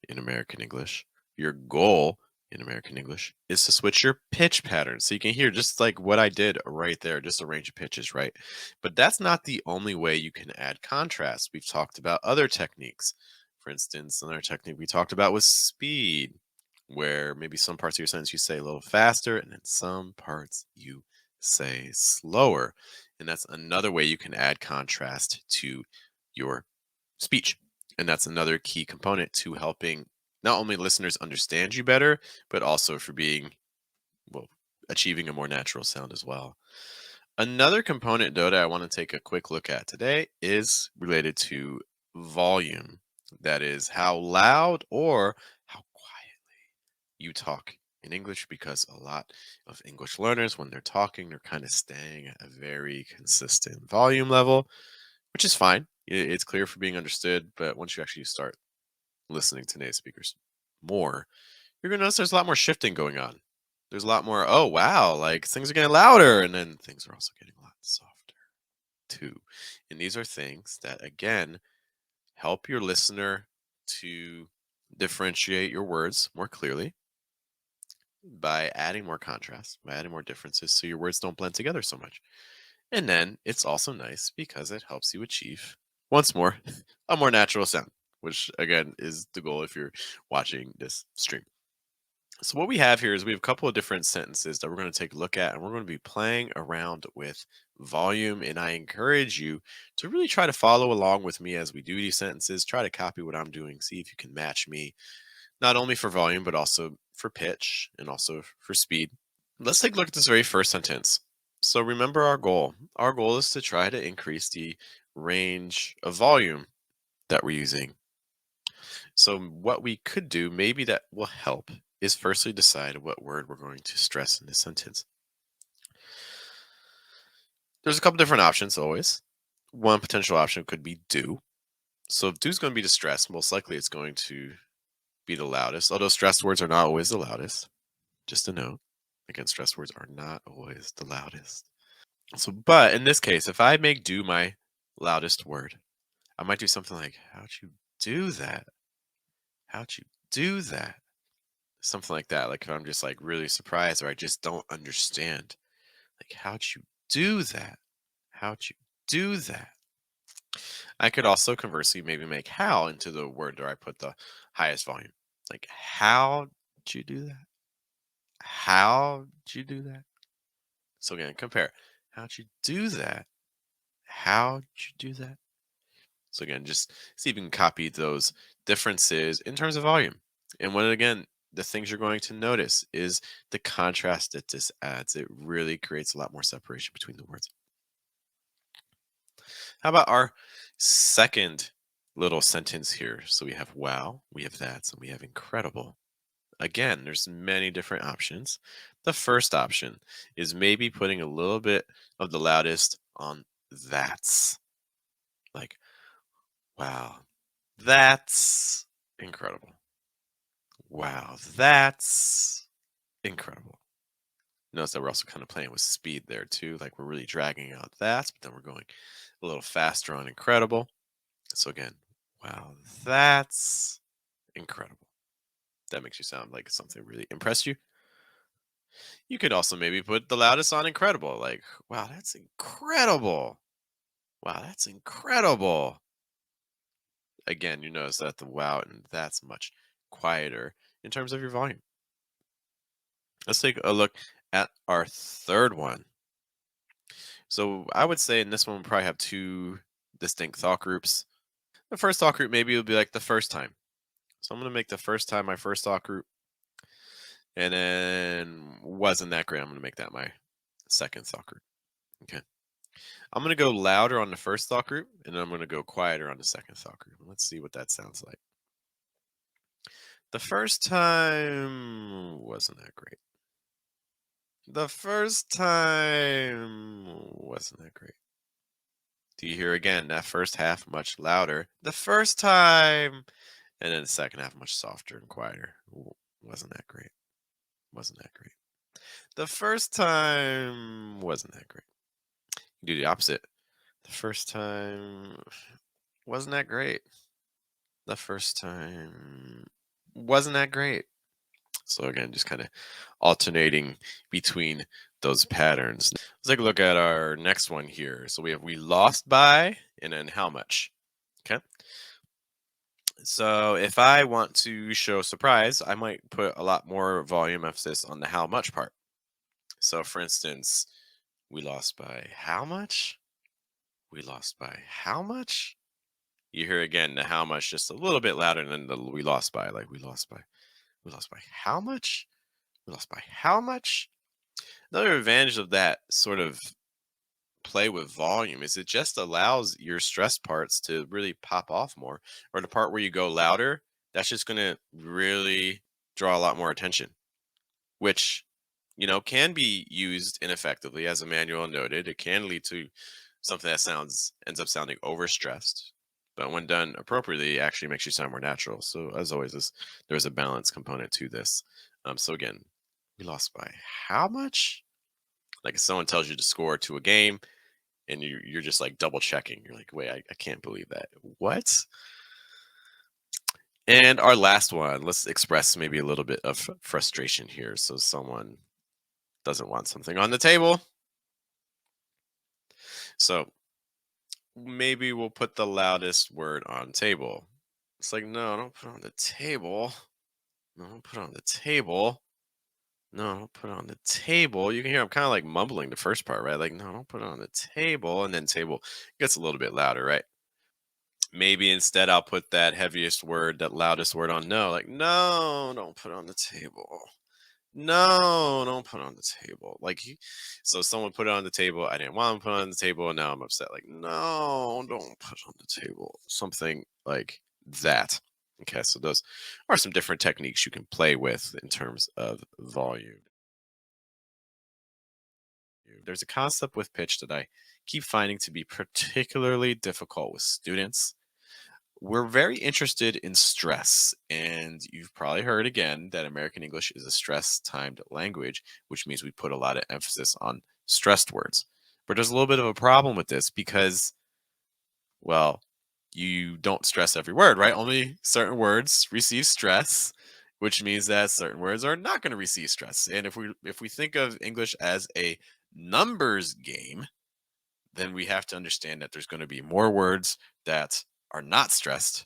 in American English, your goal in American English is to switch your pitch pattern. So you can hear just like what I did right there, just a range of pitches, right? But that's not the only way you can add contrast. We've talked about other techniques. For instance, another technique we talked about was speed, where maybe some parts of your sentence you say a little faster and then some parts you say slower. And that's another way you can add contrast to your speech. And that's another key component to helping not only listeners understand you better, but also for well, achieving a more natural sound as well. Another component, though, that I want to take a quick look at today is related to volume. That is how loud or how quietly you talk in English, because a lot of English learners, when they're talking, they're kind of staying at a very consistent volume level, which is fine. It's clear for being understood, but once you actually start listening to native speakers more, you're going to notice there's a lot more shifting going on. There's a lot more, oh, wow, like things are getting louder, and then things are also getting a lot softer too. And these are things that, again, help your listener to differentiate your words more clearly by adding more contrast, by adding more differences so your words don't blend together so much. And then it's also nice because it helps you achieve, once more, a more natural sound, which again is the goal if you're watching this stream. So what we have here is we have a couple of different sentences that we're going to take a look at, and we're going to be playing around with volume. And I encourage you to really try to follow along with me as we do these sentences. Try to copy what I'm doing. See if you can match me, not only for volume, but also for pitch and also for speed. Let's take a look at this very first sentence. So remember our goal. Our goal is to try to increase the range of volume that we're using. So what we could do, maybe that will help, is firstly decide what word we're going to stress in this sentence. There's a couple different options always. One potential option could be do. So if do is going to be the stress, most likely it's going to be the loudest, although stress words are not always the loudest. Just a note. Again, stress words are not always the loudest. So, but in this case, if I make do my loudest word, I might do something like, how'd you do that? How'd you do that? Something like that. Like if I'm just like really surprised or I just don't understand. Like, how'd you do that? How'd you do that? I could also conversely maybe make how into the word where I put the highest volume. Like, how'd you do that? How'd you do that? So again, compare. How'd you do that? How'd you do that? So again, just see if you can copy those differences in terms of volume. And when again, the things you're going to notice is the contrast that this adds. It really creates a lot more separation between the words. How about our second little sentence here? So we have wow, we have that, and we have incredible. Again, there's many different options. The first option is maybe putting a little bit of the loudest on that's. Like, wow, that's incredible. Wow, that's incredible. Notice that we're also kind of playing with speed there too. Like we're really dragging out that, but then we're going a little faster on incredible. So again, wow, that's incredible. That makes you sound like something really impressed you. You could also maybe put the loudest on incredible. Like, wow, that's incredible. Wow, that's incredible. Again, you notice that the wow and that's much quieter in terms of your volume. Let's take a look at our third one. So I would say in this one, we probably have two distinct thought groups. The first thought group maybe would be like the first time. So I'm going to make the first time my first thought group. And then wasn't that great. I'm going to make that my second thought group. Okay. I'm going to go louder on the first thought group, and then I'm going to go quieter on the second thought group. Let's see what that sounds like. The first time wasn't that great. The first time wasn't that great. Do you hear again that first half much louder? The first time, and then the second half much softer and quieter. Wasn't that great. Wasn't that great. The first time wasn't that great. You do the opposite. The first time wasn't that great. The first time wasn't that great. So again, just kind of alternating between those patterns. Let's take a look at our next one here. So we lost by and then how much. Okay. So if I want to show surprise, I might put a lot more volume emphasis on the how much part. So for instance, we lost by how much? We lost by how much? You hear again the how much just a little bit louder than the we lost by. Like we lost by how much? We lost by how much? Another advantage of that sort of play with volume is it just allows your stress parts to really pop off more. Or the part where you go louder, that's just going to really draw a lot more attention, which can be used ineffectively. As Emmanuel noted, it can lead to something that ends up sounding overstressed, but when done appropriately, it actually makes you sound more natural. So as always, there's a balance component to this. So again, we lost by how much? Like if someone tells you to score to a game and you're just like double checking, you're like, wait, I can't believe that. What? And our last one, let's express maybe a little bit of frustration here. So someone doesn't want something on the table. So maybe we'll put the loudest word on table. It's like, no, don't put it on the table. No, don't put it on the table. No, don't put it on the table. You can hear I'm kind of like mumbling the first part, right? Like, no, don't put it on the table. And then table gets a little bit louder, right? Maybe instead I'll put that heaviest word, that loudest word on no. Like, no, don't put it on the table. No, don't put it on the table. So someone put it on the table. I didn't want to put it on the table, and now I'm upset. Like, no, don't put it on the table. Something like that. Okay, so those are some different techniques you can play with in terms of volume. There's a concept with pitch that I keep finding to be particularly difficult with students. We're very interested in stress, and you've probably heard again that American English is a stress timed language, which means we put a lot of emphasis on stressed words. But there's a little bit of a problem with this because, well, you don't stress every word, right? Only certain words receive stress, which means that certain words are not going to receive stress. And if we think of English as a numbers game, then we have to understand that there's going to be more words that are not stressed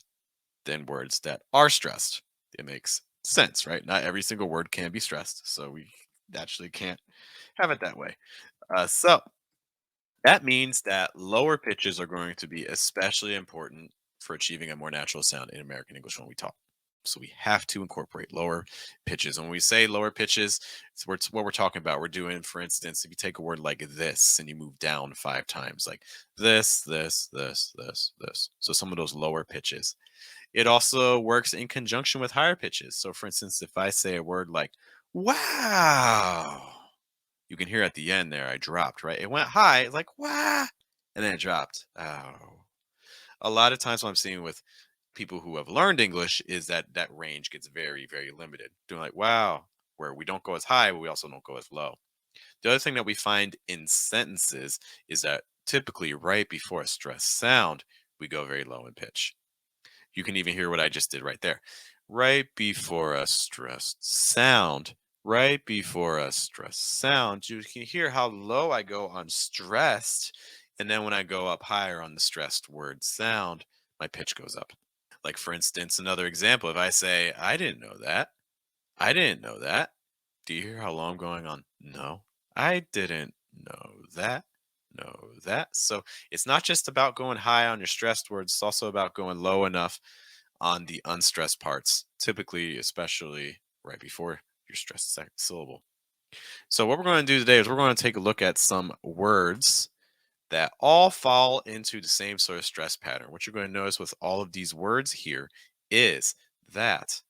than words that are stressed. It makes sense, right? Not every single word can be stressed, so we naturally can't have it that way. So that means that lower pitches are going to be especially important for achieving a more natural sound in American English when we talk. So we have to incorporate lower pitches. And when we say lower pitches, it's what we're talking about. We're doing, for instance, if you take a word like this and you move down 5 times, like this, this, this, this, this. So some of those lower pitches. It also works in conjunction with higher pitches. So for instance, if I say a word like, wow, you can hear at the end there, I dropped, right? It went high, it's like, wow, and then it dropped. Oh. A lot of times what I'm seeing with people who have learned English is that that range gets very, very limited. Doing like, wow, where we don't go as high, but we also don't go as low. The other thing that we find in sentences is that typically right before a stressed sound, we go very low in pitch. You can even hear what I just did right there. Right before a stressed sound, right before a stressed sound, you can hear how low I go on stressed. And then when I go up higher on the stressed word sound, my pitch goes up. Like, for instance, another example, if I say, I didn't know that, I didn't know that. Do you hear how low I'm going on? No, I didn't know that. Know that. So it's not just about going high on your stressed words, it's also about going low enough on the unstressed parts, typically, especially right before your stressed syllable. So what we're going to do today is we're going to take a look at some words that all fall into the same sort of stress pattern. What you're going to notice with all of these words here is that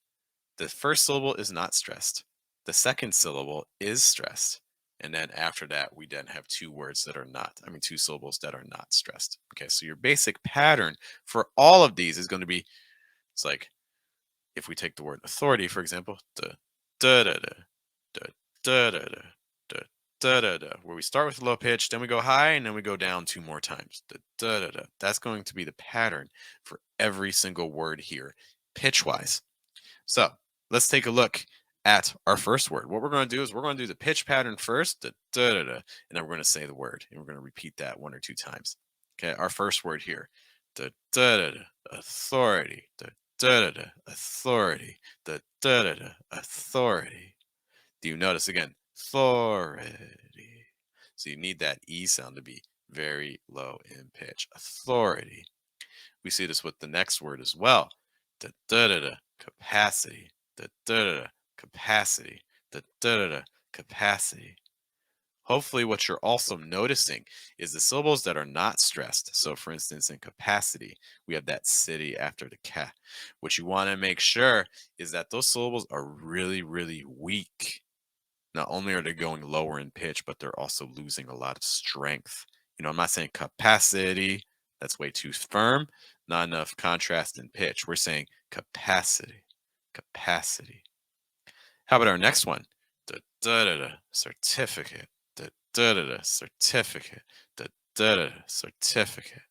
the first syllable is not stressed. The second syllable is stressed. And then after that, we then have two syllables that are not stressed. Okay, so your basic pattern for all of these is going to be, it's like, if we take the word authority, for example, da da da da da da da da da da da, where we start with a low pitch, then we go high, and then we go down 2 more times. Da da da da. That's going to be the pattern for every single word here, pitch-wise. So let's take a look at our first word. What we're going to do is we're going to do the pitch pattern first, da da da da, and then we're going to say the word, and we're going to repeat that 1 or 2 times. Okay, our first word here, da da da da, authority, da da da da, authority, da da da da, authority. Do you notice again? Authority. So you need that E sound to be very low in pitch. Authority. We see this with the next word as well. Da da da da, capacity. Da da da da, capacity. Da da da da, capacity. Hopefully, what you're also noticing is the syllables that are not stressed. So, for instance, in capacity, we have that city after the ca. What you want to make sure is that those syllables are really, really weak. Not only are they going lower in pitch, but they're also losing a lot of strength. I'm not saying capacity, that's way too firm, not enough contrast in pitch. We're saying capacity, capacity. How about our next one? Da da da da, certificate. Da da da da, certificate. Da da da da, certificate.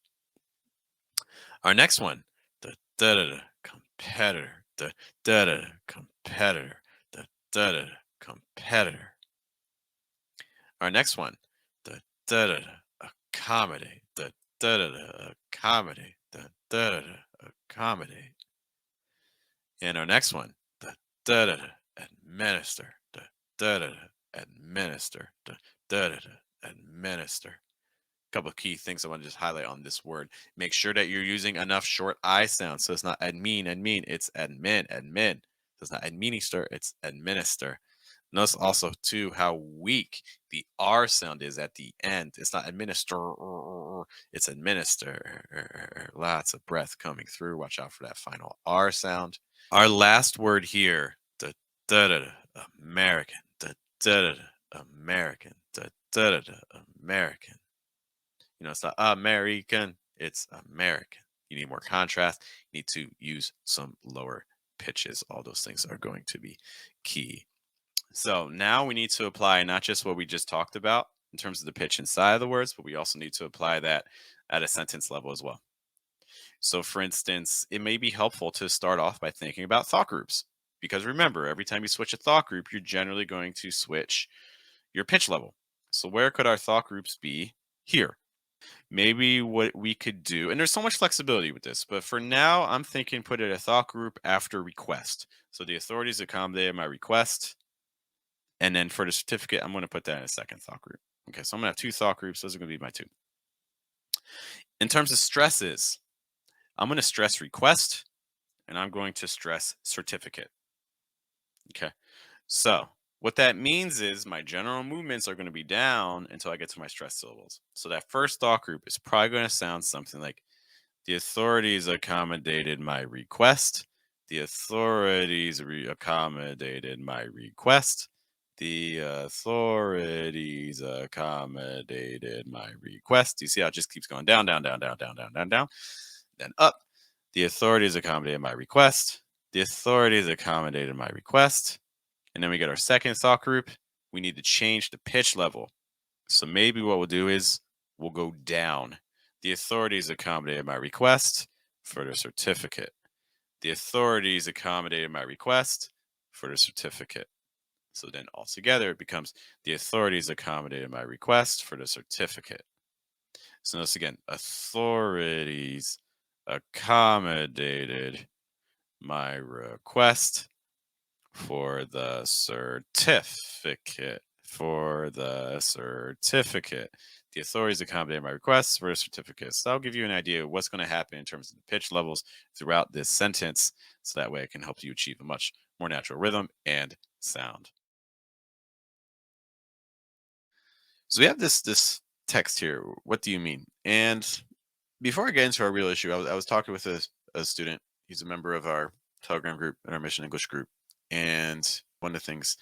Our next one, da da da da, competitor. da da da, competitor, da da da, competitor. Our next one, da da da, accommodate, da da da, accommodate, da da da, accommodate. And our next one, da da da, administer, da da da, administer, da da da, administer. Couple of key things I want to just highlight on this word. Make sure that you're using enough short I sounds. So it's not admin, it's admin. So it's not administer, it's administer. Notice also too how weak the R sound is at the end. It's not administer, it's administer. Lots of breath coming through. Watch out for that final R sound. Our last word here, da da da, American, da da da, American, da da da, American. It's not American, it's American. You need more contrast. You need to use some lower pitches. All those things are going to be key. So now we need to apply not just what we just talked about in terms of the pitch inside of the words, but we also need to apply that at a sentence level as well. So, for instance, it may be helpful to start off by thinking about thought groups. Because remember, every time you switch a thought group, you're generally going to switch your pitch level. So, where could our thought groups be? Here. Maybe what we could do, and there's so much flexibility with this, but for now, I'm thinking put it a thought group after request. So, the authorities accommodated my request. And then for the certificate, I'm going to put that in a second thought group. Okay, so I'm going to have two thought groups. Those are going to be my two. In terms of stresses, I'm going to stress request and I'm going to stress certificate. Okay, so what that means is my general movements are going to be down until I get to my stress syllables. So that first thought group is probably going to sound something like the authorities accommodated my request. The authorities accommodated my request. The authorities accommodated my request. You see how it just keeps going down, down, down, down, down, down, down, down, then up. The authorities accommodated my request. The authorities accommodated my request. And then we get our second thought group. We need to change the pitch level. So maybe what we'll do is we'll go down. The authorities accommodated my request for the certificate. The authorities accommodated my request for the certificate. So then altogether it becomes the authorities accommodated my request for the certificate. So notice again, authorities accommodated my request for the certificate. For the certificate. The authorities accommodated my requests for the certificate. So that'll give you an idea of what's going to happen in terms of the pitch levels throughout this sentence. So that way it can help you achieve a much more natural rhythm and sound. So we have this text here. What do you mean? And before I get into our real issue, I was talking with a student. He's a member of our Telegram group and our Mission English group. And one of the things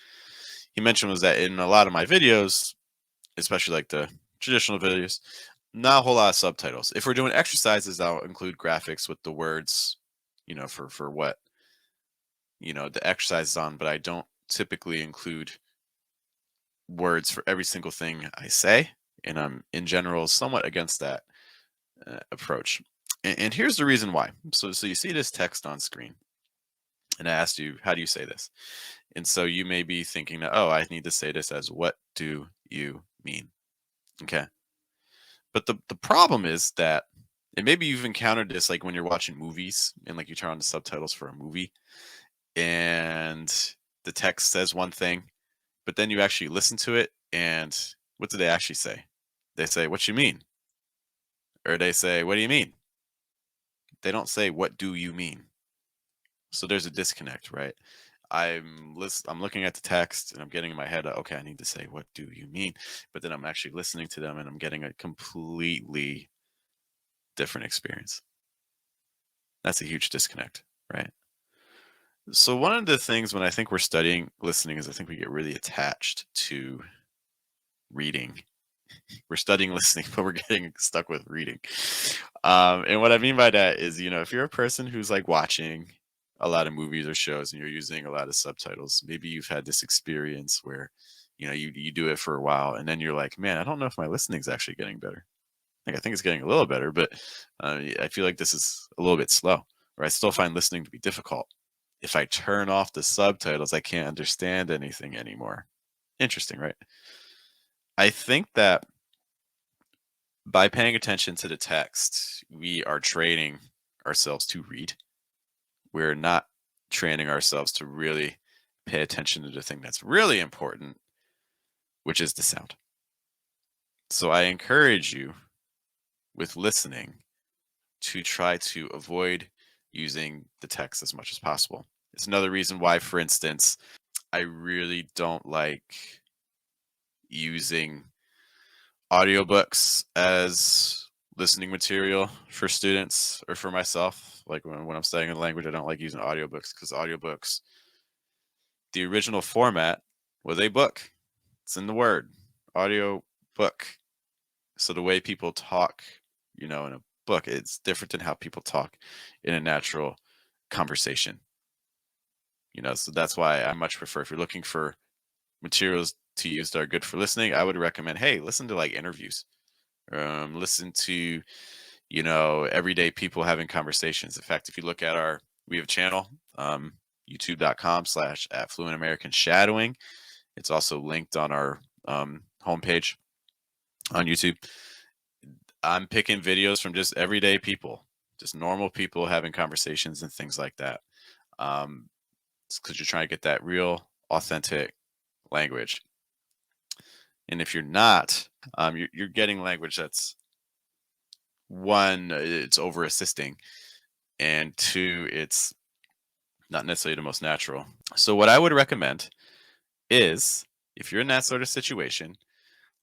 he mentioned was that in a lot of my videos, especially like the traditional videos, not a whole lot of subtitles. If we're doing exercises, I'll include graphics with the words, for what, the exercise is on, but I don't typically include words for every single thing I say. And I'm in general somewhat against that approach. And here's the reason why. So you see this text on screen. And I asked you, how do you say this? And so you may be thinking that, oh, I need to say this as what do you mean? Okay. But the problem is that, and maybe you've encountered this like when you're watching movies and like you turn on the subtitles for a movie and the text says one thing, but then you actually listen to it and what do they actually say? They say, what you mean? Or they say, what do you mean? They don't say, what do you mean? So there's a disconnect, right? I'm looking at the text and I'm getting in my head, okay, I need to say, what do you mean? But then I'm actually listening to them and I'm getting a completely different experience. That's a huge disconnect, right? So one of the things when I think we're studying listening is I think we get really attached to reading. We're studying listening, but we're getting stuck with reading. And what I mean by that is, if you're a person who's like watching a lot of movies or shows and you're using a lot of subtitles, maybe you've had this experience where, you do it for a while and then you're like, man, I don't know if my listening is actually getting better. Like, I think it's getting a little better, but I feel like this is a little bit slow, or I still find listening to be difficult. if I turn off the subtitles, I can't understand anything anymore. Interesting, right? I think that by paying attention to the text, we are training ourselves to read. We're not training ourselves to really pay attention to the thing that's really important, which is the sound. So I encourage you with listening to try to avoid using the text as much as possible. It's another reason why, for instance, I really don't like using audiobooks as listening material for students or for myself. Like when I'm studying a language, I don't like using audiobooks because audiobooks, the original format was a book. It's in the word, audio book. So the way people talk, in a book, it's different than how people talk in a natural conversation. So that's why I much prefer, if you're looking for materials to use that are good for listening, I would recommend, hey, listen to like interviews. Listen to, everyday people having conversations. In fact, if you look at we have a channel, youtube.com/@fluentamericanshadowing. It's also linked on our homepage on YouTube. I'm picking videos from just everyday people, just normal people having conversations and things like that. It's because you're trying to get that real, authentic language. And if you're not, you're getting language that's, one, it's over assisting, and two, it's not necessarily the most natural. So what I would recommend is, if you're in that sort of situation,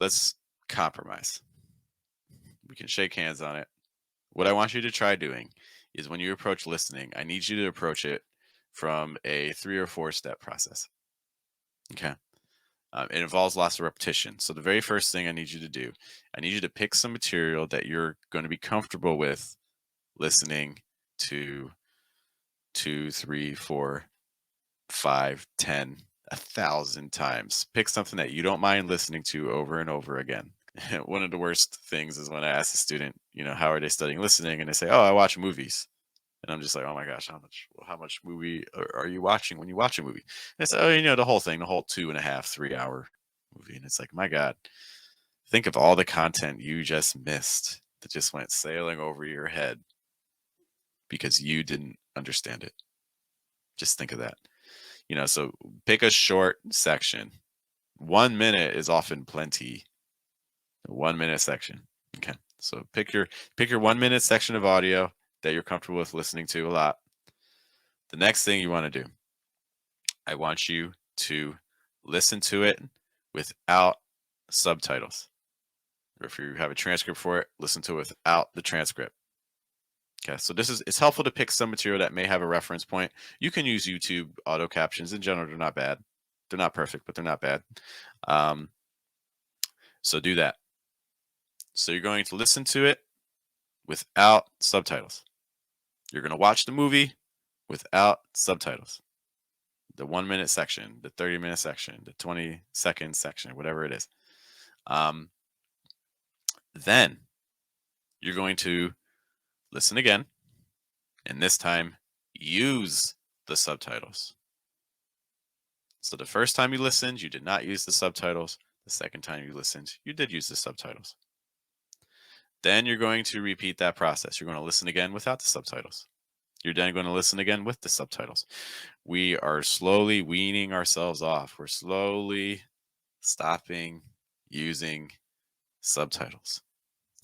let's compromise. We can shake hands on it. What I want you to try doing is, when you approach listening, I need you to approach it from a 3 or 4 step process. Okay. It involves lots of repetition. So the very first thing I need you to do, I need you to pick some material that you're going to be comfortable with listening to 2, 3, 4, 5, 10, 1,000 times. Pick something that you don't mind listening to over and over again. One of the worst things is when I ask a student, how are they studying listening? And they say, oh, I watch movies. And I'm just like, oh my gosh, how much movie are you watching when you watch a movie? And they say, oh, the whole thing, the whole 2.5, 3 hour movie. And it's like, my God, think of all the content you just missed that just went sailing over your head because you didn't understand it. Just think of that. So pick a short section. 1 minute is often plenty. A 1 minute section. Okay. So pick your 1 minute section of audio that you're comfortable with listening to a lot. The next thing you want to do, I want you to listen to it without subtitles. Or if you have a transcript for it, listen to it without the transcript. Okay, so it's helpful to pick some material that may have a reference point. You can use YouTube auto captions. In general, they're not bad. They're not perfect, but they're not bad. So do that. So you're going to listen to it without subtitles. You're going to watch the movie without subtitles. The 1 minute section, the 30-minute section, the 20-second section, whatever it is. Then you're going to listen again, and this time use the subtitles. So the first time you listened, you did not use the subtitles. The second time you listened, you did use the subtitles. Then you're going to repeat that process. You're going to listen again without the subtitles. You're then going to listen again with the subtitles. We are slowly weaning ourselves off. We're slowly stopping using subtitles.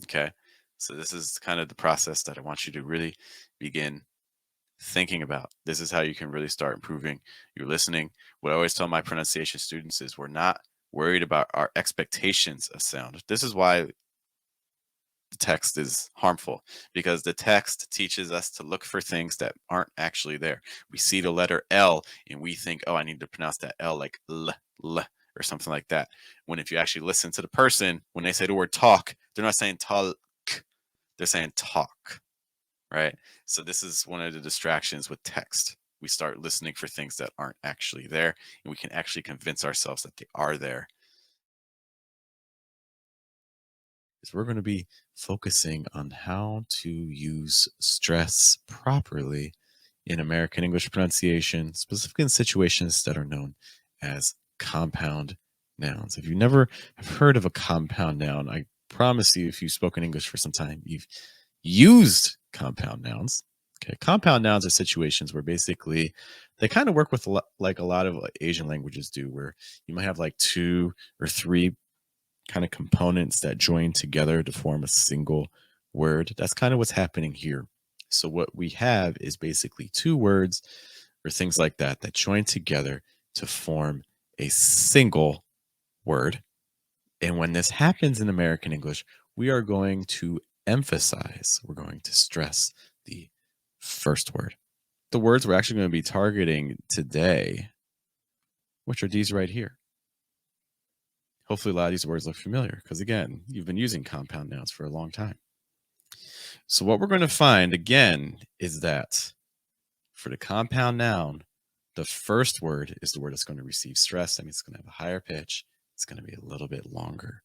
Okay. So this is kind of the process that I want you to really begin thinking about. This is how you can really start improving your listening. What I always tell my pronunciation students is, we're not worried about our expectations of sound. This is why the text is harmful, because the text teaches us to look for things that aren't actually there. We see the letter L and we think, oh, I need to pronounce that L like L, or something like that. When if you actually listen to the person, when they say the word talk, they're not saying talk, they're saying talk, right? So this is one of the distractions with text. We start listening for things that aren't actually there, and we can actually convince ourselves that they are there. We're going to be focusing on how to use stress properly in American English pronunciation, specifically in situations that are known as compound nouns. If you never have heard of a compound noun, I promise you, if you've spoken English for some time, you've used compound nouns. Okay, compound nouns are situations where basically they kind of work with like a lot of Asian languages do, where you might have like 2 or 3 kind of components that join together to form a single word. That's kind of what's happening here. So what we have is basically 2 words or things like that that join together to form a single word. And when this happens in American English, we are going to emphasize, we're going to stress the first word. The words we're actually going to be targeting today, which are these right here. Hopefully a lot of these words look familiar because, again, you've been using compound nouns for a long time. So what we're going to find, again, is that for the compound noun, the first word is the word that's going to receive stress. That means it's going to have a higher pitch. It's going to be a little bit longer.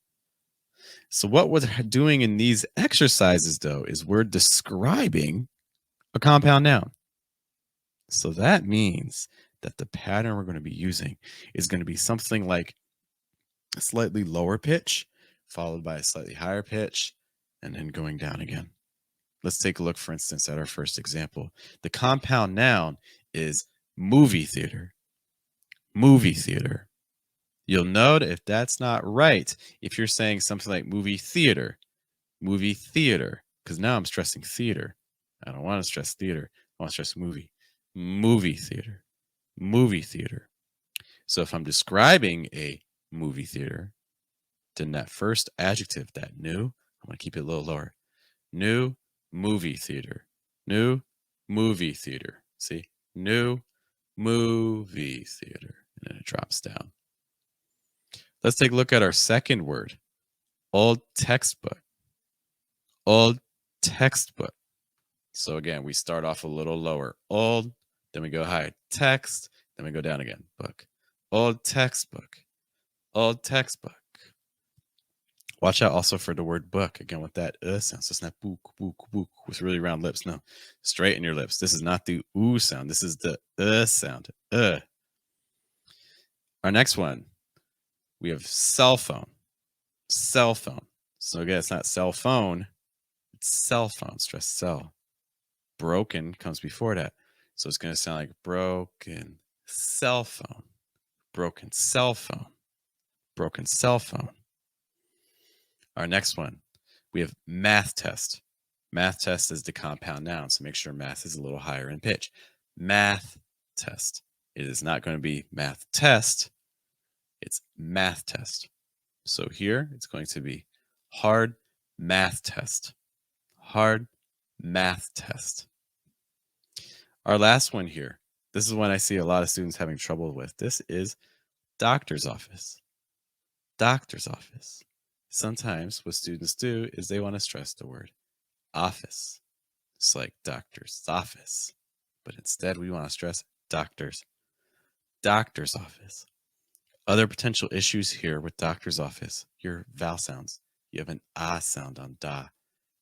So what we're doing in these exercises, though, is we're describing a compound noun. So that means that the pattern we're going to be using is going to be something like a slightly lower pitch, followed by a slightly higher pitch, and then going down again. Let's take a look, for instance, at our first example. The compound noun is movie theater. Movie theater. You'll note if that's not right, if you're saying something like movie theater, because now I'm stressing theater. I don't want to stress theater. I want to stress movie. Movie theater. Movie theater. So if I'm describing a movie theater, then that first adjective, that new, I'm going to keep it a little lower. New movie theater. New movie theater. See? New movie theater. And then it drops down. Let's take a look at our second word. Old textbook. Old textbook. So again, we start off a little lower. Old, then we go high. Text, then we go down again. Book. Old textbook. Old textbook. Watch out also for the word book. Again, with that sound. So it's not book, book, book with really round lips. No, straighten your lips. This is not the sound. This is the sound. Our next one, we have cell phone. Cell phone. So again, it's not cell phone. It's cell phone. Stress cell. Broken comes before that. So it's going to sound like broken cell phone. Broken cell phone. Broken cell phone. Our next one, we have math test. Math test is the compound noun, so make sure math is a little higher in pitch. Math test. It is not going to be math test. It's math test. So here it's going to be hard math test. Hard math test. Our last one here. This is one I see a lot of students having trouble with. This is doctor's office. Doctor's office. Sometimes what students do is they want to stress the word office. It's like doctor's office. But instead we want to stress doctor's office. Other potential issues here with doctor's office, your vowel sounds. You have an ah sound on da,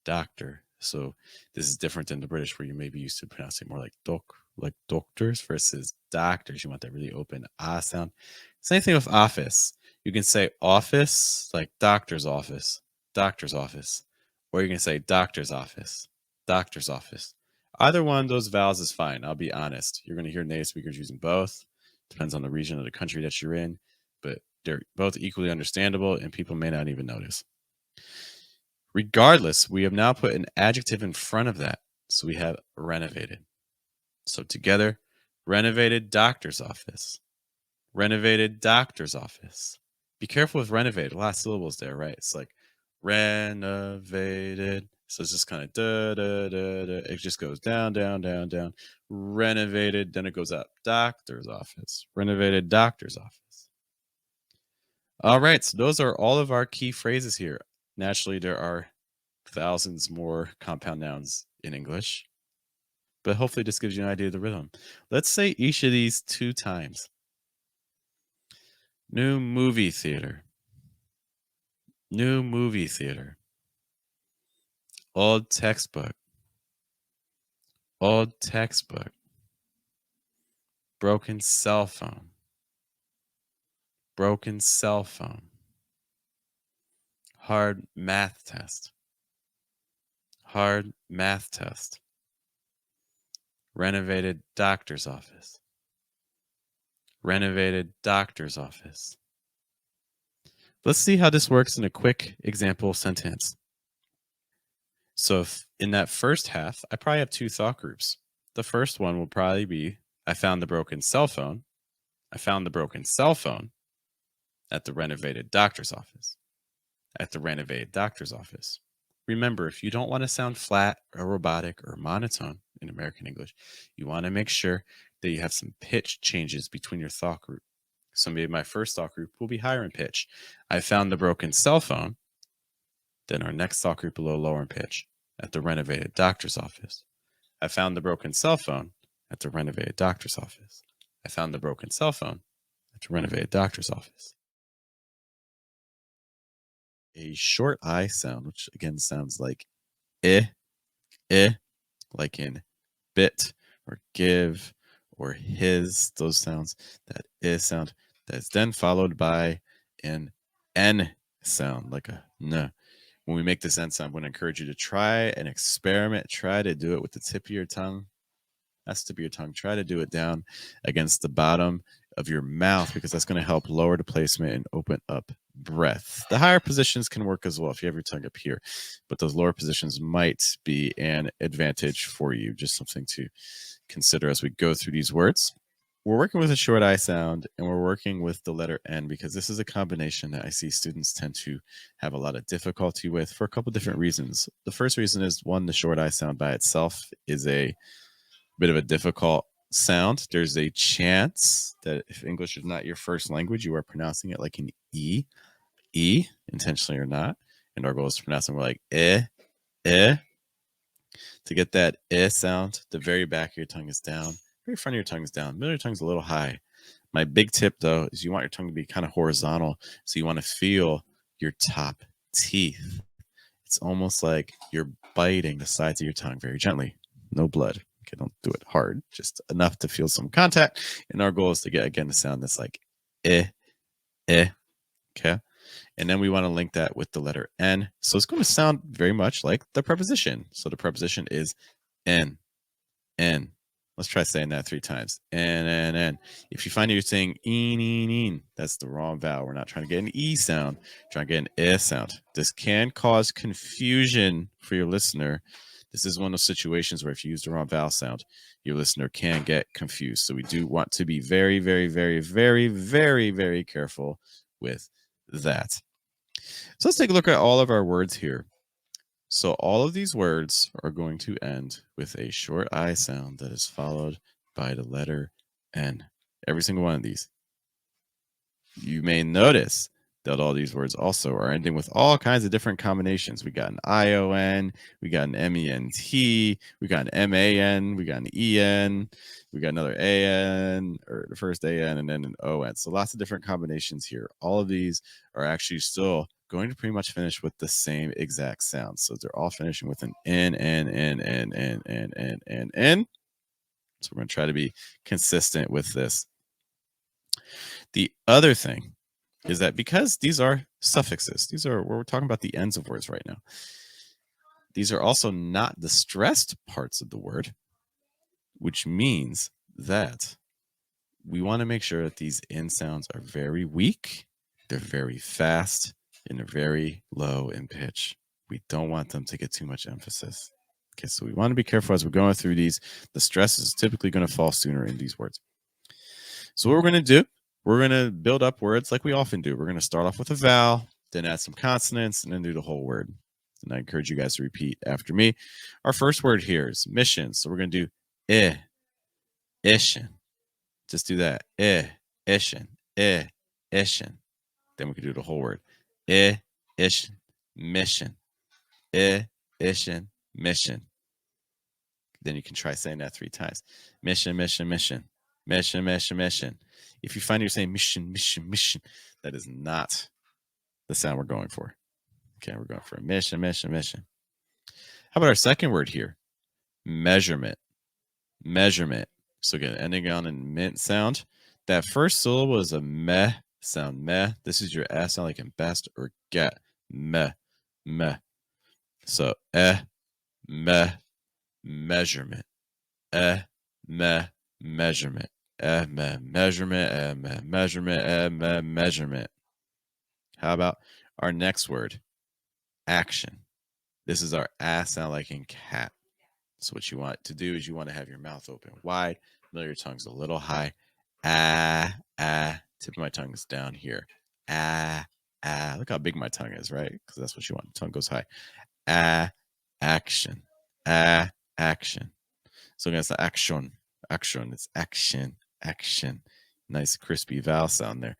doctor. So this is different than the British where you may be used to pronouncing more like doctors versus doctors. You want that really open ah sound. Same thing with office. You can say office, like doctor's office, or you can say doctor's office. Either one of those vowels is fine. I'll be honest. You're going to hear native speakers using both. Depends on the region of the country that you're in, but they're both equally understandable and people may not even notice. Regardless, we have now put an adjective in front of that. So we have renovated. So together, renovated doctor's office. Renovated doctor's office. Be careful with renovated. A lot of syllables there, right? It's like renovated. So it's just kind of da, da, da, da. It just goes down, down, down, down. Renovated, then it goes up. Doctor's office. Renovated doctor's office. All right, so those are all of our key phrases here. Naturally, there are thousands more compound nouns in English, but hopefully this gives you an idea of the rhythm. Let's say each of these 2 times. New movie theater. New movie theater. Old textbook. Old textbook. Broken cell phone. Broken cell phone. Hard math test. Hard math test. Renovated doctor's office. Renovated doctor's office. Let's see how this works in a quick example sentence. So if in that first half, I probably have two thought groups. The first one will probably be, I found the broken cell phone. I found the broken cell phone at the renovated doctor's office. At the renovated doctor's office. Remember, if you don't want to sound flat or robotic or monotone in American English, you want to make sure that you have some pitch changes between your thought group. So maybe my first thought group will be higher in pitch. I found the broken cell phone. Then our next thought group a little lower in pitch at the renovated doctor's office. I found the broken cell phone at the renovated doctor's office. I found the broken cell phone at the renovated doctor's office. A short I sound, which again sounds like eh, like in bit or give or his, those sounds, that sound, that's then followed by an N sound, like a N. When we make this N sound, I'm going to encourage you to try and experiment. Try to do it with the tip of your tongue. That's the tip of your tongue. Try to do it down against the bottom of your mouth because that's going to help lower the placement and open up breath. The higher positions can work as well if you have your tongue up here, but those lower positions might be an advantage for you. Just something to consider as we go through these words. We're working with a short I sound and we're working with the letter N because this is a combination that I see students tend to have a lot of difficulty with for a couple different reasons. The first reason is, one, the short I sound by itself is a bit of a difficult sound. There's a chance that if English is not your first language, you are pronouncing it like an E, intentionally or not. And our goal is to pronounce it more like eh. To get that eh sound, the very back of your tongue is down, very front of your tongue is down, middle of your tongue is a little high. My big tip, though, is you want your tongue to be kind of horizontal. So you want to feel your top teeth. It's almost like you're biting the sides of your tongue very gently. No blood. Okay, don't do it hard, just enough to feel some contact. And our goal is to get, again, the sound that's like eh. Okay. And then we want to link that with the letter N. So it's going to sound very much like the preposition. So the preposition is N. Let's try saying that 3 times. N. If you find you're saying een, that's the wrong vowel. We're not trying to get an E sound. We're trying to get an eh sound. This can cause confusion for your listener. This is one of those situations where if you use the wrong vowel sound, your listener can get confused. So we do want to be very, very, very, very, very, very careful with that. So let's take a look at all of our words here. So all of these words are going to end with a short I sound that is followed by the letter N. Every single one of these. You may notice that all these words also are ending with all kinds of different combinations. We got an ION, we got an MENT, we got an MAN, we got an EN, we got another AN, or the first AN, and then an ON. So lots of different combinations here. All of these are actually still going to pretty much finish with the same exact sound. So they're all finishing with an N. So we're going to try to be consistent with this. The other thing is that because these are suffixes, these are where we're talking about the ends of words right now. These are also not the stressed parts of the word, which means that we want to make sure that these N sounds are very weak, they're very fast, and they're very low in pitch. We don't want them to get too much emphasis. Okay, so we want to be careful as we're going through these. The stress is typically going to fall sooner in these words. So what we're going to do, we're going to build up words like we often do. We're going to start off with a vowel, then add some consonants, and then do the whole word. And I encourage you guys to repeat after me. Our first word here is mission. So we're going to do ishin. Just do that. Ishin. Ishin. Then we can do the whole word. Ishin. Mission. Ishin. Mission. Then you can try saying that 3 times. Mission. If you find you're saying mission, that is not the sound we're going for. Okay, we're going for a mission. How about our second word here? Measurement. So again, ending on a mint sound. That first syllable is a meh sound. Meh. This is your S sound like in best or get. Meh. Meh. So meh, measurement. Meh, measurement. Meh, measurement. Meh, measurement. Meh, measurement. How about our next word? Action. This is our ass sound like in cat. So what you want to do is you want to have your mouth open wide, middle of your tongue's a little high. Tip of my tongue is down here. Look how big my tongue is, right? Because that's what you want. The tongue goes high. Action. Action. So again, it's the action. Action. It's action. Action. Nice crispy vowel sound there.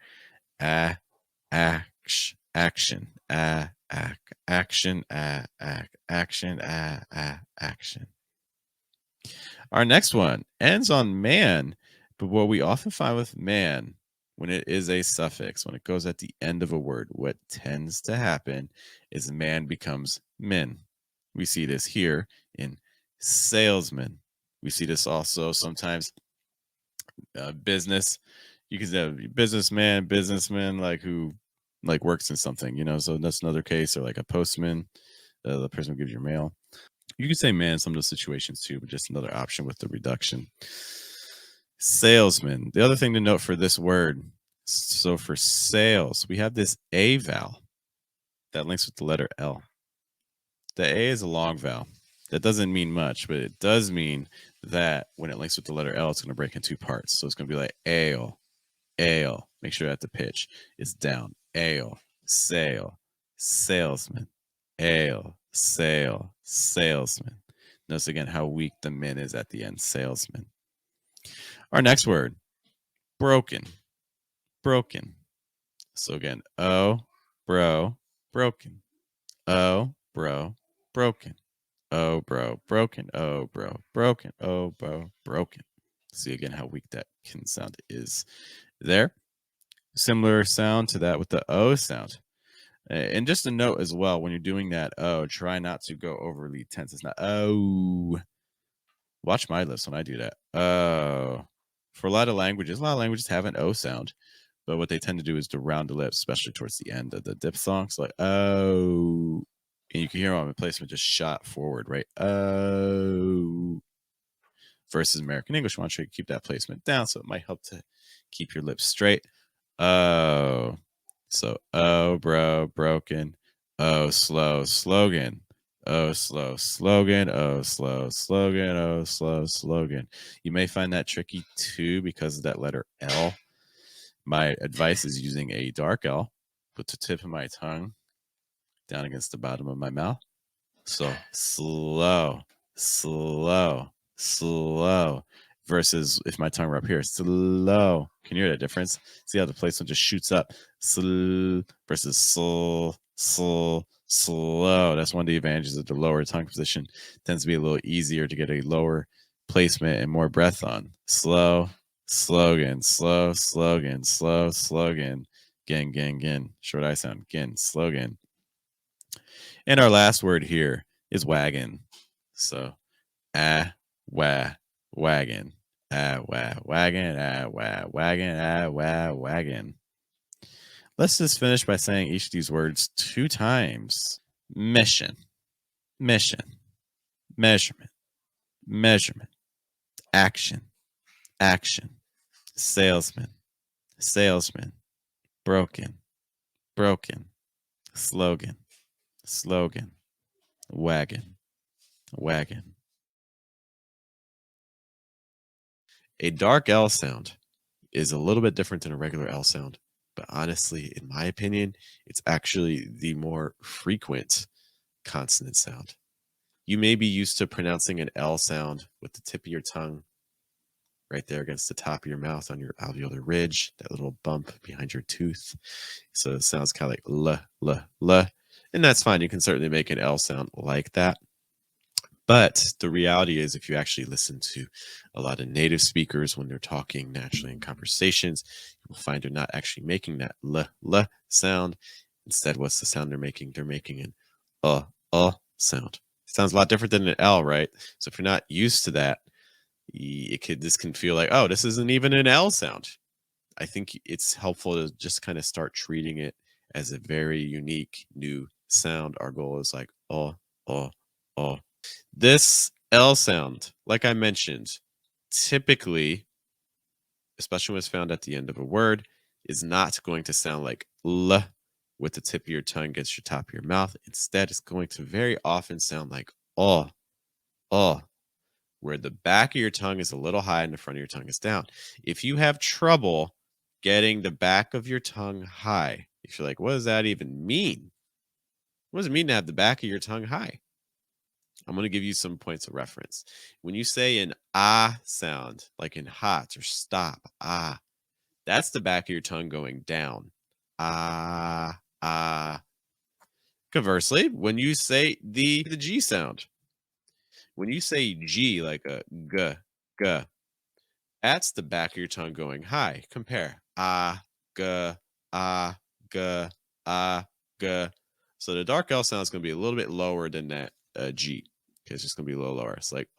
Action. Action. Action. Action. Action. Our next one ends on man, but what we often find with man, when it is a suffix, when it goes at the end of a word, what tends to happen is man becomes min. We see this here in salesman. We see this also sometimes business. You could have businessman, like who like works in something, you know. So that's another case, or like a postman, the person who gives your mail. You could say man in some of those situations too, but just another option with the reduction. Salesman. The other thing to note for this word, so for sales, we have this A vowel that links with the letter L. The A is a long vowel. That doesn't mean much, but it does mean that when it links with the letter L, it's going to break in two parts. So it's going to be like ale, ale. Make sure that the pitch is down. Ale, sale, salesman, ale, sale, salesman. Notice again how weak the min is at the end, salesman. Our next word, broken, broken. So again, oh, bro, broken. Oh, bro, broken. Oh, bro, broken. Oh, bro, broken. Oh, bro, broken. See again how weak that kin sound is there. Similar sound to that with the O sound. And just a note as well, when you're doing that O, try not to go overly tense. It's not oh. Watch my lips when I do that. Oh. For a lot of languages have an O sound, but what they tend to do is to round the lips, especially towards the end of the diphthong. So like oh. And you can hear my placement just shot forward, right? Oh. Versus American English, I want you to keep that placement down, so it might help to keep your lips straight. Oh. So, oh, bro, broken. Oh, slow, slogan. Oh, slow, slogan. Oh, slow, slogan. Oh, slow, slogan. You may find that tricky too because of that letter L. My advice is using a dark L. Put the tip of my tongue down against the bottom of my mouth. So, slow, slow, slow. Versus if my tongue were up here, slow. Can you hear that difference? See how the placement just shoots up? Sl versus slow. That's one of the advantages of the lower tongue position. Tends to be a little easier to get a lower placement and more breath on. Slow, slogan, slow, slogan, slow, slogan. Gin. Short I sound. Gin, slogan. And our last word here is wagon. So, wagon. Wagon. Let's just finish by saying each of these words 2 times. Mission, mission, measurement, measurement, action, action, salesman, salesman, broken, broken, slogan, slogan, wagon, wagon. A dark L sound is a little bit different than a regular L sound, but honestly, in my opinion, it's actually the more frequent consonant sound. You may be used to pronouncing an L sound with the tip of your tongue right there against the top of your mouth on your alveolar ridge, that little bump behind your tooth. So it sounds kind of like l, and that's fine. You can certainly make an L sound like that. But the reality is, if you actually listen to a lot of native speakers when they're talking naturally in conversations, you will find they're not actually making that l sound. Instead, what's the sound they're making? They're making an sound. It sounds a lot different than an L, right? So if you're not used to that, This can feel like, oh, this isn't even an L sound. I think it's helpful to just kind of start treating it as a very unique new sound. Our goal is like, oh, oh, oh. This L sound, like I mentioned, typically, especially when it's found at the end of a word, is not going to sound like L with the tip of your tongue against your top of your mouth. Instead, it's going to very often sound like oh, where the back of your tongue is a little high and the front of your tongue is down. If you have trouble getting the back of your tongue high, if you're like, what does that even mean? What does it mean to have the back of your tongue high? I'm going to give you some points of reference. When you say an ah sound, like in hot or stop, ah, that's the back of your tongue going down. Ah, ah. Conversely, when you say the G sound, when you say G like a g, g, that's the back of your tongue going high. Compare ah, g, ah, g, ah, g. So the dark L sound is going to be a little bit lower than that G. Okay, it's just going to be a little lower. It's like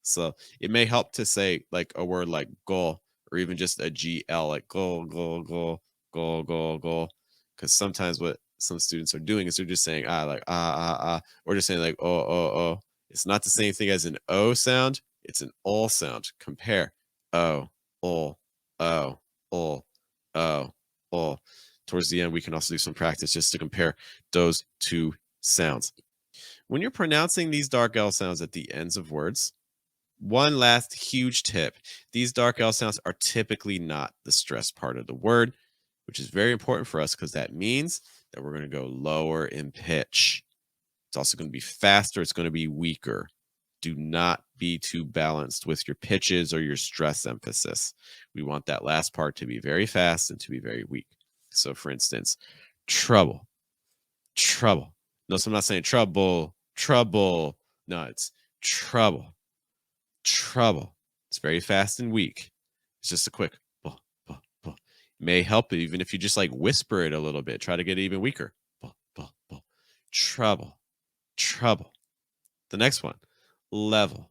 So it may help to say like a word like go, or even just a GL like go, go, go, go, go, go. Because sometimes what some students are doing is they're just saying like or just saying like oh. It's not the same thing as an O sound. It's an O sound. Compare O, O, O, O, O, O. Towards the end, we can also do some practice just to compare those two sounds. When you're pronouncing these dark L sounds at the ends of words, one last huge tip. These dark L sounds are typically not the stress part of the word, which is very important for us because that means that we're going to go lower in pitch. It's also going to be faster. It's going to be weaker. Do not be too balanced with your pitches or your stress emphasis. We want that last part to be very fast and to be very weak. So, for instance, trouble, trouble. Notice I'm not saying trouble, trouble. No, it's trouble, trouble. It's very fast and weak. It's just a quick buh, buh, buh. May help it even if you just like whisper it a little bit. Try to get it even weaker. Buh, buh, buh. Trouble, trouble. The next one, level,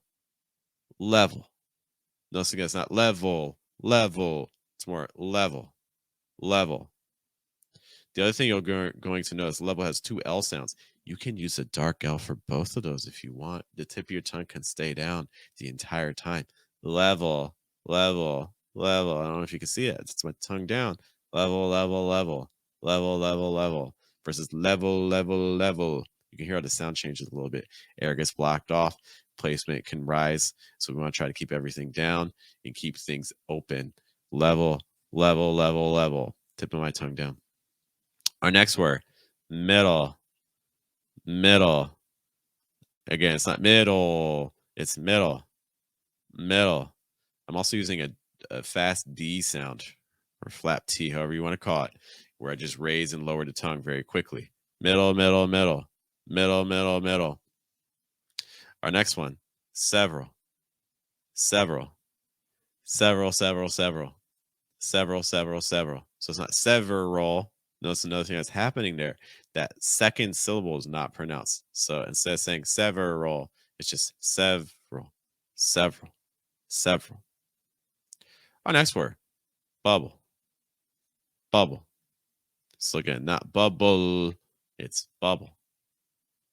level. Notice again, it's not level, level. It's more level, level. The other thing you're going to notice, level has two L sounds. You can use a dark L for both of those if you want. The tip of your tongue can stay down the entire time. Level, level, level. I don't know if you can see it. It's my tongue down. Level, level, level, level, level, level. Versus level, level, level. You can hear how the sound changes a little bit. Air gets blocked off. Placement can rise. So we want to try to keep everything down and keep things open. Level, level, level, level. Tip of my tongue down. Our next word, middle, middle. Again, it's not middle, it's middle, middle. I'm also using a fast D sound or flap T, however you want to call it, where I just raise and lower the tongue very quickly. Middle, middle, middle, middle, middle, middle. Our next one, several, several, several, several, several, several, several, several. So it's not several. Notice another thing that's happening there. That second syllable is not pronounced. So instead of saying several, it's just several, several, several. Our next word, bubble, bubble. So again, not bubble, it's bubble,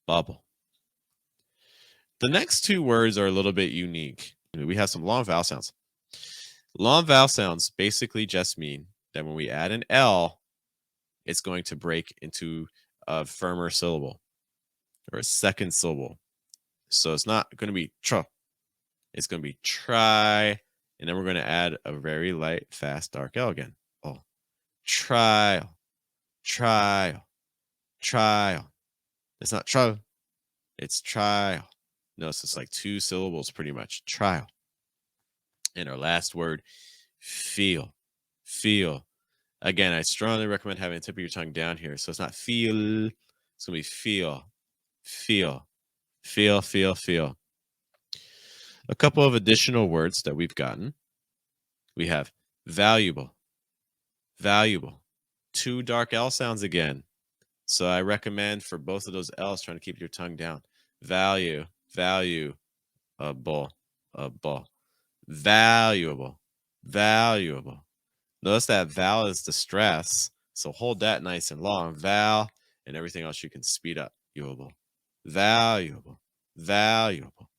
bubble. The next two words are a little bit unique. We have some long vowel sounds. Long vowel sounds basically just mean that when we add an L, it's going to break into a firmer syllable or a second syllable. So it's not going to be tr. It's going to be try. And then we're going to add a very light, fast, dark L again. Oh, trial, trial, trial. It's not trial. It's trial. Notice it's like two syllables pretty much. Trial. And our last word, feel, feel. Again, I strongly recommend having the tip of your tongue down here. So it's not feel. It's going to be feel, feel, feel, feel, feel. A couple of additional words that we've gotten. We have valuable, valuable. Two dark L sounds again. So I recommend for both of those L's trying to keep your tongue down. Value, value, bull, Valuable. Valuable. Notice that vowel is the stress. So hold that nice and long. Val, and everything else you can speed up. Valuable. Valuable. Valuable.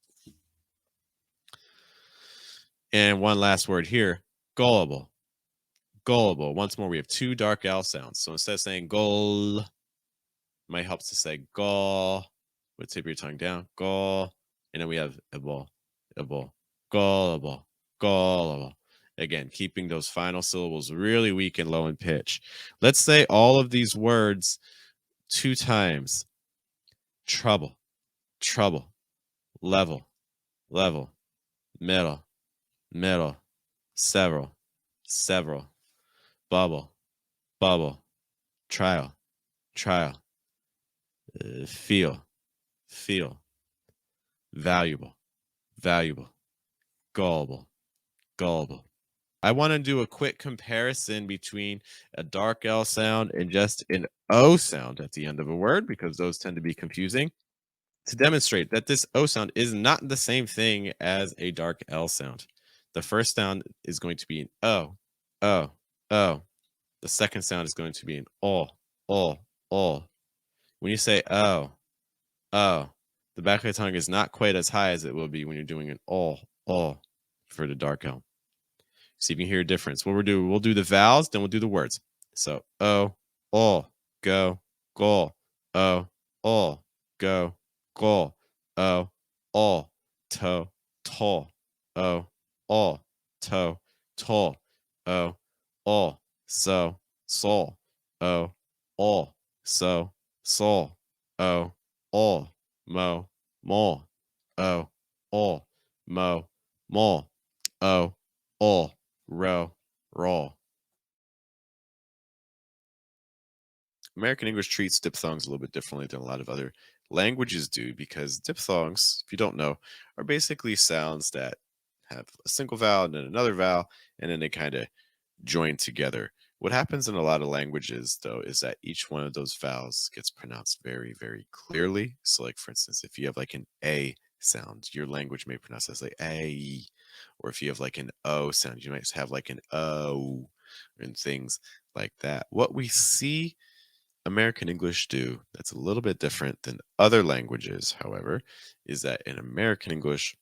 And one last word here. Gullible. Gullible. Once more, we have two dark L sounds. So instead of saying gull, might help to say gull with tip of your tongue down. Gull. And then we have able. Gullible. Gullible. Again, keeping those final syllables really weak and low in pitch. Let's say all of these words 2 times. Trouble. Trouble. Level. Level. Middle. Middle. Several. Several. Bubble. Bubble. Trial. Trial. Feel. Feel. Valuable. Valuable. Gullible. Gullible. I want to do a quick comparison between a dark L sound and just an O sound at the end of a word, because those tend to be confusing, to demonstrate that this O sound is not the same thing as a dark L sound. The first sound is going to be an O, O, O. The second sound is going to be an O, O, O. When you say O, O, the back of the tongue is not quite as high as it will be when you're doing an O, O for the dark L. See if you can hear a difference. What we'll do the vowels, then we'll do the words. So go, go, go, go, go, to, so, sol, so, sol, mo, mo, mo, row, roll. American English treats diphthongs a little bit differently than a lot of other languages do, because diphthongs, if you don't know, are basically sounds that have a single vowel and then another vowel, and then they kind of join together. What happens in a lot of languages, though, is that each one of those vowels gets pronounced very, very clearly. So, like, for instance, if you have like an A sound, your language may pronounce it as like A. Or if you have like an O sound, you might have like an O, and things like that. What we see American English do that's a little bit different than other languages, however, is that in American English,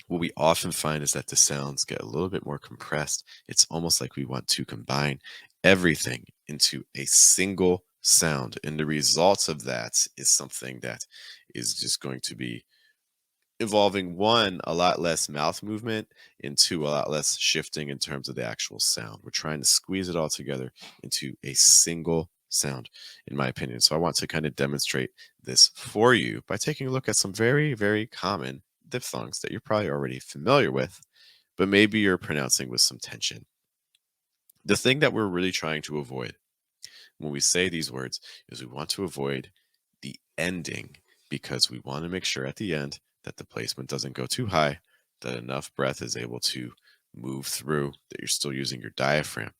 what we often find is that the sounds get a little bit more compressed. It's almost like we want to combine everything into a single sound. And the results of that is something that is just going to be involving, one, a lot less mouth movement, and two, a lot less shifting in terms of the actual sound. We're trying to squeeze it all together into a single sound, in my opinion. So I want to kind of demonstrate this for you by taking a look at some very, very common diphthongs that you're probably already familiar with, but maybe you're pronouncing with some tension. The thing that we're really trying to avoid when we say these words is we want to avoid the ending, because we want to make sure at the end that the placement doesn't go too high, that enough breath is able to move through, that you're still using your diaphragm.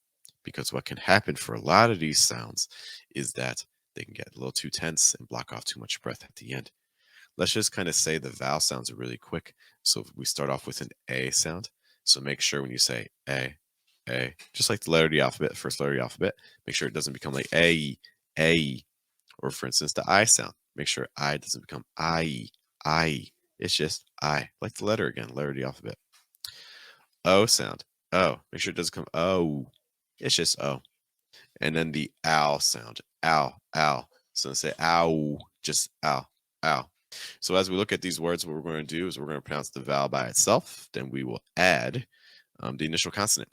Because what can happen for a lot of these sounds is that they can get a little too tense and block off too much breath at the end. Let's just kind of say the vowel sounds are really quick. So if we start off with an A sound. So make sure when you say A, just like the letter of the alphabet, first letter of the alphabet, make sure it doesn't become like A. Or for instance, the I sound. Make sure I doesn't become I. It's just I, like the letter again, letter of the alphabet. O sound. O. Make sure it doesn't come O. It's just O. And then the ow sound. Ow. So say ow, just ow. So as we look at these words, what we're going to do is we're going to pronounce the vowel by itself. Then we will add the initial consonant.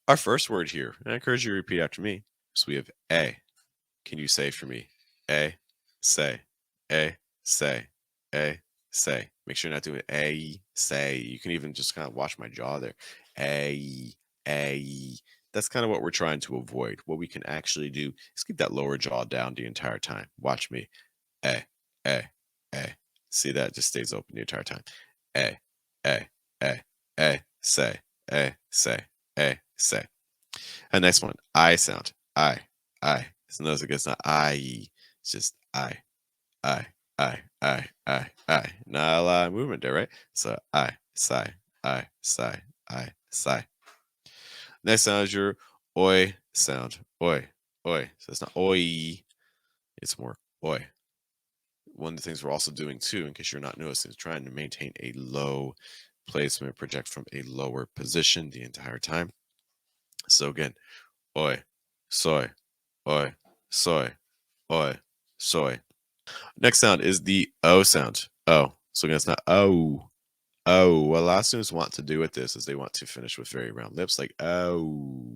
Our first word here, and I encourage you to repeat after me. So we have A. Can you say for me? A, say, A, say, A, say. Make sure you're not doing A, say. You can even just kind of watch my jaw there. A. That's kind of what we're trying to avoid. What we can actually do is keep that lower jaw down the entire time. Watch me. A. See that? Just stays open the entire time. A. Say. A, say. A, say. And next one, I sound. I. So notice it gets not I. It's just I. Not a lot of movement there, right? So I. sigh, I, sigh, I, sigh. Next sound is your oi sound. Oi, oi. So it's not oi, it's more oi. One of the things we're also doing too, in case you're not noticing, is trying to maintain a low placement, project from a lower position the entire time. So again, oi, soy, oi, soy, oi, soy. Next sound is the O sound. O. So again, it's not O. Oh, what a lot of students want to do with this is they want to finish with very round lips, like oh.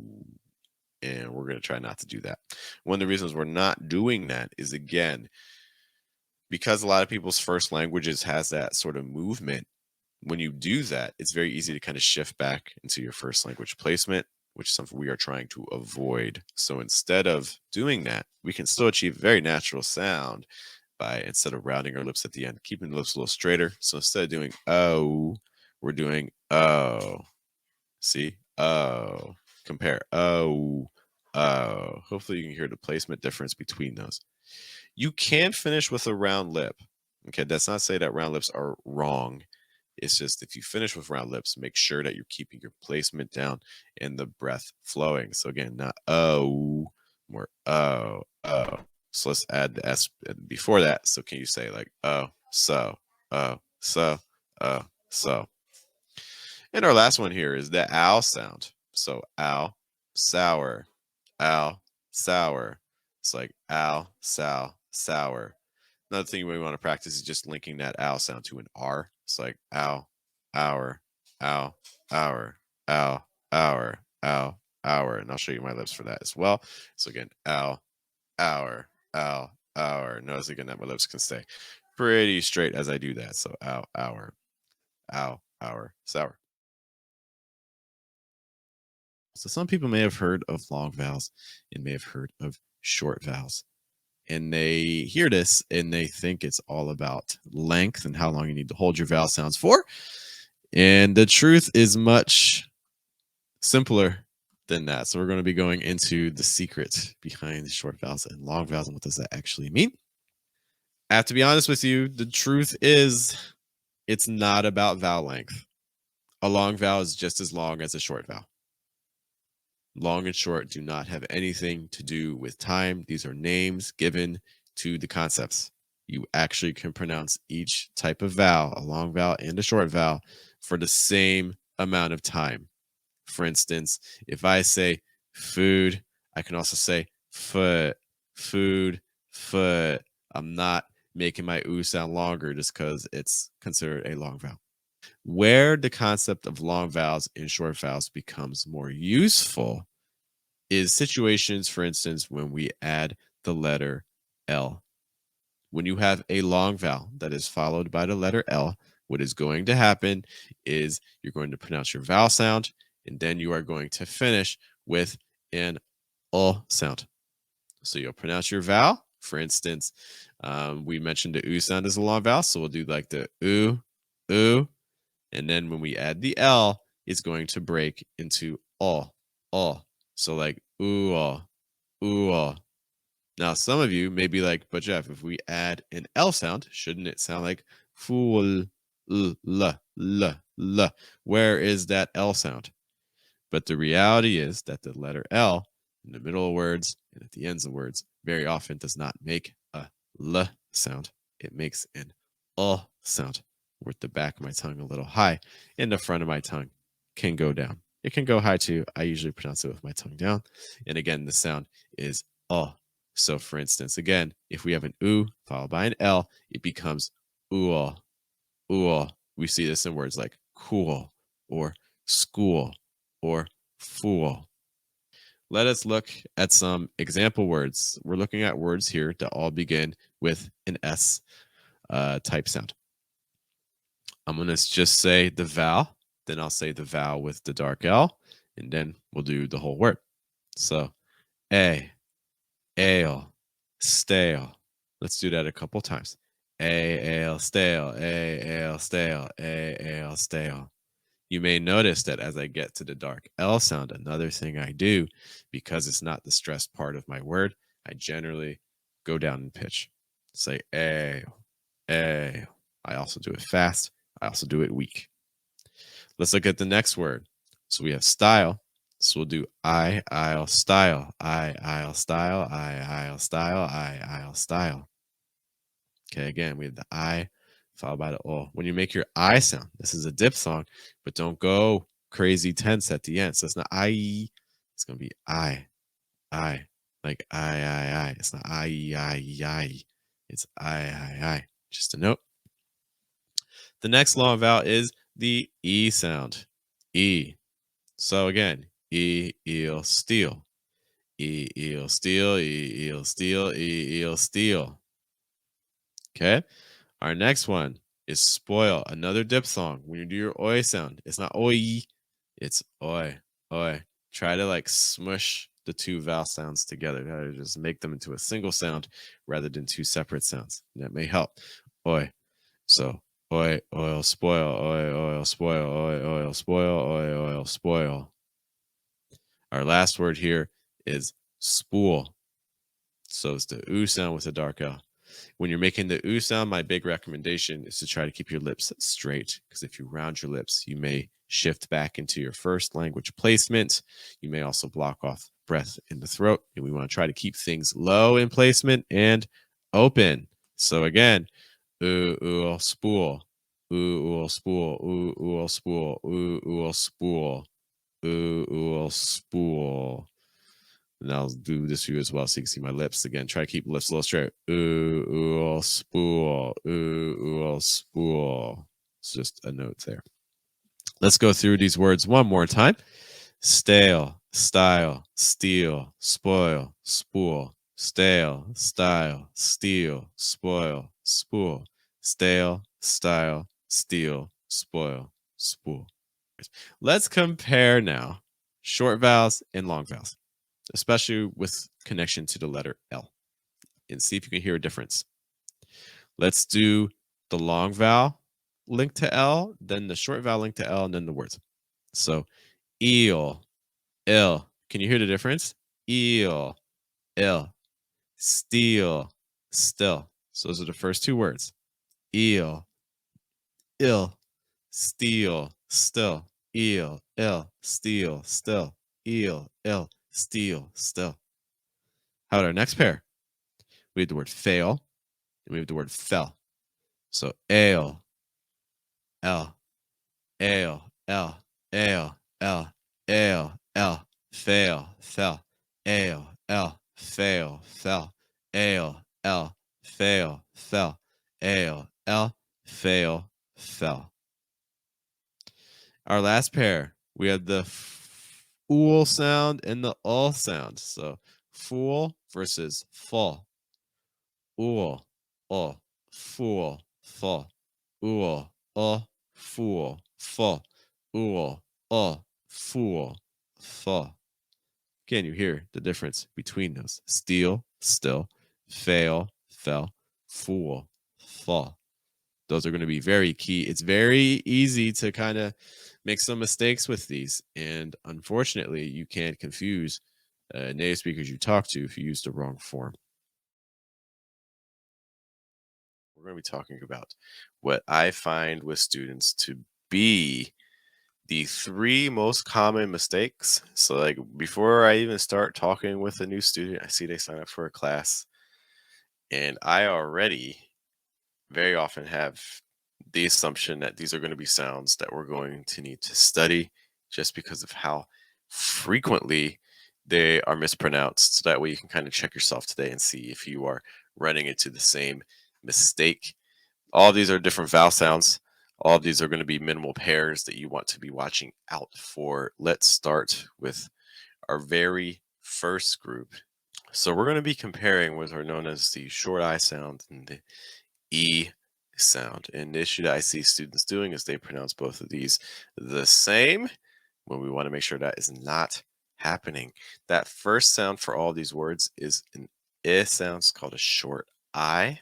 And we're going to try not to do that. One of the reasons we're not doing that is, again, because a lot of people's first languages has that sort of movement. When you do that, it's very easy to kind of shift back into your first language placement, which is something we are trying to avoid. So instead of doing that, we can still achieve very natural sound by, instead of rounding our lips at the end, keeping the lips a little straighter. So instead of doing oh, we're doing oh. See? Oh. Compare. Oh. Oh. Hopefully you can hear the placement difference between those. You can finish with a round lip. Okay, that's not to say that round lips are wrong. It's just if you finish with round lips, make sure that you're keeping your placement down and the breath flowing. So again, not oh, more oh, oh. So let's add the S before that. So can you say like oh, so, oh, so, oh, so. And our last one here is the ow sound. So ow, sour, ow, sour. It's like ow, sow, sour. Another thing we want to practice is just linking that ow sound to an R. It's like ow, hour, ow, hour, ow, hour, ow, hour. And I'll show you my lips for that as well. So again, ow, hour, ow, hour. Notice again that my lips can stay pretty straight as I do that. So ow, hour, ow, hour, sour. So some people may have heard of long vowels and may have heard of short vowels. And they hear this and they think it's all about length and how long you need to hold your vowel sounds for. And the truth is much simpler than that. So we're going to be going into the secret behind short vowels and long vowels and what does that actually mean. I have to be honest with you, the truth is it's not about vowel length. A long vowel is just as long as a short vowel. Long and short do not have anything to do with time. These are names given to the concepts. You actually can pronounce each type of vowel, a long vowel and a short vowel, for the same amount of time. For instance, if I say food, I can also say foot, food, foot. I'm not making my oo sound longer just because it's considered a long vowel. Where the concept of long vowels and short vowels becomes more useful is situations, for instance, when we add the letter L. When you have a long vowel that is followed by the letter L, what is going to happen is you're going to pronounce your vowel sound, and then you are going to finish with an sound. So you'll pronounce your vowel. For instance, we mentioned the oo sound is a long vowel, so we'll do like the oo, oo, and then when we add the L, it's going to break into all. So like ooh, ooh. Now some of you may be like, but Jeff, if we add an L sound, shouldn't it sound like fool, l? Where is that L sound? But the reality is that the letter L in the middle of words and at the ends of words very often does not make a L sound. It makes an sound with the back of my tongue a little high and the front of my tongue can go down. It can go high too. I usually pronounce it with my tongue down. And again, the sound is So for instance, again, if we have an oo followed by an L, it becomes ooh. We see this in words like cool or school or fool. Let us look at some example words. We're looking at words here that all begin with an S type sound. I'm going to just say the vowel, then I'll say the vowel with the dark L, and then we'll do the whole word. So, ale, stale. Let's do that a couple times. Ale, stale, ale, stale, ale, stale. You may notice that as I get to the dark L sound, another thing I do, because it's not the stressed part of my word, I generally go down in pitch. Say ale, ale. I also do it fast. I also do it weak. Let's look at the next word. So we have style. So we'll do I'll style, I'll style, I'll style, I'll style. Okay, again, we have the I followed by the O. When you make your I sound, this is a diphthong, but don't go crazy tense at the end. So it's not I, it's going to be I, like I. It's not I. It's I. Just a note. The next long vowel is the E sound. E. So again, eel, steal. Eel, steal, eel, steal, eel, steal. Okay. Our next one is spoil, another diphthong. When you do your oi sound, it's not oi, it's oi, oi. Try to like smush the two vowel sounds together. Try to just make them into a single sound rather than two separate sounds. And that may help. Oi. So oi, oil, spoil, oi, oil, spoil, oi, oil, spoil, oi, oil, spoil. Our last word here is spool. So it's the oo sound with a dark L. When you're making the oo sound, my big recommendation is to try to keep your lips straight, because if you round your lips, you may shift back into your first language placement. You may also block off breath in the throat, and we want to try to keep things low in placement and open. So again, oo, spool, oo, spool, oo, spool, oo, spool, oo, spool. And I'll do this for you as well so you can see my lips again. Try to keep lips a little straight. Ooh, spool. Ooh, spool. It's just a note there. Let's go through these words one more time. Stale, style, steal, spoil, spool. Stale, style, steal, spoil, spool. Stale, style, steal, spoil, spool. Let's compare now short vowels and long vowels, especially with connection to the letter L, and see if you can hear a difference. Let's do the long vowel linked to L, then the short vowel linked to L, and then the words. So eel, ill. Can you hear the difference? Eel, ill. Steal, still. So those are the first two words. Eel, ill. Steal, still. Eel, ill. Steal, still. Eel, ill. Steal, still. How about our next pair? We have the word fail, and we have the word fell. So ale, L, ale, L, ale, L, ale, L, fail, fell, ale, L, fail, fell, ale, L, fail, fell, ale, L, fail, fell. Our last pair, we have the ool sound and the ul sound. So fool versus full. Ool, fool, full. Ool, fool, full. Ool, fool, full. Can you hear the difference between those? Steal, still, fail, fell, fool, fall. Those are going to be very key. It's very easy to kind of make some mistakes with these. And unfortunately, you can't confuse native speakers you talk to if you use the wrong form. We're going to be talking about what I find with students to be the 3 most common mistakes. So, like, before I even start talking with a new student, I see they sign up for a class, and I already very often have the assumption that these are going to be sounds that we're going to need to study just because of how frequently they are mispronounced. So that way you can kind of check yourself today and see if you are running into the same mistake. All of these are different vowel sounds. All of these are going to be minimal pairs that you want to be watching out for. Let's start with our very first group. So we're going to be comparing what are known as the short I sound and the E sound. And the issue that I see students doing is they pronounce both of these the same when we want to make sure that is not happening. That first sound for all these words is an I sound. It's called a short I.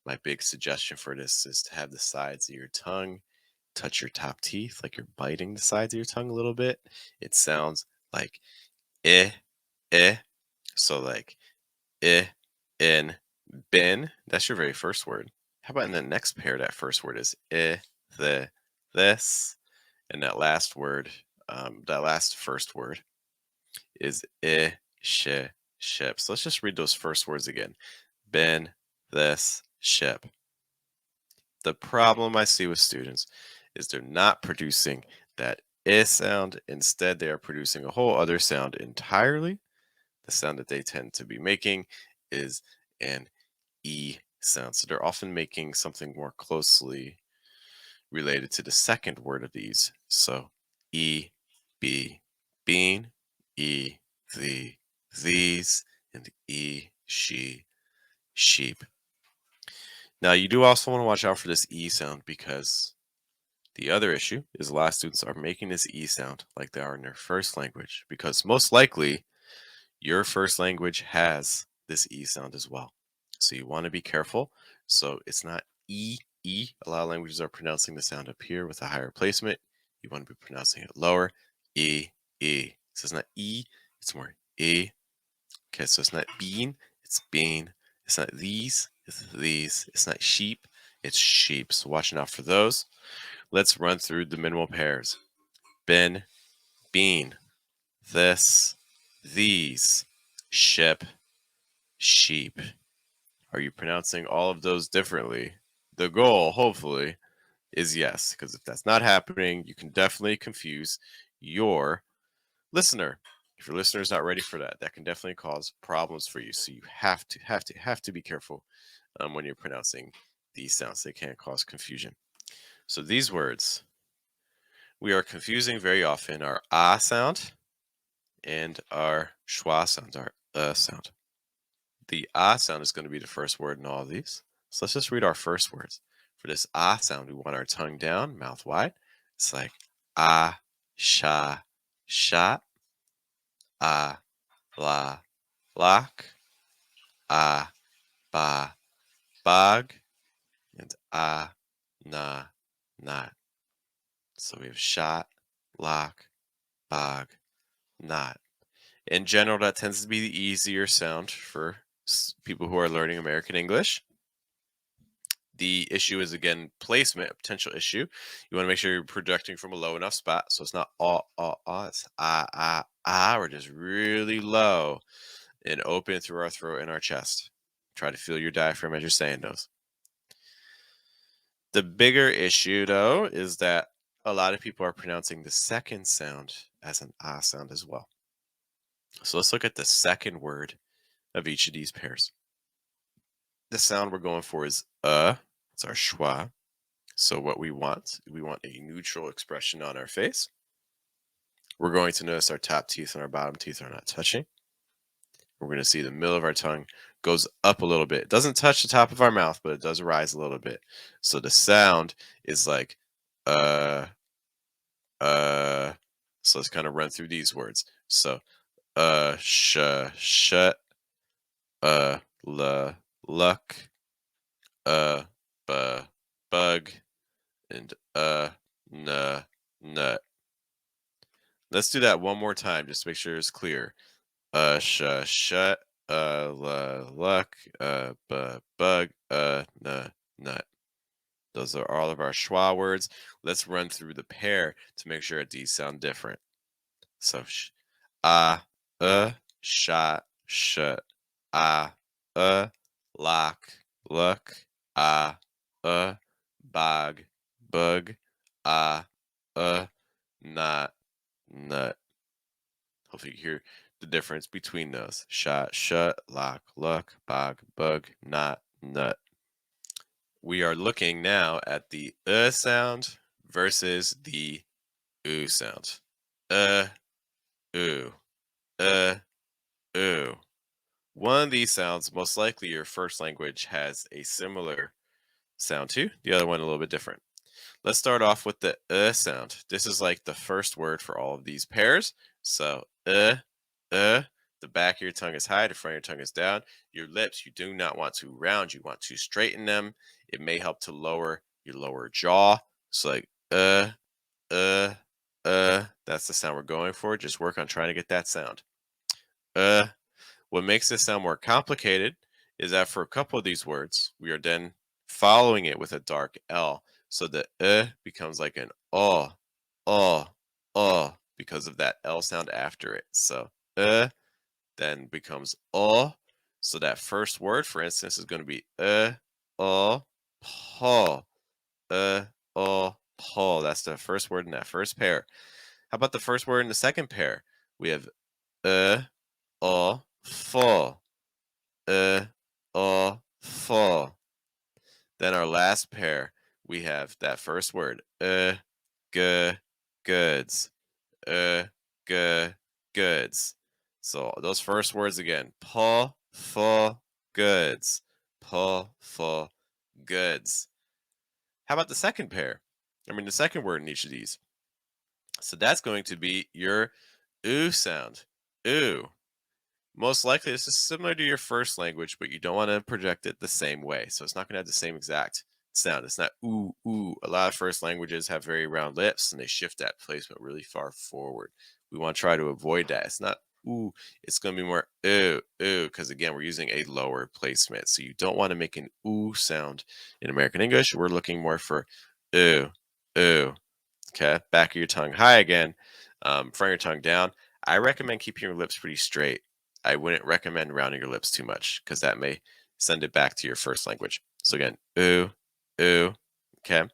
My big suggestion for this is to have the sides of your tongue touch your top teeth, like you're biting the sides of your tongue a little bit. It sounds like I, I. So like I, in, bin. That's your very first word. How about in the next pair, that first word is I, the, this. And that last word, that last first word is ship. So let's just read those first words again. Been this ship. The problem I see with students is they're not producing that sound. Instead, they are producing a whole other sound entirely. The sound that they tend to be making is an E sound. So they're often making something more closely related to the second word of these. So E, B, bean, E, these, and E, she, sheep. Now, you do also want to watch out for this E sound because the other issue is a lot of students are making this E sound like they are in their first language because most likely your first language has this E sound as well. So you want to be careful. So it's not E, E. A lot of languages are pronouncing the sound up here with a higher placement. You want to be pronouncing it lower. E, E. So it's not E, it's more E. Okay, so it's not bean, it's bean. It's not these, it's these. It's not sheep, it's sheep. So watching out for those. Let's run through the minimal pairs. Been, bean, this, these, ship, sheep. Are you pronouncing all of those differently? The goal, hopefully, is yes, because if that's not happening, you can definitely confuse your listener. If your listener is not ready for that, that can definitely cause problems for you. So you have to be careful when you're pronouncing these sounds. They can cause confusion. So these words we are confusing very often our ah sound and our schwa sound, our sound. The ah sound is going to be the first word in all of these. So let's just read our first words. For this ah sound, we want our tongue down, mouth wide. It's like ah, sha, shot, ah, la, lock, ah, ba, bog, and ah, na, not. So we have shot, lock, bog, not. In general, that tends to be the easier sound for people who are learning American English. The issue is, again, placement, a potential issue. You want to make sure you're projecting from a low enough spot. So it's not it's we're just really low and open through our throat and our chest. Try to feel your diaphragm as you're saying those. The bigger issue, though, is that a lot of people are pronouncing the second sound as an ah sound as well. So let's look at the second word of each of these pairs. The sound we're going for is it's our schwa. So what we want a neutral expression on our face. We're going to notice our top teeth and our bottom teeth are not touching. We're going to see the middle of our tongue goes up a little bit. It doesn't touch the top of our mouth, but it does rise a little bit. So the sound is like so let's kind of run through these words. So shut, luck, bug, and nut. Let's do that one more time, just to make sure it's clear. Shut, luck, bug, nut. Those are all of our schwa words. Let's run through the pair to make sure that these sound different. So, shot, shut, lock, luck, bog, bug, not, nut. Hopefully you hear the difference between those. Shot, shut, lock, luck, bog, bug, not, nut. We are looking now at the sound versus the sound. Ooh, ooh. One of these sounds, most likely your first language has a similar sound to, the other one a little bit different. Let's start off with the sound. This is like the first word for all of these pairs. So, the back of your tongue is high, the front of your tongue is down. Your lips, you do not want to round, you want to straighten them. It may help to lower your lower jaw. So like, that's the sound we're going for. Just work on trying to get that sound. What makes this sound more complicated is that for a couple of these words, we are then following it with a dark L. So the becomes like an oh, because of that L sound after it. So then becomes So that first word, for instance, is going to be paw, paw. That's the first word in that first pair. How about the first word in the second pair? We have fall, fall. Then our last pair, we have that first word, goods, goods. So those first words again, paw, fa, goods, paw, fa, goods. How about the second pair? The second word in each of these. So that's going to be your oo sound. Ooh. Most likely, this is similar to your first language, but you don't want to project it the same way. So it's not going to have the same exact sound. It's not ooh, ooh. A lot of first languages have very round lips and they shift that placement really far forward. We want to try to avoid that. It's not ooh, it's going to be more ooh, ooh, because again, we're using a lower placement. So you don't want to make an ooh sound in American English. We're looking more for ooh, ooh. Okay, back of your tongue high again, front of your tongue down. I recommend keeping your lips pretty straight. I wouldn't recommend rounding your lips too much because that may send it back to your first language. So again, ooh, ooh. Okay.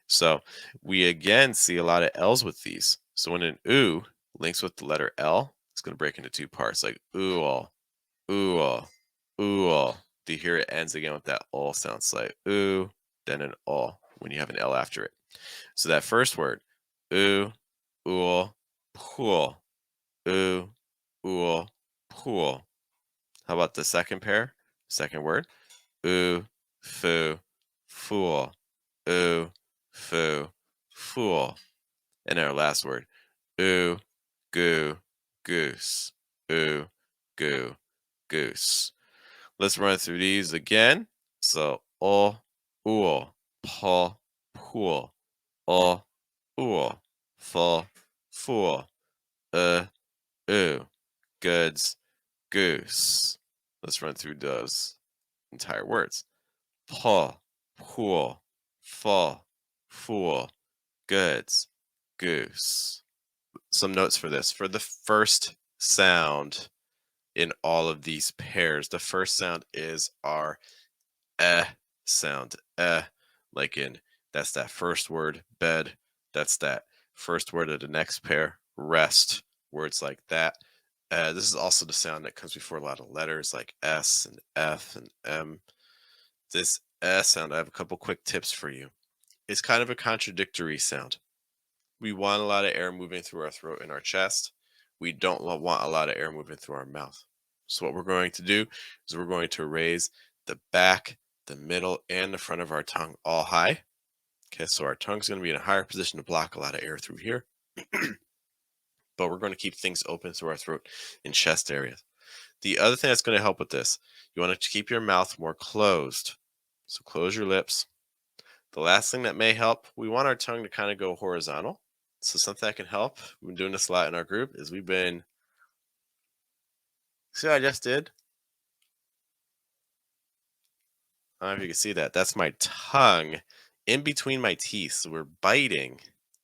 So we again see a lot of L's with these. So when an ooh links with the letter L, it's going to break into two parts like ooh all, ooh all, ooh all. Do you hear it ends again with that all sound? So like ooh, then an all when you have an L after it. So that first word, ooh, ool, pool, ooh, ool, pool. How about the second pair? Second word, ooh, foo, fool, ooh, foo, fool. And our last word, ooh, goo, goose, ooh, goo, goose. Let's run through these again. So, ool, paw, pool, ool, full, fool, uh, ooh, goods, goose. Let's run through those entire words. Paw, pool, fall, fool, goods, goose. Some notes for this. For the first sound in all of these pairs, the first sound is our sound. Like in that's that first word, bed. That's that first word of the next pair, rest. Words like that. This is also the sound that comes before a lot of letters like S and F and M. This sound, I have a couple quick tips for you. It's kind of a contradictory sound. We want a lot of air moving through our throat and our chest. We don't want a lot of air moving through our mouth. So what we're going to do is we're going to raise the back, the middle, and the front of our tongue all high. Okay, so our tongue's going to be in a higher position to block a lot of air through here. But we're going to keep things open through our throat and chest areas. The other thing that's going to help with this, you want to keep your mouth more closed. So close your lips. The last thing that may help, we want our tongue to kind of go horizontal. So something that can help, we've been doing this a lot in our group, is we've been, see what I just did? I don't know if you can see that. That's my tongue in between my teeth. So we're biting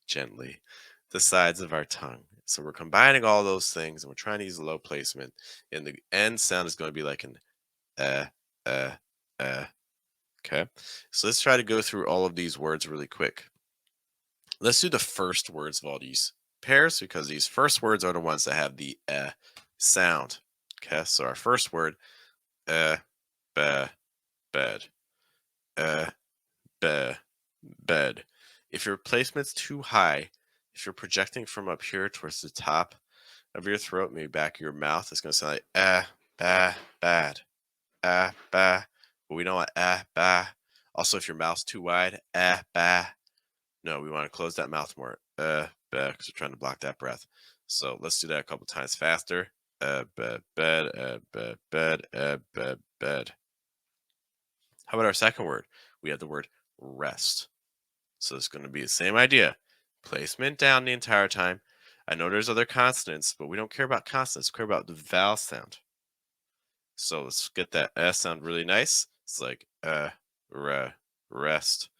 gently the sides of our tongue. So we're combining all those things and we're trying to use a low placement. And the end sound is going to be like an uh, uh, uh. Okay. So let's try to go through all of these words really quick. Let's do the first words of all these pairs because these first words are the ones that have the sound. Okay. So our first word, be, bed, be, bed. If your placement's too high, if you're projecting from up here towards the top of your throat, maybe back of your mouth, it's going to sound like bad, bah. But we don't want bah. Also, if your mouth's too wide, bah. No, we want to close that mouth more, bah, because we're trying to block that breath. So let's do that a couple times faster. Bed, bed. How about our second word? We have the word rest. So it's going to be the same idea. Placement down the entire time. I know there's other consonants, but we don't care about consonants. We care about the vowel sound. So let's get that S sound really nice. It's like rest,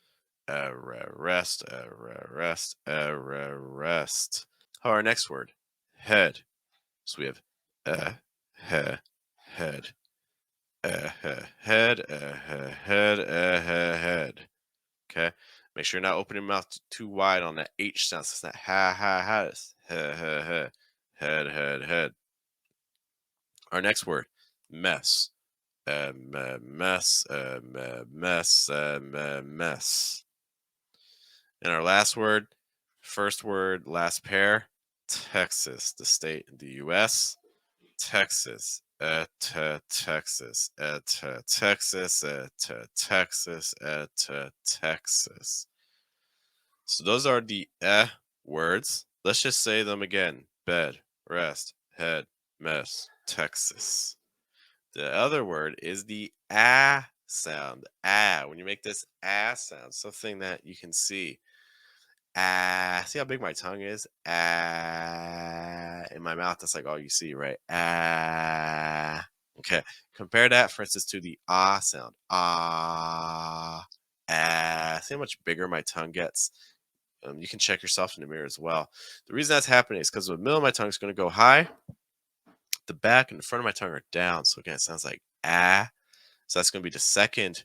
rest, rest, rest. How our next word? Head. So we have head, head, head, head. Okay. Make sure you're not opening your mouth too wide on that H sound. So it's not ha. It's head. Our next word, mess. Mess. And our last word, first word, last pair, Texas, the state in the U.S. Texas. Texas. Texas. Texas. So those are the words. Let's just say them again. Bed, rest, head, mess, Texas. The other word is the sound. When you make this sound, something that you can see. See how big my tongue is? In my mouth, that's like all you see, right? Okay. Compare that, for instance, to the sound. See how much bigger my tongue gets? You can check yourself in the mirror as well. The reason that's happening is because the middle of my tongue is going to go high. The back and the front of my tongue are down. So again, it sounds like So that's going to be the second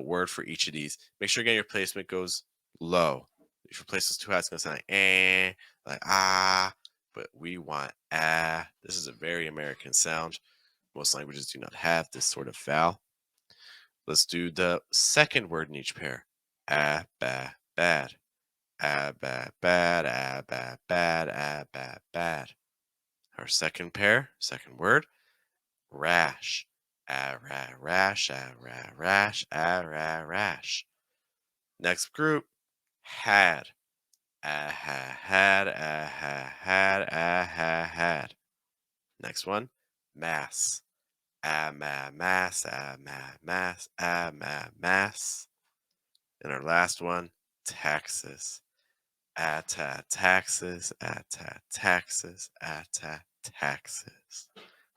word for each of these. Make sure again your placement goes low. If you place this too high, it's going to sound like but we want This is a very American sound. Most languages do not have this sort of vowel. Let's do the second word in each pair. Bad. Bad. Our second pair, second word, rash. Rash. Next group, had. Had. Next one, mass. Mass. And our last one, taxes. Taxes. Taxes.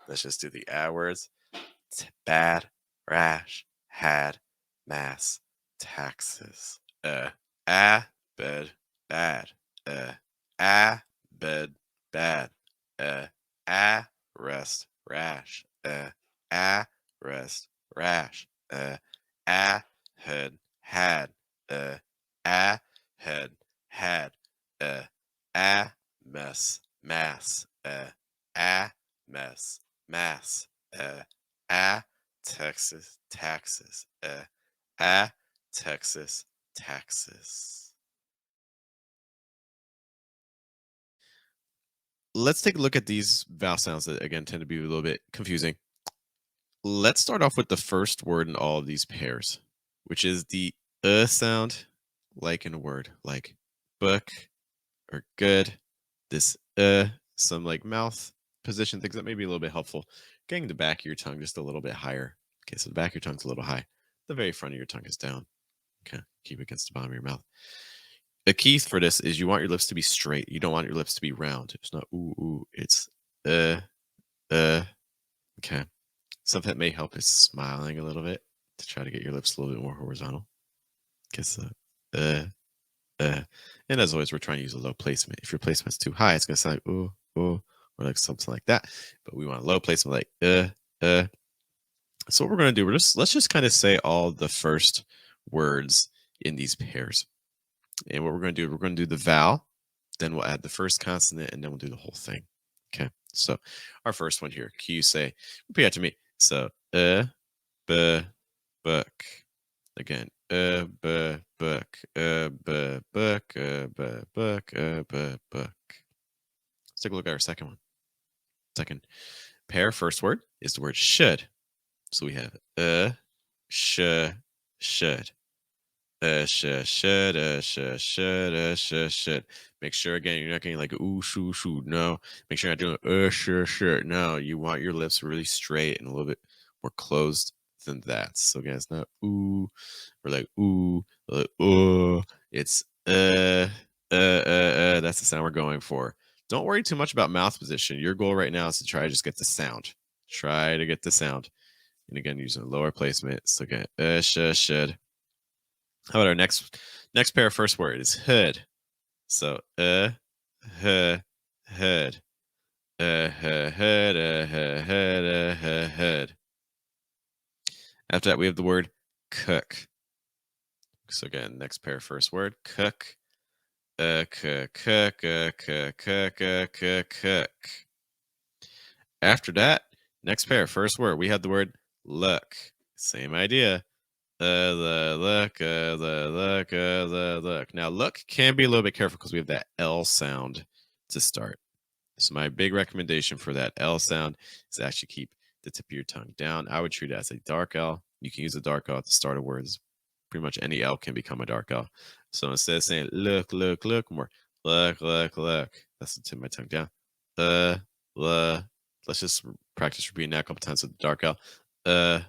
Let's just do the words. Bad, rash, had, mass, taxes. Bed, bad. Bed, bad. Rest, rash. Rest, rash. Head, had. Head, had. Mess, mass. Mess, mass. Texas, taxes. Texas, taxes. Let's take a look at these vowel sounds that, again, tend to be a little bit confusing. Let's start off with the first word in all of these pairs, which is the sound, like in a word, like book or good. This some like mouth position things that may be a little bit helpful. Getting the back of your tongue just a little bit higher. Okay, so the back of your tongue's a little high. The very front of your tongue is down. Okay, keep it against the bottom of your mouth. The key for this is you want your lips to be straight. You don't want your lips to be round. It's not ooh. It's Okay. Something that may help is smiling a little bit to try to get your lips a little bit more horizontal. Because and as always, we're trying to use a low placement. If your placement's too high, it's gonna sound like ooh, or like something like that. But we want a low placement like So what we're gonna do, let's just kind of say all the first words in these pairs. And what we're gonna do, we're gonna do the vowel, then we'll add the first consonant, and then we'll do the whole thing. Okay. So our first one here, can you say, repeat after me? So book. Again, book, book, book. Let's take a look at our second one. Second pair, first word is the word should. So we have should. Should. Make sure again you're not getting like ooh shoo. No, make sure you're not doing sure. No, you want your lips really straight and a little bit more closed than that. So again, it's not ooh or like ooh, like It's That's the sound we're going for. Don't worry too much about mouth position. Your goal right now is to try to just get the sound. Try to get the sound. And again, using a lower placement. So again, should. How about our next pair? First word is hood. So hood. Hood. Hood. Hood. After that, we have the word cook. So again, next pair, first word, cook. Cook. After that, next pair, first word, we had the word look. Same idea. Look. Now, look can be a little bit careful because we have that L sound to start. So my big recommendation for that L sound is actually keep the tip of your tongue down. I would treat it as a dark L. You can use a dark L at the start of words. Pretty much any L can become a dark L. So instead of saying look, more look. That's the tip of my tongue down. Let's just practice repeating that a couple times with the dark L. If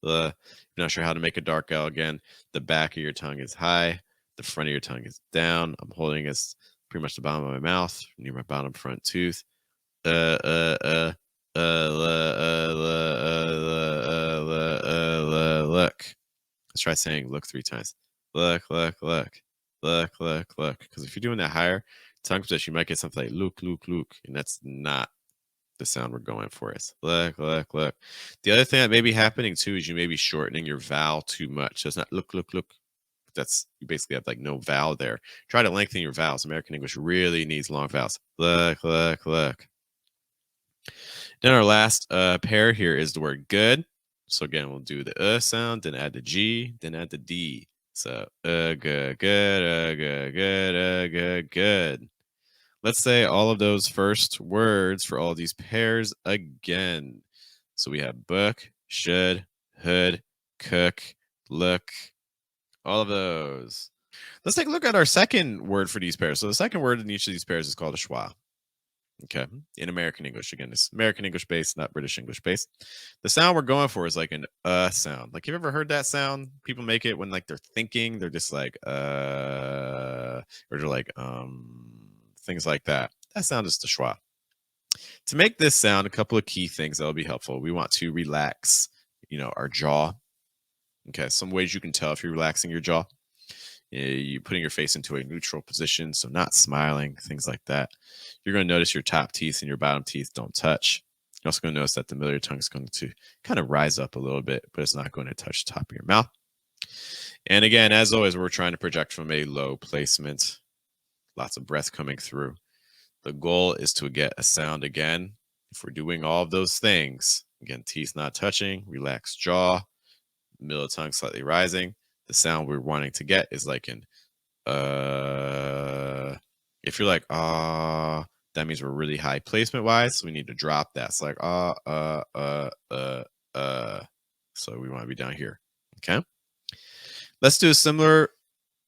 you're not sure how to make a dark L again, the back of your tongue is high, the front of your tongue is down. I'm holding as pretty much the bottom of my mouth near my bottom front tooth. Look. Let's try saying look 3 times. Look. Because if you're doing that higher tongue position, you might get something like look, and that's not the sound we're going for. Is look. The other thing that may be happening too is you may be shortening your vowel too much. So it's not look. That's you basically have like no vowel there. Try to lengthen your vowels. American English really needs long vowels. Look. Then our last pair here is the word good. So again, we'll do the sound, then add the G, then add the D. So good. Let's say all of those first words for all of these pairs again. So we have book, should, hood, cook, look, all of those. Let's take a look at our second word for these pairs. So the second word in each of these pairs is called a schwa. Okay, in American English. Again, it's American English based, not British English based. The sound we're going for is like an sound. Like, you've ever heard that sound? People make it when like they're thinking. They're just like or they're like things like that. That sound is the schwa. To make this sound, a couple of key things that'll be helpful. We want to relax, our jaw. Okay, some ways you can tell if you're relaxing your jaw. You putting your face into a neutral position, so not smiling, things like that. You're going to notice your top teeth and your bottom teeth don't touch. You're also going to notice that the middle of your tongue is going to kind of rise up a little bit, but it's not going to touch the top of your mouth. And again, as always, we're trying to project from a low placement. Lots of breath coming through. The goal is to get a sound again. If we're doing all of those things, again, teeth not touching, relaxed jaw, middle of the tongue slightly rising, the sound we're wanting to get is like an if you're like that means we're really high placement wise, so we need to drop that. It's like so we want to be down here. Okay, let's do a similar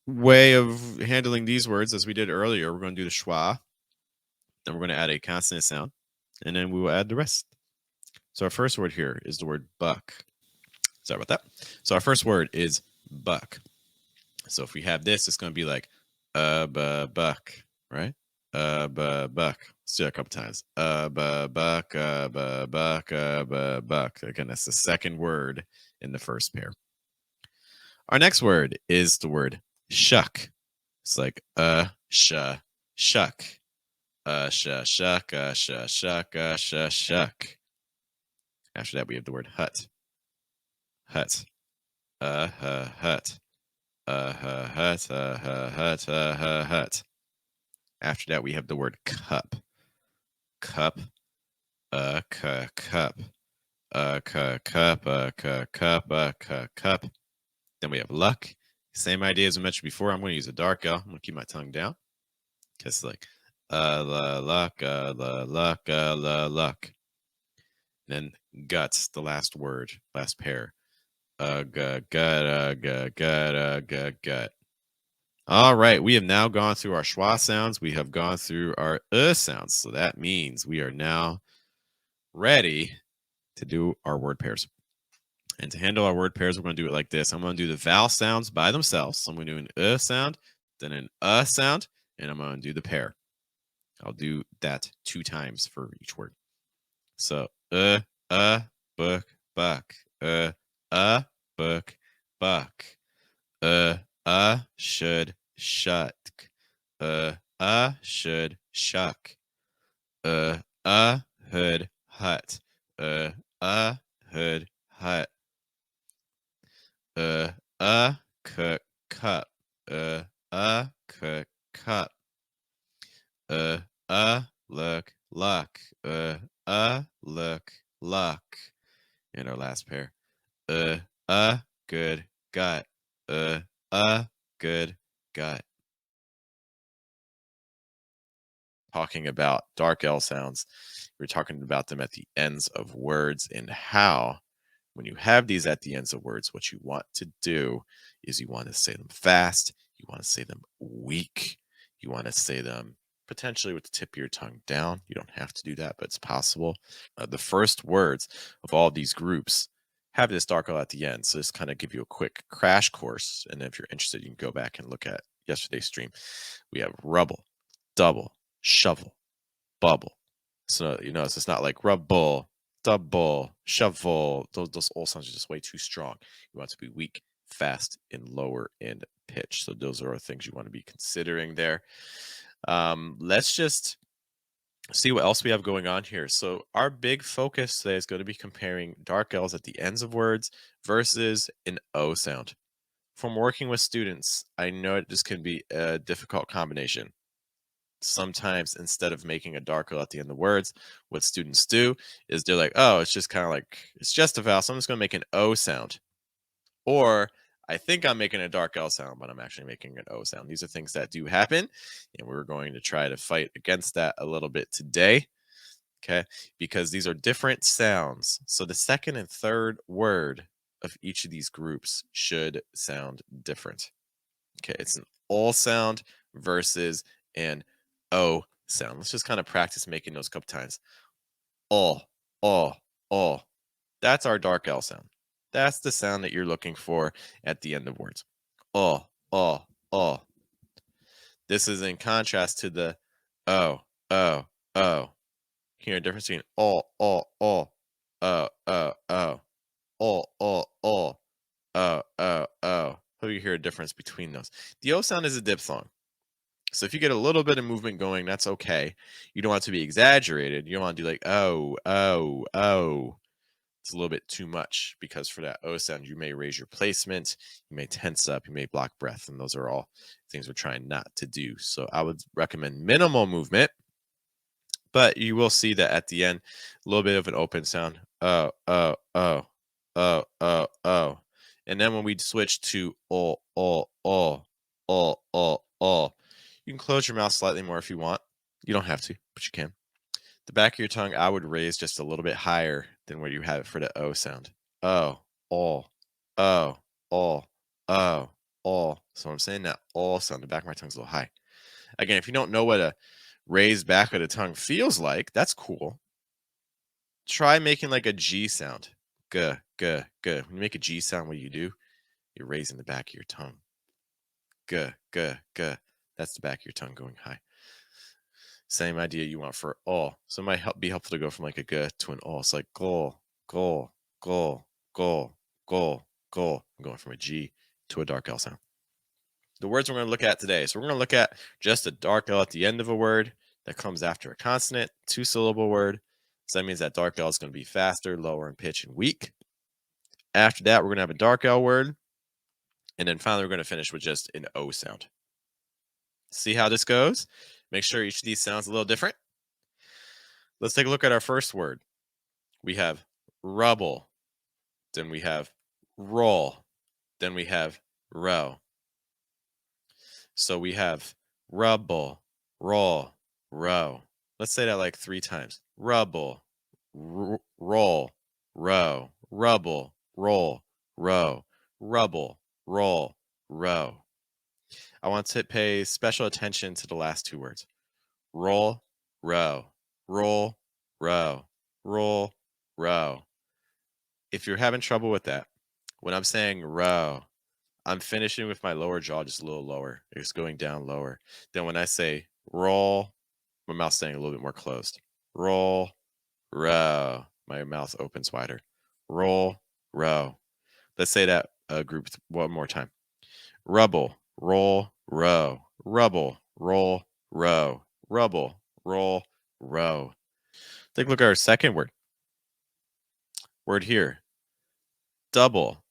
way of handling these words as we did earlier. We're going to do the schwa, then we're going to add a consonant sound, and then we will add the rest. So our first word here is the word buck. Sorry about that. So our first word is buck. So if we have this, it's going to be like buck, right? Buck. Let's do that a couple times. Buck. Again, that's the second word in the first pair. Our next word is the word shuck. It's like shuck. Shuck. Shuck. After that, we have the word hut. Hut. Hut. Hut. After that, we have the word cup. Cup. Cup. Cup. Then we have luck. Same idea as I mentioned before. I'm going to use a dark L. I'm going to keep my tongue down. Because it's like luck. Then guts, the last word, last pair. Gut. All right, we have now gone through our schwa sounds. We have gone through our sounds. So that means we are now ready to do our word pairs. And to handle our word pairs, we're going to do it like this. I'm going to do the vowel sounds by themselves. So I'm going to do an sound, then an sound, and I'm going to do the pair. I'll do that 2 times for each word. So book, buck, book, buck. Should, shut. Should, shuck. Hood, hut. Hood, hut. Cook, cup. Cook, cup. Look, luck. Look, luck. And our last pair. Good, gut. Good, gut. Talking about dark L sounds, we're talking about them at the ends of words and how, when you have these at the ends of words, what you want to do is you want to say them fast, you want to say them weak, you want to say them potentially with the tip of your tongue down. You don't have to do that, but it's possible. The first words of all these groups have this dark L at the end. So this kind of give you a quick crash course. And if you're interested, you can go back and look at yesterday's stream. We have rubble, double, shovel, bubble. So you notice it's not like rubble, double, shovel. Those all sounds are just way too strong. You want it to be weak, fast, and lower in pitch. So those are things you want to be considering there. Let's just see what else we have going on here. So our big focus today is going to be comparing dark L's at the ends of words versus an O sound. From working with students, I know this can be a difficult combination. Sometimes instead of making a dark L at the end of words, what students do is they're like, oh, it's just kind of like, it's just a vowel, so I'm just going to make an O sound. Or I think I'm making a dark L sound, but I'm actually making an O sound. These are things that do happen, and we're going to try to fight against that a little bit today, okay? Because these are different sounds. So the second and third word of each of these groups should sound different. Okay, it's an all sound versus an O sound. Let's just kind of practice making those a couple times. All. That's our dark L sound. That's the sound that you're looking for at the end of words. All. This is in contrast to the O. Hear a difference between all, all, all, How do you hear a difference between those? The O sound is a diphthong. So if you get a little bit of movement going, that's okay. You don't want it to be exaggerated. You don't want to do like, oh. It's a little bit too much because for that O sound, you may raise your placement, you may tense up, you may block breath. And those are all things we're trying not to do. So I would recommend minimal movement, but you will see that at the end, a little bit of an open sound. Oh. And then when we switch to all, you can close your mouth slightly more if you want. You don't have to, but you can. The back of your tongue, I would raise just a little bit higher than where you have it for the O sound. Oh. So I'm saying that all sound, the back of my tongue's a little high. Again, if you don't know what a raised back of the tongue feels like, that's cool. Try making like a G sound. G. When you make a G sound, what do? You're raising the back of your tongue. G. That's the back of your tongue going high. Same idea you want for all. So it might be helpful to go from like a G to an all. It's like goal. I'm going from a G to a dark L sound. The words we're going to look at today. So we're going to look at just a dark L at the end of a word that comes after a consonant, 2-syllable word. So that means that dark L is going to be faster, lower in pitch, and weak. After that, we're going to have a dark L word. And then finally, we're going to finish with just an O sound. See how this goes? Make sure each of these sounds a little different. Let's take a look at our first word. We have rubble. Then we have roll. Then we have row. So we have rubble, roll, row. Let's say that like 3 times. Rubble, roll, row. Rubble, roll, row. Rubble, roll, row. I want to pay special attention to the last 2 words. Roll, row. Roll, row. Roll, row. If you're having trouble with that, when I'm saying row, I'm finishing with my lower jaw just a little lower. It's going down lower. Then when I say roll, my mouth's staying a little bit more closed. Roll, row. My mouth opens wider. Roll, row. Let's say that group one more time. Rubble, roll, row. Rubble, roll, row. Rubble, roll, row. Take a look at our second word. Word here. Double,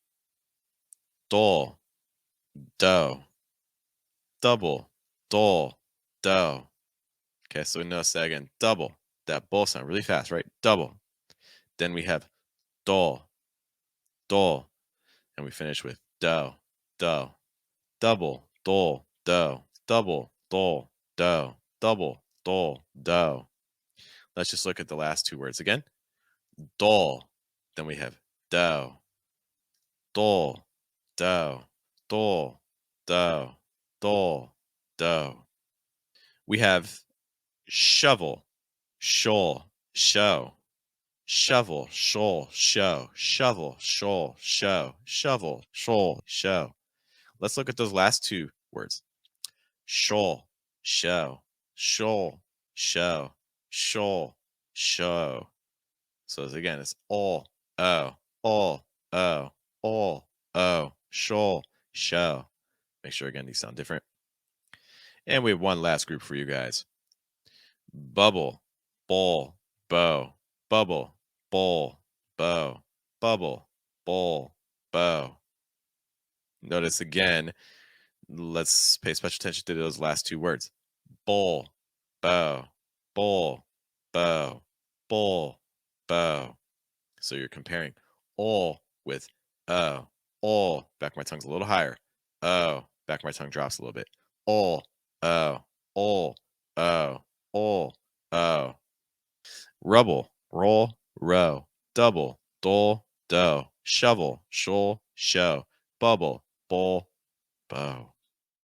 dull, dough. Double, dull, dough. Okay, so we notice that again. Double, that bull sound really fast, right? Double. Then we have dull, dull, and we finish with dough, dough. Double, dull, dough. Double, dull, dough. Double, dull, dough. Let's just look at the last two words again. Dull. Then we have dough, dull, dough, dull, dough, dull, dough. We have shovel, shoal, show. Shovel, shoal, show. Shovel, shoal, show. Shovel, shoal, show. Let's look at those last two words. Shoal, show. Shoal, show. Shoal, show. So again, it's all, oh, all, oh, all, oh, shoal, show. Make sure again these sound different. And we have one last group for you guys. Bubble, bowl, bow. Bubble, bowl, bow. Bubble, bowl, bow. Notice again, let's pay special attention to those last two words. Bowl, bow, bowl, bow, bowl, bow. So you're comparing all with oh. All, back my tongue's a little higher. Oh, back my tongue drops a little bit. All, oh, all, oh, all, oh. Rubble, roll, row. Double, dull, dough. Shovel, shoal, show. Bubble, bowl, bow.